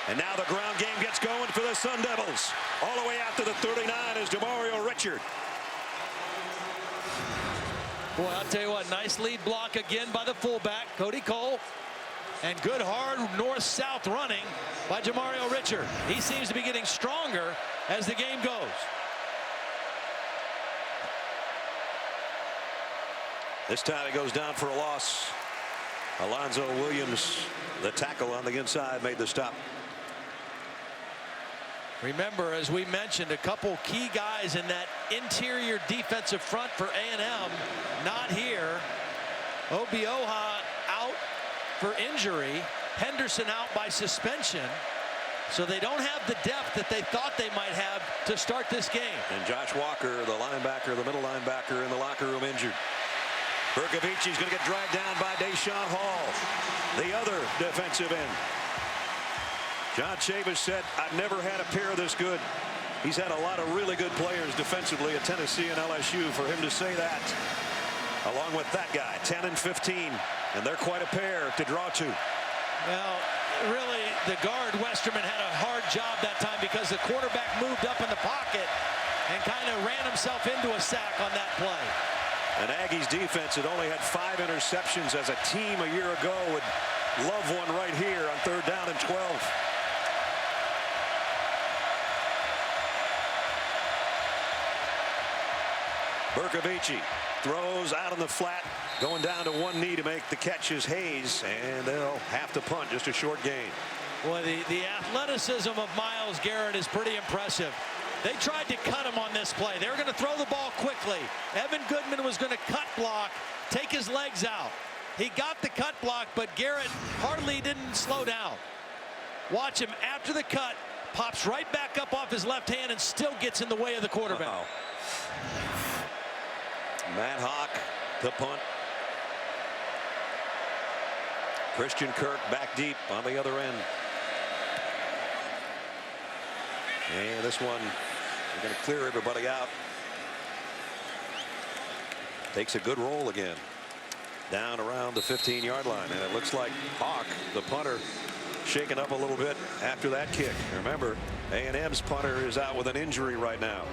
And now the ground game gets going for the Sun Devils. All the way out to the 39 is Demario Richard. Boy, I'll tell you what, nice lead block again by the fullback, Cody Cole. And good hard north-south running by Demario Richard. He seems to be getting stronger as the game goes. This time he goes down for a loss. Alonzo Williams, the tackle on the inside, made the stop. Remember, as we mentioned, a couple key guys in that interior defensive front for A&M not here. Obioha out for injury. Henderson out by suspension. So they don't have the depth that they thought they might have to start this game. And Josh Walker, the linebacker, the middle linebacker in the locker room, injured. Berkovici's going to get dragged down by Deshaun Hall, the other defensive end. John Chavis said, I've never had a pair this good. He's had a lot of really good players defensively at Tennessee and LSU. For him to say that, along with that guy, 10 and 15, and they're quite a pair to draw to. Well, really, the guard, Westerman, had a hard job that time because the quarterback moved up in the pocket and kind of ran himself into a sack on that play. And Aggies defense had only had 5 interceptions as a team a year ago. Would love one right here on 3rd down and 12. Berkovici throws out on the flat, going down to one knee to make the catch is Hayes, and they'll have to punt. Just a short gain. Boy, the athleticism of Myles Garrett is pretty impressive. They tried to cut him on this play. They were going to throw the ball quickly. Evan Goodman was going to cut block, take his legs out. He got the cut block, but Garrett hardly didn't slow down. Watch him after the cut, pops right back up off his left hand and still gets in the way of the quarterback. Matt Hawk to punt. Christian Kirk back deep on the other end. And this one, we're going to clear everybody out. Takes a good roll again. Down around the 15-yard line. And it looks like Hawk, the punter, shaken up a little bit after that kick. Remember, A&M's punter is out with an injury right now.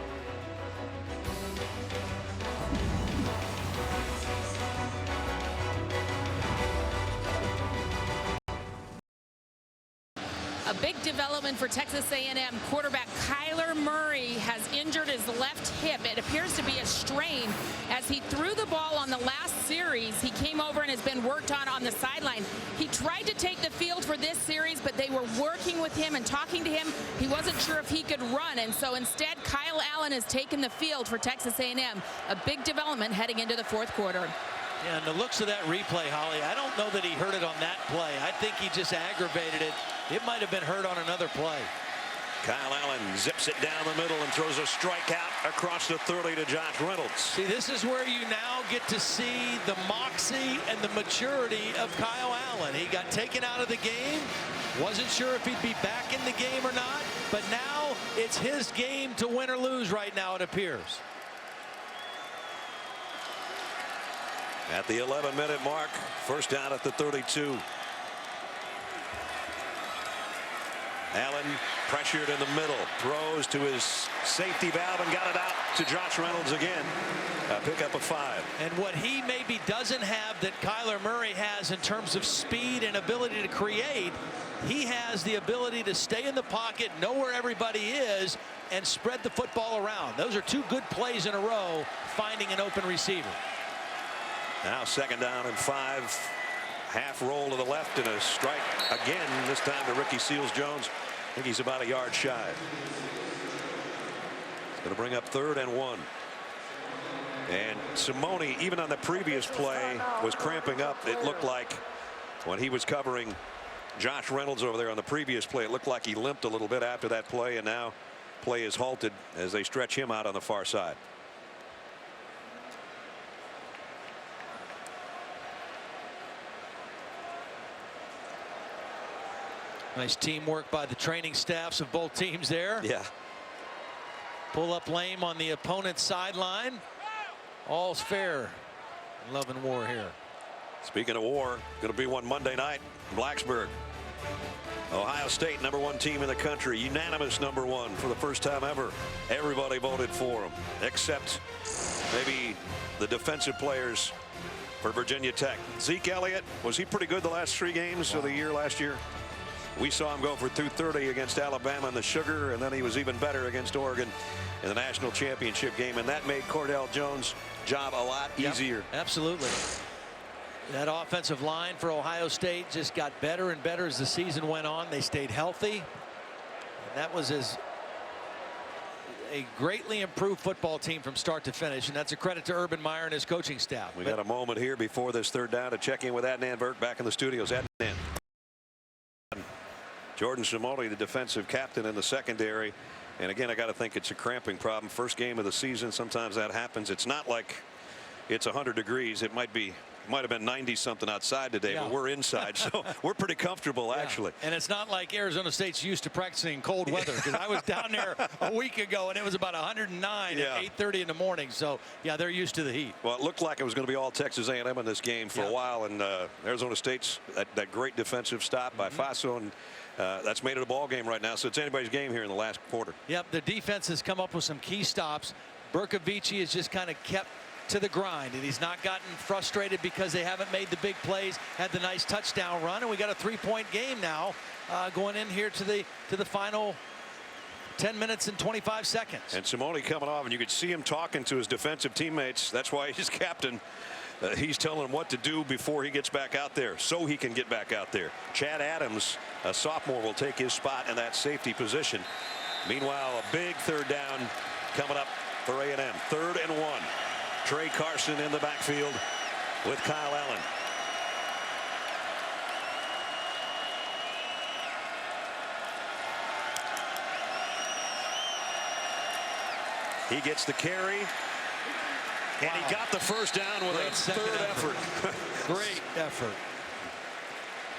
A big development for Texas A&M. Quarterback Kyler Murray has injured his left hip. It appears to be a strain. As he threw the ball on the last series, he came over and has been worked on the sideline. He tried to take the field for this series, but they were working with him and talking to him. He wasn't sure if he could run, and so instead Kyle Allen has taken the field for Texas A&M. A big development heading into the 4th quarter. Yeah, and the looks of that replay, Holly, I don't know that he hurt it on that play. I think he just aggravated it. It might have been hurt on another play. Kyle Allen zips it down the middle and throws a strikeout across the 30 to Josh Reynolds. See, this is where you now get to see the moxie and the maturity of Kyle Allen. He got taken out of the game. Wasn't sure if he'd be back in the game or not. But now it's his game to win or lose right now, it appears. At the 11-minute mark, first down at the 32. Allen pressured in the middle, throws to his safety valve and got it out to Josh Reynolds again. Pick up a 5. And what he maybe doesn't have that Kyler Murray has in terms of speed and ability to create, he has the ability to stay in the pocket, know where everybody is, and spread the football around. Those are 2 good plays in a row, finding an open receiver. Now 2nd down and 5. Half roll to the left and a strike again, this time to Ricky Seals-Jones. I think he's about a yard shy. It's going to bring up 3rd and 1. And Simone, even on the previous play, was cramping up. It looked like when he was covering Josh Reynolds over there on the previous play, it looked like he limped a little bit after that play, and now play is halted as they stretch him out on the far side. Nice teamwork by the training staffs of both teams there. Yeah. Pull up lame on the opponent's sideline. All's fair. Love and war here. Speaking of war, going to be one Monday night in Blacksburg. Ohio State, #1 team in the country, unanimous #1 for the first time ever. Everybody voted for them, except maybe the defensive players for Virginia Tech. Zeke Elliott, was he pretty good the last 3 games of the year last year? We saw him go for 230 against Alabama in the Sugar, and then he was even better against Oregon in the national championship game, and that made Cordell Jones' job a lot easier. Yep, absolutely. That offensive line for Ohio State just got better and better as the season went on. They stayed healthy. And that was a greatly improved football team from start to finish, and that's a credit to Urban Meyer and his coaching staff. We got a moment here before this 3rd down to check in with Adnan Burke back in the studios. Adnan. Jordan Simone, the defensive captain in the secondary. And again, I got to think it's a cramping problem. First game of the season. Sometimes that happens. It's not like it's 100 degrees. It might have been 90 something outside today, but we're inside, so we're pretty comfortable actually. And it's not like Arizona State's used to practicing cold weather, because I was down there a week ago and it was about 109 at 8:30 in the morning. So yeah, they're used to the heat. Well, it looked like it was going to be all Texas A&M in this game for a while, and Arizona State's that great defensive stop by Faso, and that's made it a ball game right now. So it's anybody's game here in the last quarter. Yep, the defense has come up with some key stops. Bercovici has just kind of kept to the grind, and he's not gotten frustrated because they haven't made the big plays. Had the nice touchdown run, and we got a 3-point game now going in here to the final 10 minutes and 25 seconds. And Simone coming off, and you could see him talking to his defensive teammates. That's why he's captain. He's telling him what to do before he gets back out there, so he can get back out there. Chad Adams, a sophomore, will take his spot in that safety position. Meanwhile, a big 3rd down coming up for A&M. 3rd and 1. Trey Carson in the backfield with Kyle Allen. He gets the carry, and he got the first down with a 3rd effort. Great effort.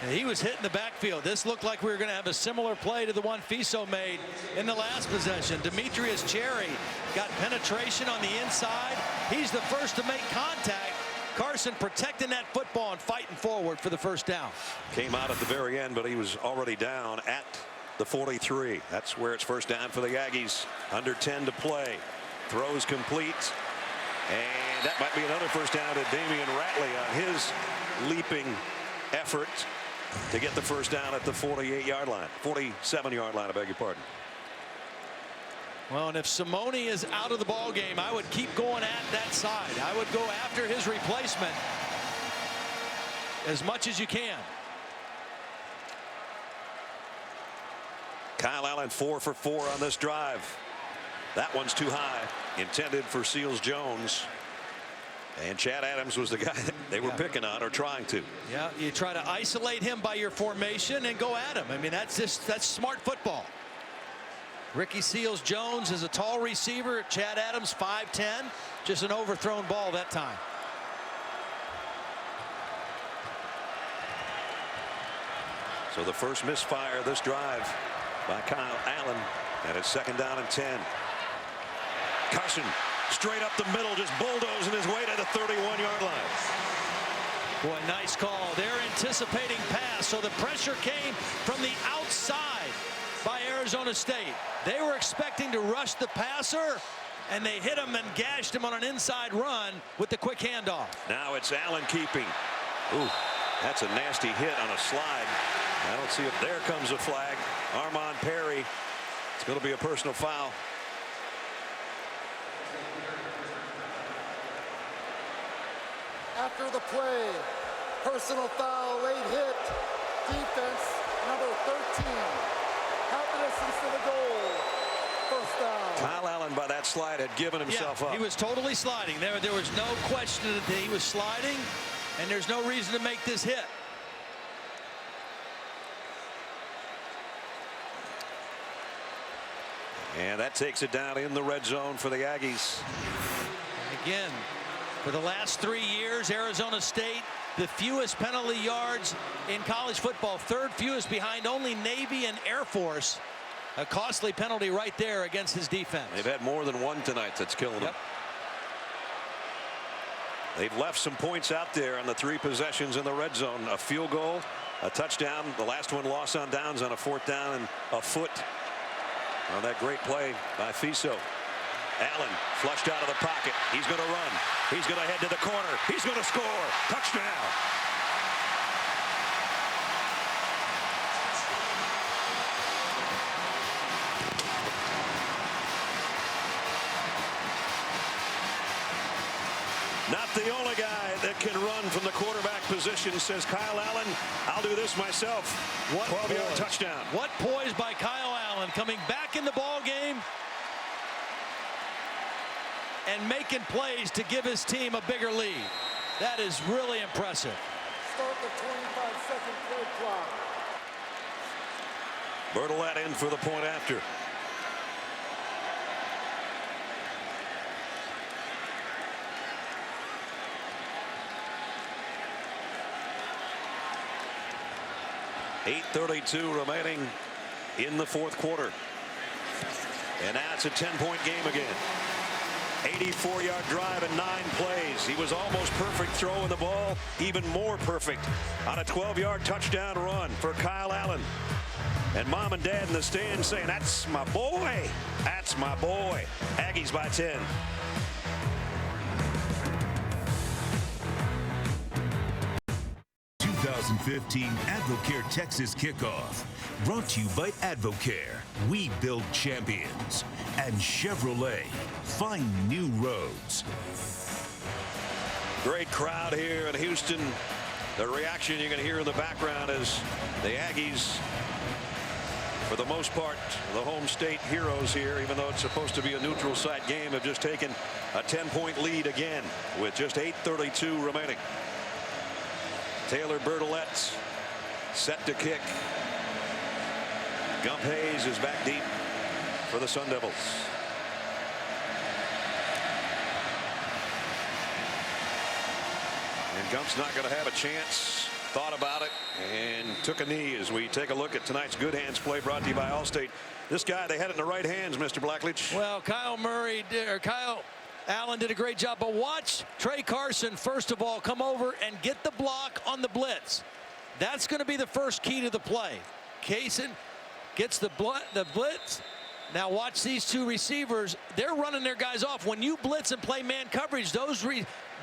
And he was hitting the backfield. This looked like we were going to have a similar play to the one Fiso made in the last possession. Demetrius Cherry got penetration on the inside. He's the first to make contact. Carson protecting that football and fighting forward for the first down. Came out at the very end, but he was already down at the 43. That's where it's first down for the Aggies. Under 10 to play. Throws complete. And that might be another first down to Damian Ratley on his leaping effort to get the first down at the 48-yard line. 47-yard line, I beg your pardon. Well, and if Simone is out of the ball game, I would keep going at that side. I would go after his replacement as much as you can. Kyle Allen 4 for 4 on this drive. That one's too high, intended for Seals-Jones. And Chad Adams was the guy that they were picking on, or trying to. Yeah, you try to isolate him by your formation and go at him. I mean, that's smart football. Ricky Seals-Jones is a tall receiver. Chad Adams 5'10", just an overthrown ball that time. So the first misfire of this drive by Kyle Allen, and it's 2nd down and 10. Carson straight up the middle, just bulldozing his way to the 31-yard line. Boy, nice call. They're anticipating pass, so the pressure came from the outside by Arizona State. They were expecting to rush the passer, and they hit him and gashed him on an inside run with the quick handoff. Now it's Allen keeping. Ooh, that's a nasty hit on a slide. I don't see it. There comes a flag. Armand Perry. It's going to be a personal foul. After the play, personal foul, late hit, defense, number 13. Half distance to the goal. First down. Kyle Allen, by that slide, had given himself up. He was totally sliding. There was no question that he was sliding, and there's no reason to make this hit. And that takes it down in the red zone for the Aggies. Again, for the last 3 years, Arizona State, the fewest penalty yards in college football, third fewest behind only Navy and Air Force. A costly penalty right there against his defense. They've had more than one tonight that's killing them. They've left some points out there on the 3 possessions in the red zone. A field goal, a touchdown. The last one lost on downs on a 4th down and a foot on that great play by Fiso. Allen flushed out of the pocket. He's going to run. He's going to head to the corner. He's going to score. Touchdown. Not the only guy that can run from the quarterback position, says Kyle Allen. I'll do this myself. 12-yard touchdown. What poise by Kyle Allen, coming back in the ball game and making plays to give his team a bigger lead. That is really impressive. Start the 25-second play clock. Bertolette in for the point after. .8:32 remaining in the 4th quarter. And now it's a 10-point game again. 84-yard drive and 9 plays. He was almost perfect throwing the ball, even more perfect on a 12-yard touchdown run for Kyle Allen. And mom and dad in the stands saying, that's my boy. That's my boy. Aggies by 10. The 2015 AdvoCare Texas Kickoff. Brought to you by AdvoCare. We build champions. And Chevrolet. Find new roads. Great crowd here in Houston. The reaction you're going to hear in the background is the Aggies, for the most part, the home state heroes here, even though it's supposed to be a neutral site game, have just taken a 10-point lead again with just 8:32 remaining. Taylor Bertolette set to kick. Gump Hayes is back deep for the Sun Devils. And Gump's not going to have a chance. Thought about it and took a knee as we take a look at tonight's Good Hands play brought to you by Allstate. This guy, they had it in the right hands, Mr. Blackledge. Well, Kyle Allen did a great job, but watch Trey Carson, first of all, come over and get the block on the blitz. That's going to be the first key to the play. Kaysen gets the blitz. Now watch these 2 receivers. They're running their guys off. When you blitz and play man coverage, those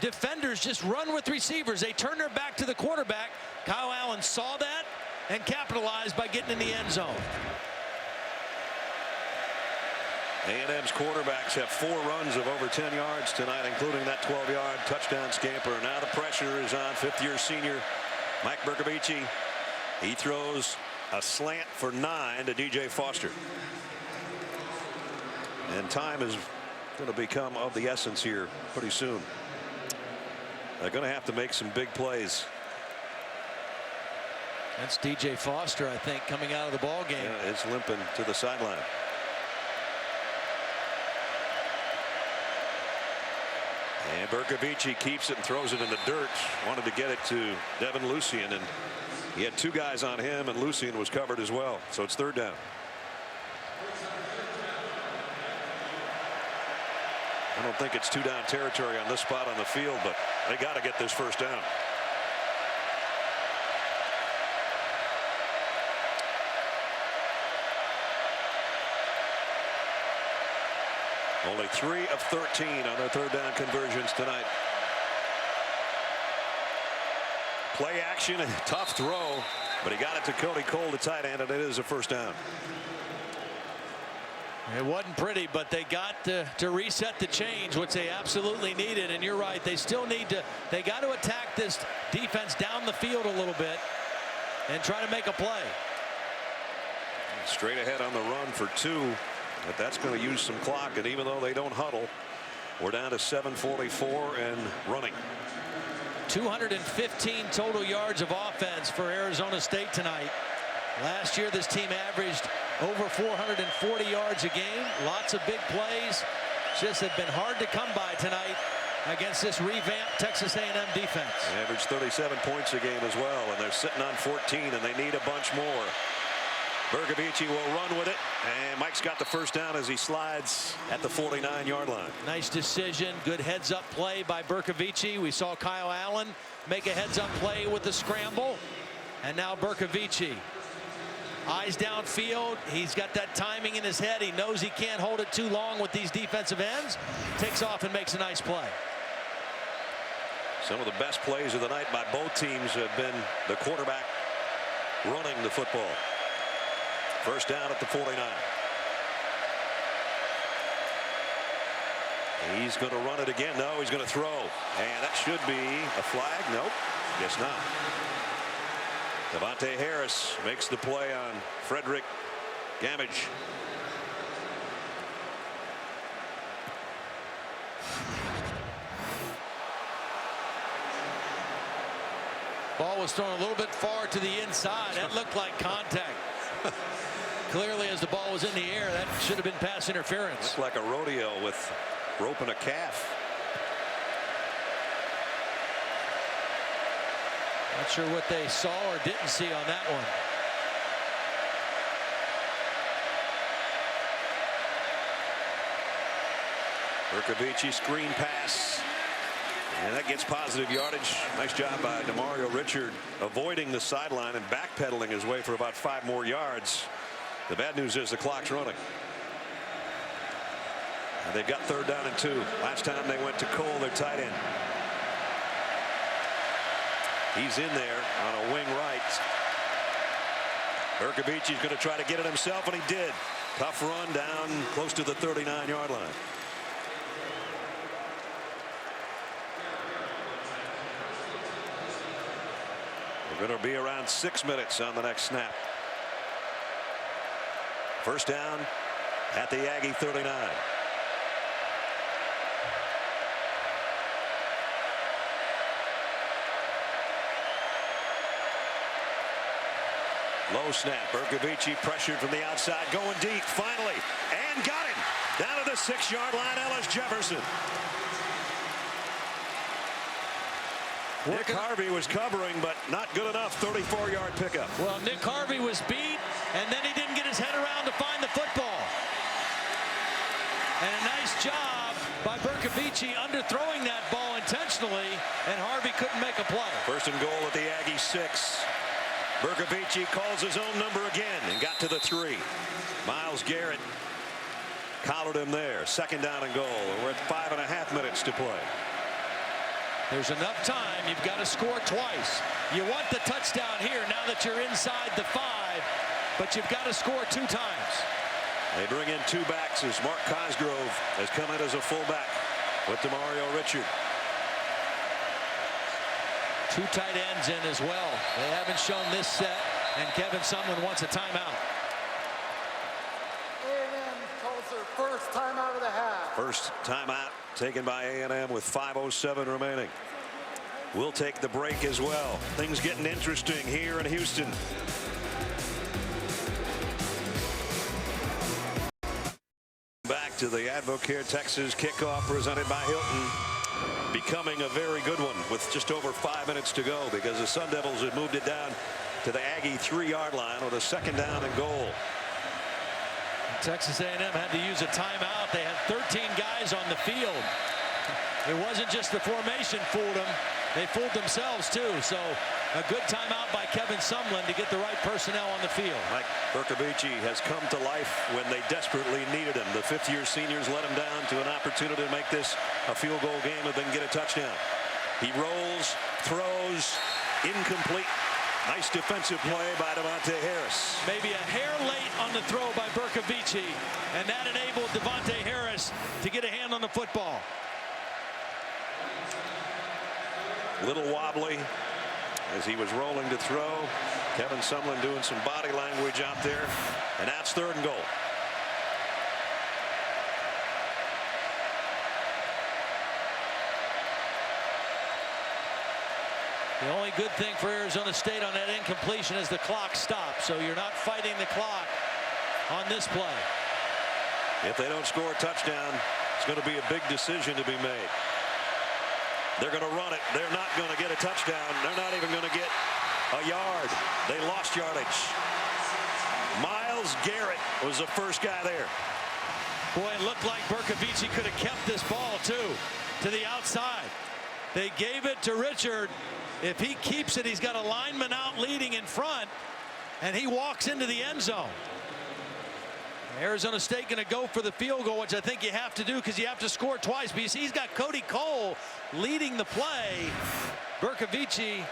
defenders just run with receivers. They turn their back to the quarterback. Kyle Allen saw that and capitalized by getting in the end zone. A&M's quarterbacks have 4 runs of over 10 yards tonight, including that 12-yard touchdown scamper. Now the pressure is on 5th-year senior Mike Bercovici. He throws a slant for 9 to DJ Foster. And time is going to become of the essence here pretty soon. They're going to have to make some big plays. That's DJ Foster, I think, coming out of the ball game. Yeah, it's limping to the sideline. And Bercovici keeps it and throws it in the dirt. Wanted to get it to Devin Lucien, and he had 2 guys on him, and Lucien was covered as well. So it's 3rd down. I don't think it's 2-down territory on this spot on the field, but they got to get this first down. Only 3 of 13 on their third down conversions tonight. Play action and tough throw, but he got it to Cody Cole, the tight end, and it is a first down. It wasn't pretty, but they got to reset the change, which they absolutely needed. And you're right, they still need to. They got to attack this defense down the field a little bit and try to make a play. Straight ahead on the run for 2, but that's going to use some clock. And even though they don't huddle, we're down to 7:44 and running. 215 total yards of offense for Arizona State tonight. Last year, this team averaged over 440 yards a game. Lots of big plays. Just have been hard to come by tonight against this revamped Texas A&M defense. They averaged 37 points a game as well, and they're sitting on 14, and they need a bunch more. Bercovici will run with it, and Mike's got the first down as he slides at the 49-yard line. Nice decision. Good heads-up play by Bercovici. We saw Kyle Allen make a heads-up play with the scramble, and now Bercovici. Eyes downfield. He's got that timing in his head. He knows he can't hold it too long with these defensive ends. Takes off and makes a nice play. Some of the best plays of the night by both teams have been the quarterback running the football. First down at the 49. He's going to run it again. No, he's going to throw. And that should be a flag. Nope, guess not. Devontae Harris makes the play on Frederick Gamage. Ball was thrown a little bit far to the inside. That looked like contact. Clearly, as the ball was in the air, that should have been pass interference. Looked like a rodeo with roping a calf. Not sure what they saw or didn't see on that one. Bercovici screen pass. And that gets positive yardage. Nice job by Demario Richard avoiding the sideline and backpedaling his way for about 5 more yards. The bad news is the clock's running. And they've got third down and 2. Last time they went to Cole, their tight end. He's in there on a wing right. Bercovici's going to try to get it himself, and he did. Tough run down close to the 39-yard line. We're going to be around 6 minutes on the next snap. First down at the Aggie 39. Low snap. Bercovici pressured from the outside, going deep finally, and got him down to the 6-yard line. Ellis Jefferson. Nick Harvey was covering, but not good enough. 34-yard pickup. Well, Nick Harvey was beat, and then he didn't get his head around to find the football. And a nice job by Bercovici underthrowing that ball intentionally, and Harvey couldn't make a play. First and goal at the Aggie 6. Bercovici calls his own number again and got to the 3. Myles Garrett collared him there. Second down and goal. We're at 5.5 minutes to play. There's enough time. You've got to score twice. You want the touchdown here now that you're inside the 5, but you've got to score 2 times. They bring in 2 backs as Mark Cosgrove has come in as a fullback with Demario Richard. 2 tight ends in as well. They haven't shown this set, and Kevin Sumlin wants a timeout. A&M calls their first timeout of the half. First timeout taken by A&M with 5:07 remaining. We'll take the break as well. Things getting interesting here in Houston. Back to the Advocare Texas kickoff presented by Hilton. Becoming a very good one with just over 5 minutes to go because the Sun Devils have moved it down to the Aggie 3-yard line with a second down and goal. Texas A&M had to use a timeout. They had 13 guys on the field. It wasn't just the formation fooled them. They fooled themselves, too. So a good timeout by Kevin Sumlin to get the right personnel on the field. Mike Bercovici has come to life when they desperately needed him. The fifth-year seniors let him down to an opportunity to make this a field goal game if they can get a touchdown. He rolls, throws, incomplete. Nice defensive play by Davante Harris. Maybe a hair late on the throw by Bercovici, and that enabled Davante Harris to get a hand on the football. Little wobbly as he was rolling to throw. Kevin Sumlin doing some body language out there, and that's 3rd and goal. The only good thing for Arizona State on that incompletion is the clock stops, so you're not fighting the clock on this play. If they don't score a touchdown, it's going to be a big decision to be made. They're going to run it. They're not going to get a touchdown. They're not even going to get a yard. They lost yardage. Myles Garrett was the first guy there. Boy, it looked like Bercovici could have kept this ball, too, to the outside. They gave it to Richard. If he keeps it, he's got a lineman out leading in front, and he walks into the end zone. Arizona State going to go for the field goal, which I think you have to do because you have to score twice. But you see, he's got Cody Cole leading the play. Bercovici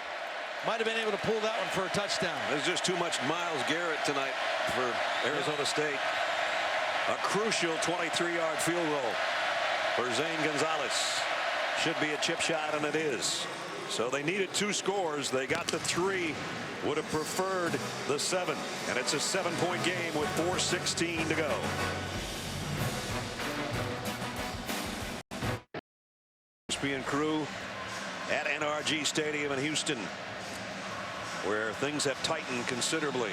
might have been able to pull that one for a touchdown. There's just too much Myles Garrett tonight for Arizona State. A crucial 23-yard field goal for Zane Gonzalez. Should be a chip shot, and it is. So they needed 2 scores. They got the 3. Would have preferred the 7. And it's a 7-point game with 4:16 to go. ESPN crew at NRG Stadium in Houston, where things have tightened considerably.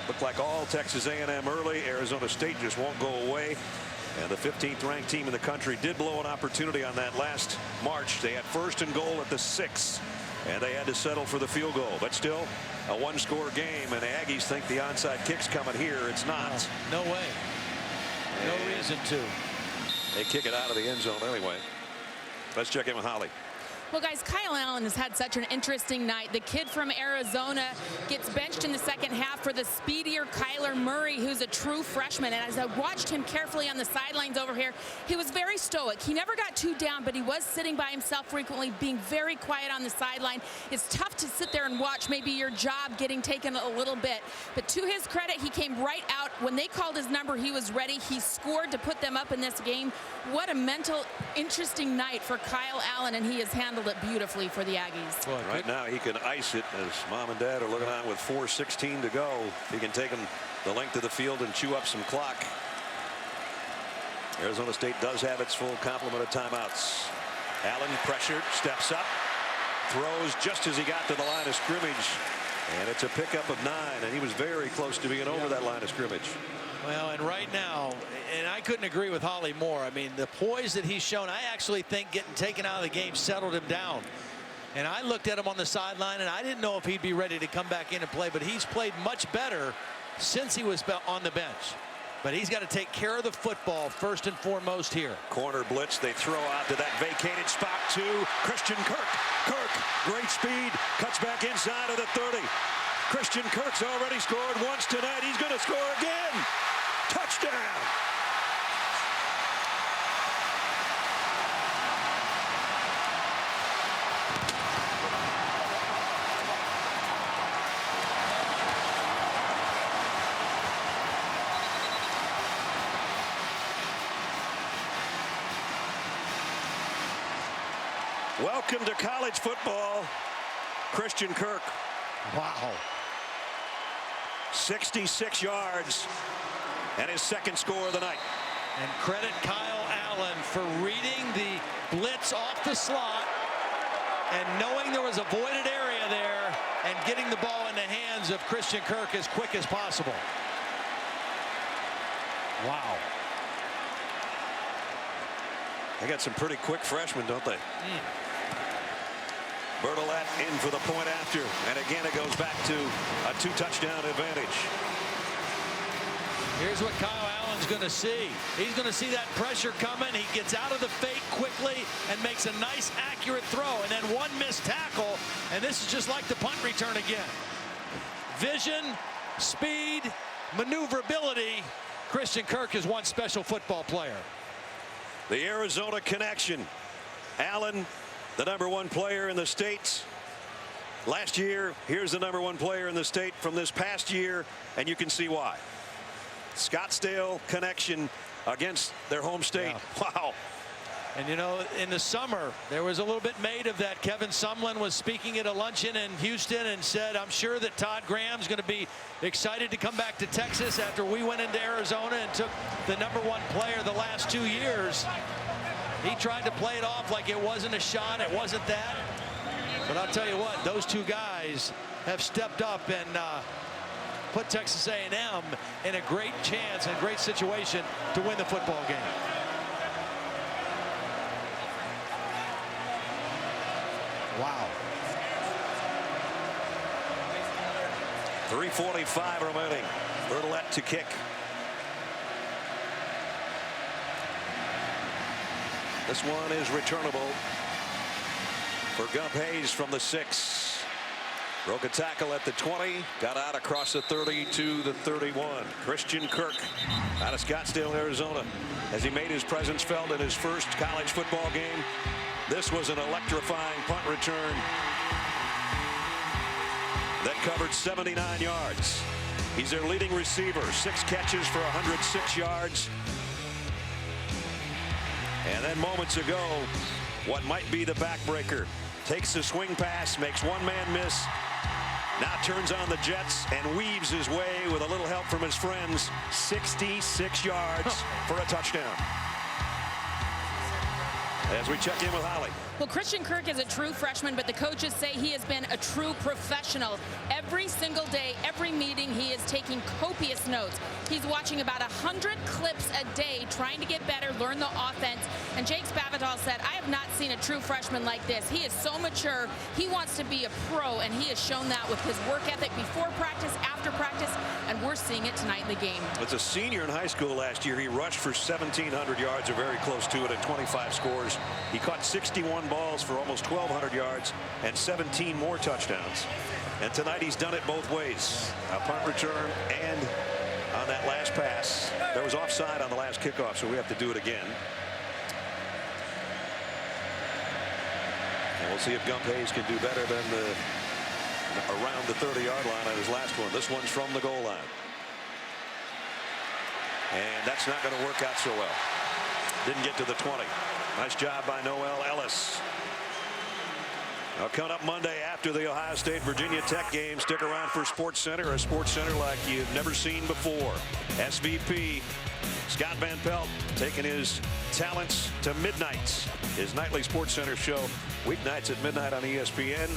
Looked like all Texas A&M early. Arizona State just won't go away. And the 15th ranked team in the country did blow an opportunity on that last March. They had 1st and goal at the 6, and they had to settle for the field goal. But still a 1-score game, and the Aggies think the onside kick's coming here. It's not. No way. No reason to. They kick it out of the end zone anyway. Let's check in with Holly. Well, guys, Kyle Allen has had such an interesting night. The kid from Arizona gets benched in the second half for the speedier Kyler Murray, who's a true freshman. And as I watched him carefully on the sidelines over here, he was very stoic. He never got too down, but he was sitting by himself frequently, being very quiet on the sideline. It's tough to sit there and watch maybe your job getting taken a little bit. But to his credit, he came right out. When they called his number, he was ready. He scored to put them up in this game. What a mental, interesting night for Kyle Allen, and he has handled it beautifully for the Aggies. Well, right now he can ice it as Mom and Dad are looking on with 4:16 to go. He can take him the length of the field and chew up some clock. Arizona State does have its full complement of timeouts. Allen pressured, steps up, throws just as he got to the line of scrimmage, and it's a pickup of 9, and he was very close to being over that line of scrimmage. Well, and right now, and I couldn't agree with Holly more. I mean, the poise that he's shown, I actually think getting taken out of the game settled him down. And I looked at him on the sideline, and I didn't know if he'd be ready to come back in and play, but he's played much better since he was on the bench. But he's got to take care of the football first and foremost here. Corner blitz, they throw out to that vacated spot to Christian Kirk. Kirk, great speed, cuts back inside of the 30. Christian Kirk's already scored once tonight. He's going to score again. Touchdown. Welcome to college football, Christian Kirk. Wow. 66 yards and his 2nd score of the night. And credit Kyle Allen for reading the blitz off the slot and knowing there was a voided area there and getting the ball in the hands of Christian Kirk as quick as possible. Wow. They got some pretty quick freshmen, don't they? Bertolet in for the point after, and again it goes back to a 2-touchdown advantage. Here's what Kyle Allen's going to see. He's going to see that pressure coming. He gets out of the fake quickly and makes a nice, accurate throw. And then one missed tackle, and this is just like the punt return again. Vision, speed, maneuverability. Christian Kirk is one special football player. The Arizona connection. Allen, the #1 player in the state last year. Here's the #1 player in the state from this past year, and you can see why. Scottsdale connection against their home state. Yeah. Wow. And you know, in the summer, there was a little bit made of that. Kevin Sumlin was speaking at a luncheon in Houston and said, I'm sure that Todd Graham's going to be excited to come back to Texas after we went into Arizona and took the #1 player the last 2 years. He tried to play it off like it wasn't a shot. It wasn't that. But I'll tell you what, those two guys have stepped up and put Texas A&M in a great chance and great situation to win the football game. Wow. 3:45 remaining. Bertolette to kick. This one is returnable for Gump Hayes from the 6. Broke a tackle at the 20, got out across the 30 to the 31. Christian Kirk out of Scottsdale, Arizona, as he made his presence felt in his first college football game. This was an electrifying punt return that covered 79 yards. He's their leading receiver, 6 catches for 106 yards. And then moments ago, what might be the backbreaker. Takes the swing pass, makes one man miss. Now turns on the jets and weaves his way with a little help from his friends. 66 yards for a touchdown. As we check in with Holly. Well, Christian Kirk is a true freshman, but the coaches say he has been a true professional. Every single day, every meeting, he is taking copious notes. He's watching about 100 clips a day, trying to get better, learn the offense. And Jake Spavital said, I have not seen a true freshman like this. He is so mature. He wants to be a pro, and he has shown that with his work ethic before practice, after practice, and we're seeing it tonight in the game. As a senior in high school last year, he rushed for 1,700 yards, or very close to it, at 25 scores. He caught 61 balls for almost 1,200 yards and 17 more touchdowns. And tonight he's done it both ways. A punt return and on that last pass. There was offside on the last kickoff, so we have to do it again. And we'll see if Gump Hayes can do better than around the 30-yard line on his last one. This one's from the goal line. And that's not going to work out so well. Didn't get to the 20. Nice job by Noel Ellis. Now, coming up Monday after the Ohio State-Virginia Tech game, stick around for Sports Center, a Sports Center like you've never seen before. SVP Scott Van Pelt taking his talents to midnight. His nightly Sports Center show, weeknights at midnight on ESPN.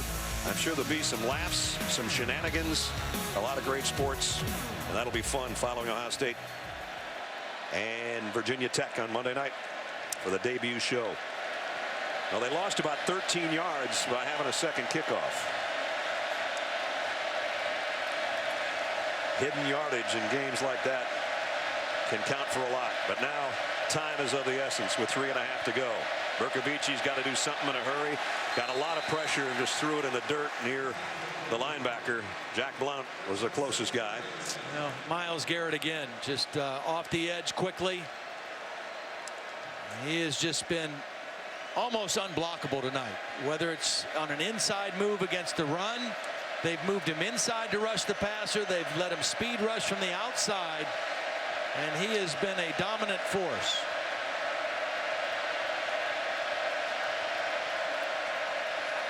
I'm sure there'll be some laughs, some shenanigans, a lot of great sports, and that'll be fun following Ohio State and Virginia Tech on Monday night for the debut show. Well, they lost about 13 yards by having a second kickoff. Hidden yardage in games like that can count for a lot. But now time is of the essence with 3.5 to go. Berkovici's got to do something in a hurry. Got a lot of pressure and just threw it in the dirt near the linebacker. Jack Blount was the closest guy. No, Myles Garrett again, just off the edge quickly. He has just been almost unblockable tonight. Whether it's on an inside move against the run, they've moved him inside to rush the passer. They've let him speed rush from the outside, and he has been a dominant force.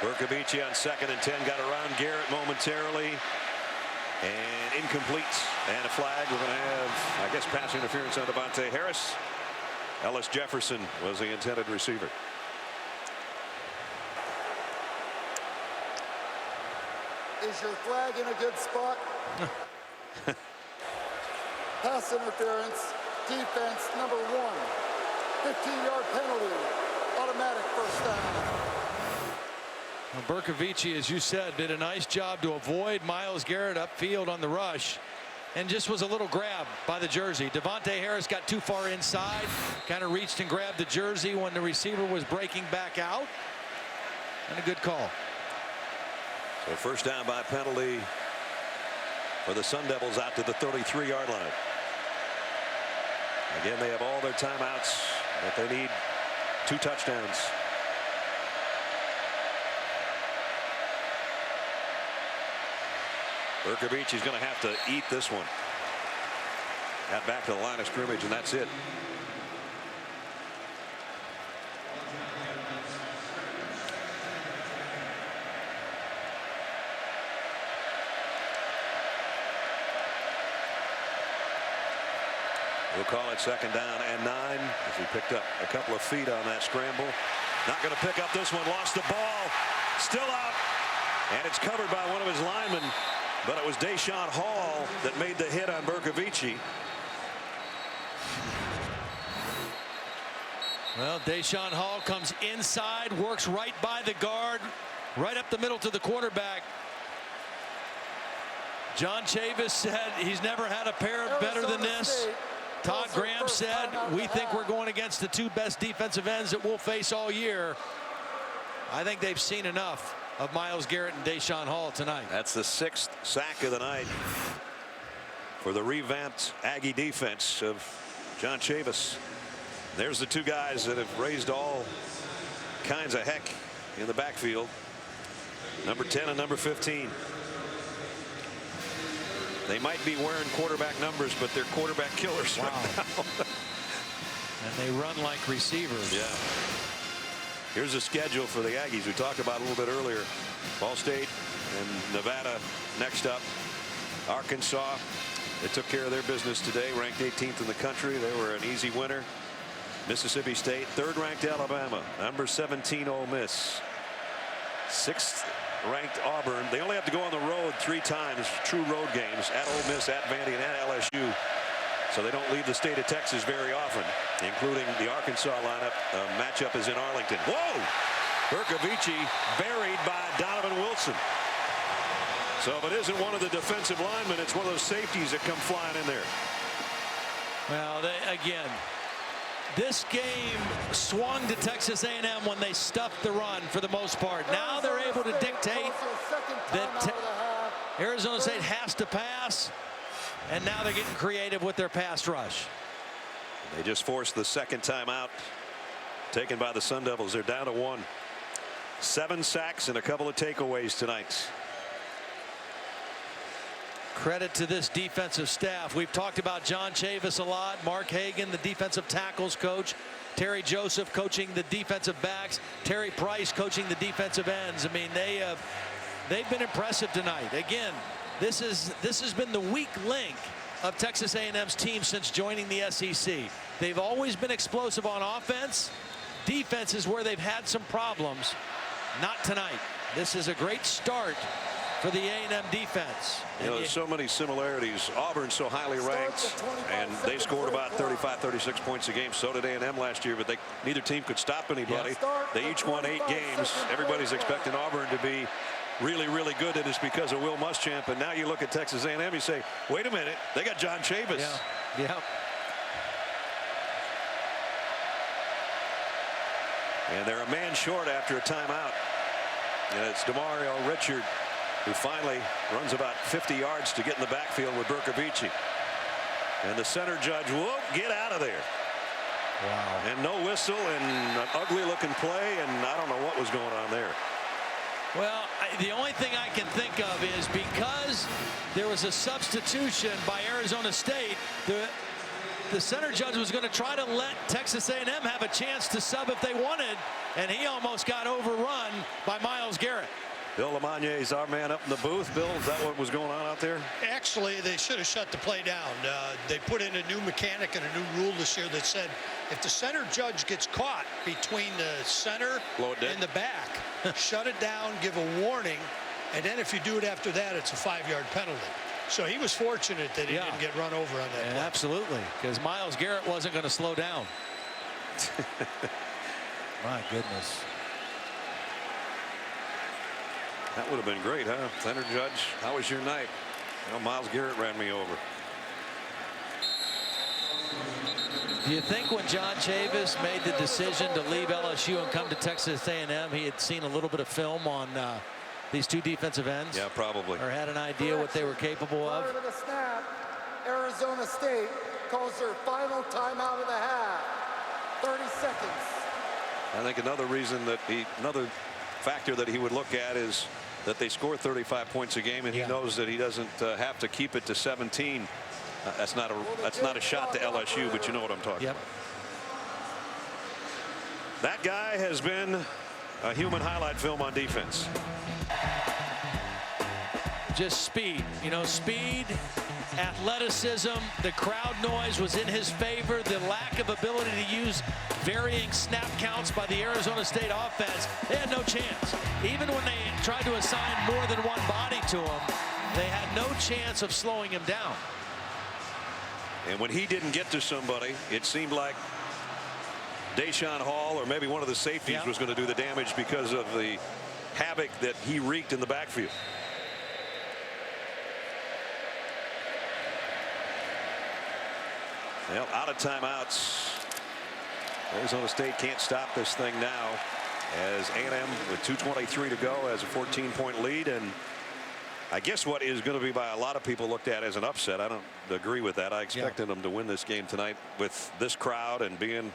Berkovici on 2nd and 10 got around Garrett momentarily, and incomplete, and a flag. We're going to have, I guess, pass interference on Devontae Harris. Ellis Jefferson was the intended receiver. Is your flag in a good spot? Pass interference, defense number 1. 15-yard penalty, automatic first down. Well, Berkovici, as you said, did a nice job to avoid Myles Garrett upfield on the rush. and just was a little grab by the jersey. Devontae Harris got too far inside, kind of reached and grabbed the jersey when the receiver was breaking back out, and a good call. So first down by penalty for the Sun Devils out to the 33-yard line. Again, they have all their timeouts, but they need 2 touchdowns. Berkovici's going to have to eat this one. Got back to the line of scrimmage, and that's it. We'll call it second down and 9 as he picked up a couple of feet on that scramble. Not going to pick up this one. Lost the ball. Still out. And it's covered by one of his linemen. But it was Deshaun Hall that made the hit on Berkovici. Well, Deshaun Hall comes inside, works right by the guard, right up the middle to the quarterback. John Chavis said he's never had a pair better than this. Todd Graham said, we think we're going against the 2 best defensive ends that we'll face all year. I think they've seen enough of Myles Garrett and Deshaun Hall tonight. That's the 6th sack of the night for the revamped Aggie defense of John Chavis. There's the 2 guys that have raised all kinds of heck in the backfield. Number 10 and number 15. They might be wearing quarterback numbers, but they're quarterback killers right now. And they run like receivers. Yeah. Here's a schedule for the Aggies we talked about a little bit earlier. Ball State and Nevada next up. Arkansas, they took care of their business today, ranked 18th in the country. They were an easy winner. Mississippi State, 3rd ranked Alabama, number 17 Ole Miss, 6th ranked Auburn. They only have to go on the road 3 times, true road games, at Ole Miss, at Vandy, and at LSU. So they don't leave the state of Texas very often, including the Arkansas lineup. Matchup is in Arlington. Whoa! Berkovici buried by Donovan Wilson. So if it isn't one of the defensive linemen, it's one of those safeties that come flying in there. Well, again, this game swung to Texas A&M when they stuffed the run for the most part. Now they're able to dictate that Arizona State has to pass, and now they're getting creative with their pass rush. They just forced the 2nd timeout taken by the Sun Devils. They're down to 1. 7 sacks and a couple of takeaways tonight. Credit to this defensive staff. We've talked about John Chavis a lot. Mark Hagan, the defensive tackles coach. Terry Joseph coaching the defensive backs. Terry Price coaching the defensive ends. I mean, they've been impressive tonight. Again, this has been the weak link of Texas A&M's team since joining the SEC. They've always been explosive on offense. Defense is where they've had some problems. Not tonight. This is a great start for the A&M defense. You know, there's so many similarities. Auburn's so highly ranked, and they scored about 35, 36 points a game. So did A&M last year, but neither team could stop anybody. They each won 8 games. Everybody's expecting Auburn to be really, really good, and it's because of Will Muschamp. And now you look at Texas A&M, you say, wait a minute, they got John Chavis. Yeah. And they're a man short after a timeout. And it's Demario Richard who finally runs about 50 yards to get in the backfield with Berkovici. And the center judge won't get out of there. Wow. And no whistle and an ugly looking play, and I don't know what was going on there. Well, the only thing I can think of is because there was a substitution by Arizona State, the center judge was going to try to let Texas A&M have a chance to sub if they wanted, and he almost got overrun by Myles Garrett. Bill LeMonnier is our man up in the booth. Bill, is that what was going on out there? Actually, they should have shut the play down. They put in a new mechanic and a new rule this year that said if the center judge gets caught between the center and the back, shut it down, give a warning, and then if you do it after that, it's a 5-yard penalty. So he was fortunate that he didn't get run over on that play. Absolutely, because Myles Garrett wasn't going to slow down. My goodness. That would have been great, huh? Center judge, how was your night? Well, Myles Garrett ran me over. Do you think when John Chavis made the decision to leave LSU and come to Texas A&M, he had seen a little bit of film on these two defensive ends? Yeah, probably. Or had an idea what they were capable of? Prior to the snap, Arizona State calls their final timeout of the half. 30 seconds. I think another factor that he would look at is that they score 35 points a game, and he knows that he doesn't have to keep it to 17. That's not a shot to LSU, but you know what I'm talking about. That guy has been a human highlight film on defense. Just speed, speed, athleticism. The crowd noise was in his favor. The lack of ability to use varying snap counts by the Arizona State offense. They had no chance. Even when they tried to assign more than one body to him, they had no chance of slowing him down. And when he didn't get to somebody, it seemed like Deshaun Hall or maybe one of the safeties was going to do the damage because of the havoc that he wreaked in the backfield. Well, out of timeouts. Arizona State can't stop this thing now as A&M with 2:23 to go has a 14-point lead, and I guess what is going to be by a lot of people looked at as an upset. I don't agree with that. I expected them to win this game tonight with this crowd and being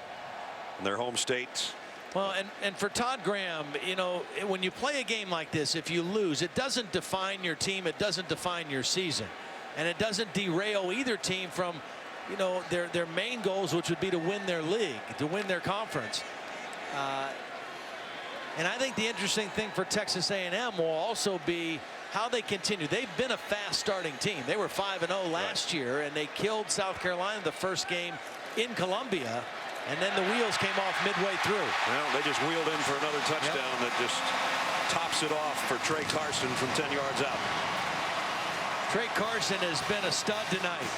in their home state. Well, and for Todd Graham, when you play a game like this, if you lose, it doesn't define your team. It doesn't define your season, and it doesn't derail either team from their main goals, which would be to win their league, to win their conference. And I think the interesting thing for Texas A&M will also be how they continue. They've been a fast starting team. They were 5-0 last year, and they killed South Carolina the first game in Columbia, and then the wheels came off midway through. Well, they just wheeled in for another touchdown that just tops it off for Trey Carson from 10 yards out. Trey Carson has been a stud tonight.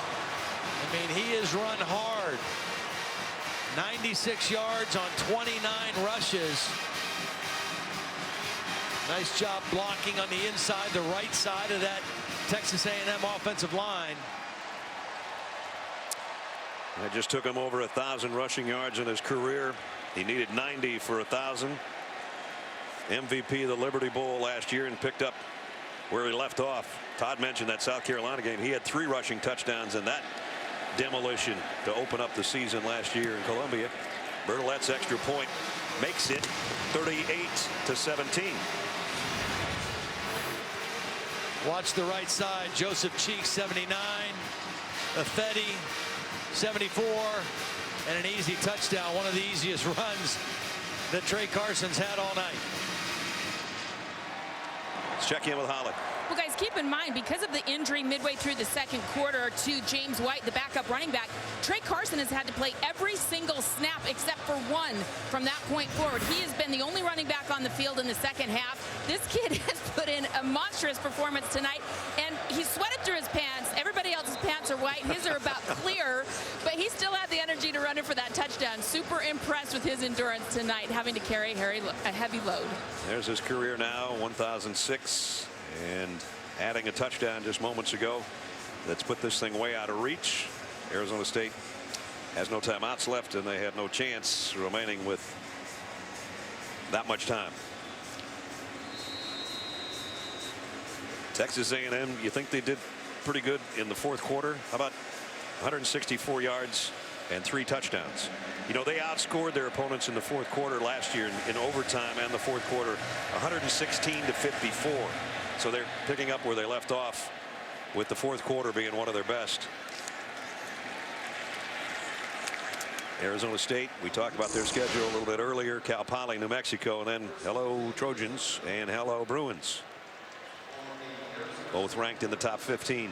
I mean, he has run hard. 96 yards on 29 rushes. Nice job blocking on the inside, the right side of that Texas A&M offensive line. It just took him over 1,000 rushing yards in his career. He needed 90 for 1,000. MVP of the Liberty Bowl last year and picked up where he left off. Todd mentioned that South Carolina game. He had 3 rushing touchdowns in that demolition to open up the season last year in Columbia. Bertolette's extra point makes it 38-17. Watch the right side. Joseph Cheek, 79. Affetti, 74. And an easy touchdown. One of the easiest runs that Trey Carson's had all night. Let's check in with Holly. Well, guys, keep in mind, because of the injury midway through the second quarter to James White, the backup running back, Trey Carson has had to play every single snap except for one from that point forward. He has been the only running back on the field in the second half. This kid has put in a monstrous performance tonight, and he sweated through his pants. Everybody else's pants are white. His are about clear, but he still had the energy to run it for that touchdown. Super impressed with his endurance tonight, having to carry a heavy load. There's his career now, 1,006. And adding a touchdown just moments ago. That's put this thing way out of reach. Arizona State has no timeouts left, and they have no chance remaining with that much time. Texas A&M, you think they did pretty good in the fourth quarter? How about 164 yards and 3 touchdowns? They outscored their opponents in the fourth quarter last year in overtime and the fourth quarter, 116-54. So they're picking up where they left off, with the fourth quarter being one of their best. Arizona State, we talked about their schedule a little bit earlier. Cal Poly, New Mexico, and then hello Trojans and hello Bruins. Both ranked in the top 15.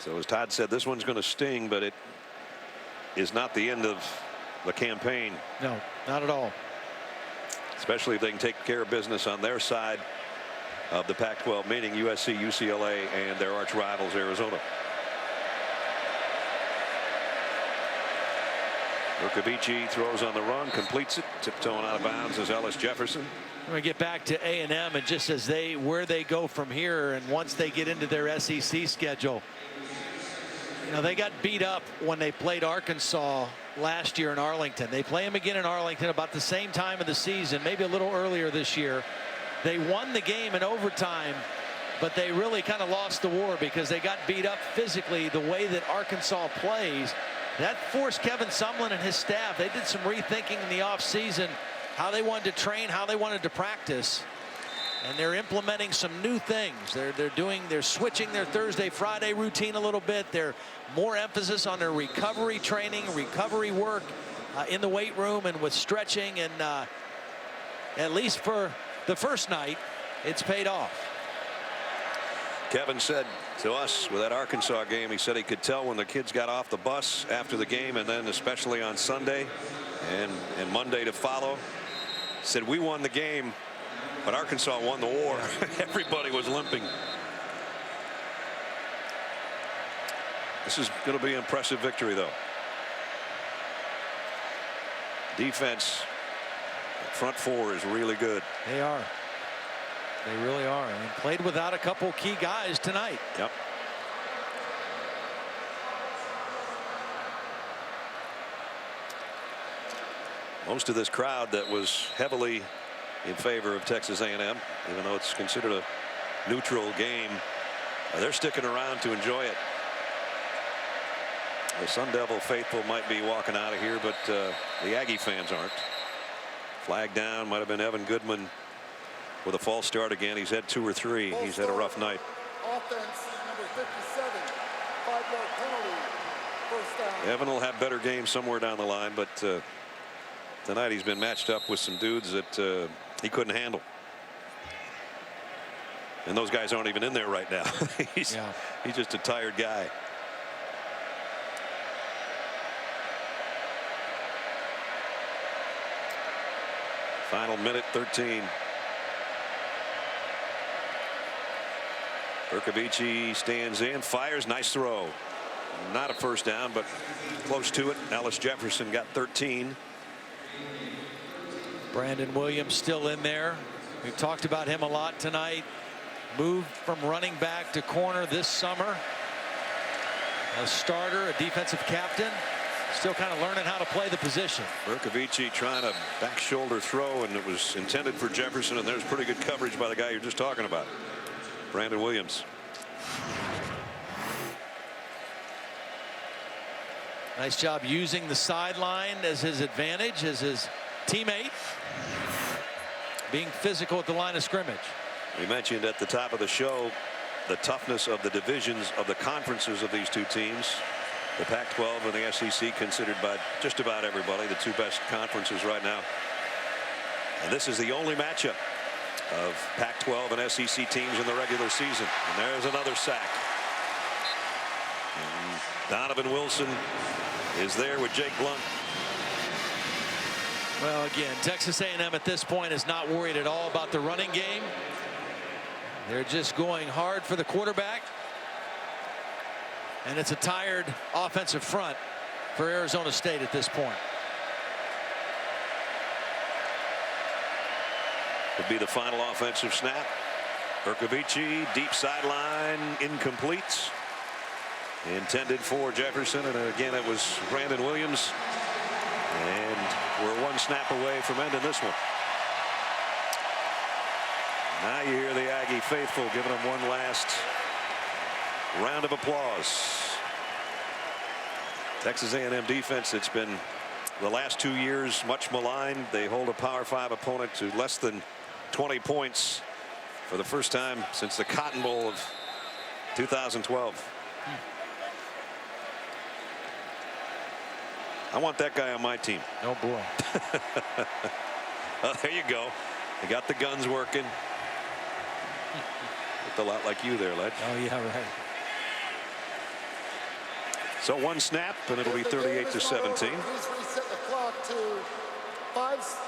So as Todd said, this one's going to sting, but it is not the end of the campaign. No, not at all. Especially if they can take care of business on their side of the Pac-12, meaning USC, UCLA, and their arch rivals, Arizona. Bercovici throws on the run, completes it, tiptoeing out of bounds as Ellis Jefferson. We're going to get back to A&M, and just as where they go from here, and once they get into their SEC schedule, you know, they got beat up when they played Arkansas last year in Arlington. They play them again in Arlington about the same time of the season, maybe a little earlier this year. They won the game in overtime, but they really kind of lost the war because they got beat up physically the way that Arkansas plays. That forced Kevin Sumlin and his staff. They did some rethinking in the offseason, how they wanted to train, how they wanted to practice. And they're implementing some new things. They're switching their Thursday, Friday routine a little bit. They're more emphasis on their recovery training, recovery work in the weight room and with stretching. And at least for the first night, it's paid off. Kevin said to us with that Arkansas game, he said he could tell when the kids got off the bus after the game, and then especially on Sunday and Monday to follow. Said we won the game, but Arkansas won the war. Everybody was limping. This is going to be an impressive victory, though. Defense, front four is really good. They are. They really are. And played without a couple key guys tonight. Yep. Most of this crowd that was heavily in favor of Texas A&M, even though it's considered a neutral game, they're sticking around to enjoy it. The Sun Devil faithful might be walking out of here, but the Aggie fans aren't. Flag down, might have been Evan Goodman with a false start again. He's had 2 or 3. He's had a rough night. Offense, number 57, 5-yard penalty, first down. Evan will have better games somewhere down the line, but tonight he's been matched up with some dudes that he couldn't handle. And those guys aren't even in there right now. He's just a tired guy. Final minute 13. Bercovici stands in, fires, nice throw. Not a first down, but close to it. Ellis Jefferson got 13. Brandon Williams still in there. We've talked about him a lot tonight. Moved from running back to corner this summer. A starter, a defensive captain. Still kind of learning how to play the position. Bercovici trying a back shoulder throw, and it was intended for Jefferson, and there's pretty good coverage by the guy you're just talking about, Brandon Williams. Nice job using the sideline as his advantage, as his teammate. Being physical at the line of scrimmage. We mentioned at the top of the show the toughness of the divisions of the conferences of these two teams. The Pac-12 and the SEC considered by just about everybody the 2 best conferences right now. And this is the only matchup of Pac-12 and SEC teams in the regular season. And there's another sack. And Donovan Wilson is there with Jake Blunt. Well, again, Texas A&M at this point is not worried at all about the running game. They're just going hard for the quarterback. And it's a tired offensive front for Arizona State at this point. Would be the final offensive snap. Bercovici, deep sideline, incomplete. Intended for Jefferson, and again it was Brandon Williams. And we're 1 snap away from ending this one. Now you hear the Aggie faithful giving them one last round of applause. Texas A&M defense, it's been the last 2 years much maligned. They hold a Power 5 opponent to less than 20 points for the first time since the Cotton Bowl of 2012. I want that guy on my team. Oh boy. Oh, there you go. They got the guns working. Looked a lot like you there, Ledge. Oh yeah, right. So 1 snap, and it'll be 38-17. Please reset the clock to 5.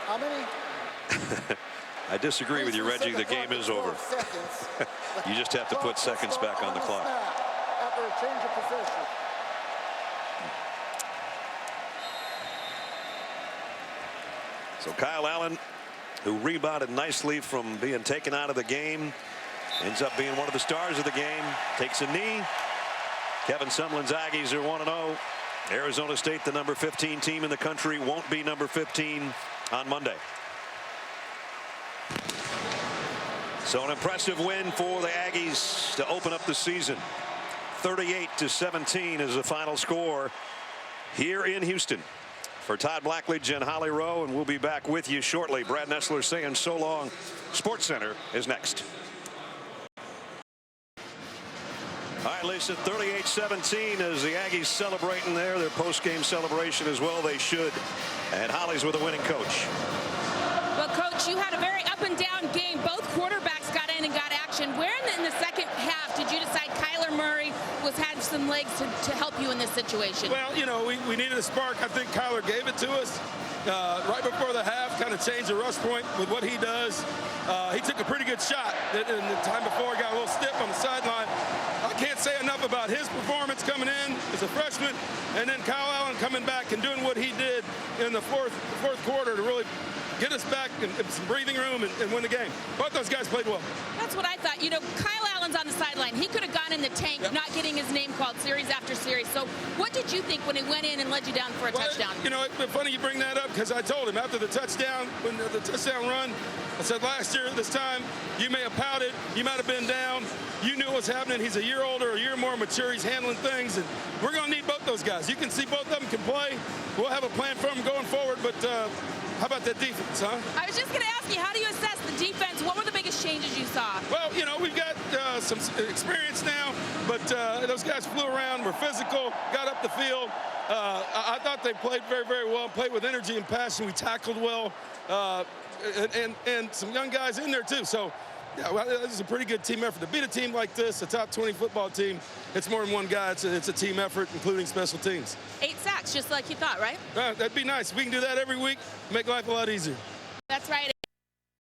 How many? I disagree with you, Reggie. The game is over. You just have to put seconds back on the clock. At or a change of possession. So Kyle Allen, who rebounded nicely from being taken out of the game, ends up being one of the stars of the game. Takes a knee. Kevin Sumlin's Aggies are 1-0. Arizona State, the number 15 team in the country, won't be number 15 on Monday. So an impressive win for the Aggies to open up the season. 38-17 is the final score here in Houston. For Todd Blackledge and Holly Rowe, and we'll be back with you shortly. Brad Nessler saying so long. SportsCenter is next. All right, Lisa, 38-17 as the Aggies celebrating there. Their post-game celebration as well. They should. And Holly's with a winning coach. Well, Coach, you had a very up-and-down game. Both quarterbacks got in and got action. Where in the second half did you decide Kyler Murray had some legs to help you in this situation? Well, you know, we needed a spark. I think Kyler gave it to us right before the half, kind of changed the rush point with what he does. He took a pretty good shot. In the time before, he got a little stiff on the sideline. I can't say enough about his performance coming in as a freshman, and then Kyle Allen coming back and doing what he did in the fourth quarter to really get us back in some breathing room and win the game. Both those guys played well. That's what I thought. You know, Kyle Allen's on the sideline. He could have gone in the tank, not getting his name called series after series. So what did you think when he went in and led you down for a touchdown? You know, it's funny you bring that up because I told him after the touchdown, when the touchdown run, I said last year this time, you may have pouted, you might have been down, you knew what was happening. He's a year older, a year more mature, he's handling things, and we're going to need both those guys. You can see both of them can play. We'll have a plan for them going forward, but how about that defense, huh? I was just going to ask you, how do you assess the defense? What were the biggest changes you saw? Well, you know, we've got some experience now, but those guys flew around, were physical, got up the field. I thought they played very, very well, played with energy and passion. We tackled well, and some young guys in there, too. So, yeah, well, this is a pretty good team effort. To beat a team like this, a top 20 football team, it's more than one guy. It's a team effort, including special teams. 8 sacks, just like you thought, right? That'd be nice. We can do that every week, make life a lot easier. That's right.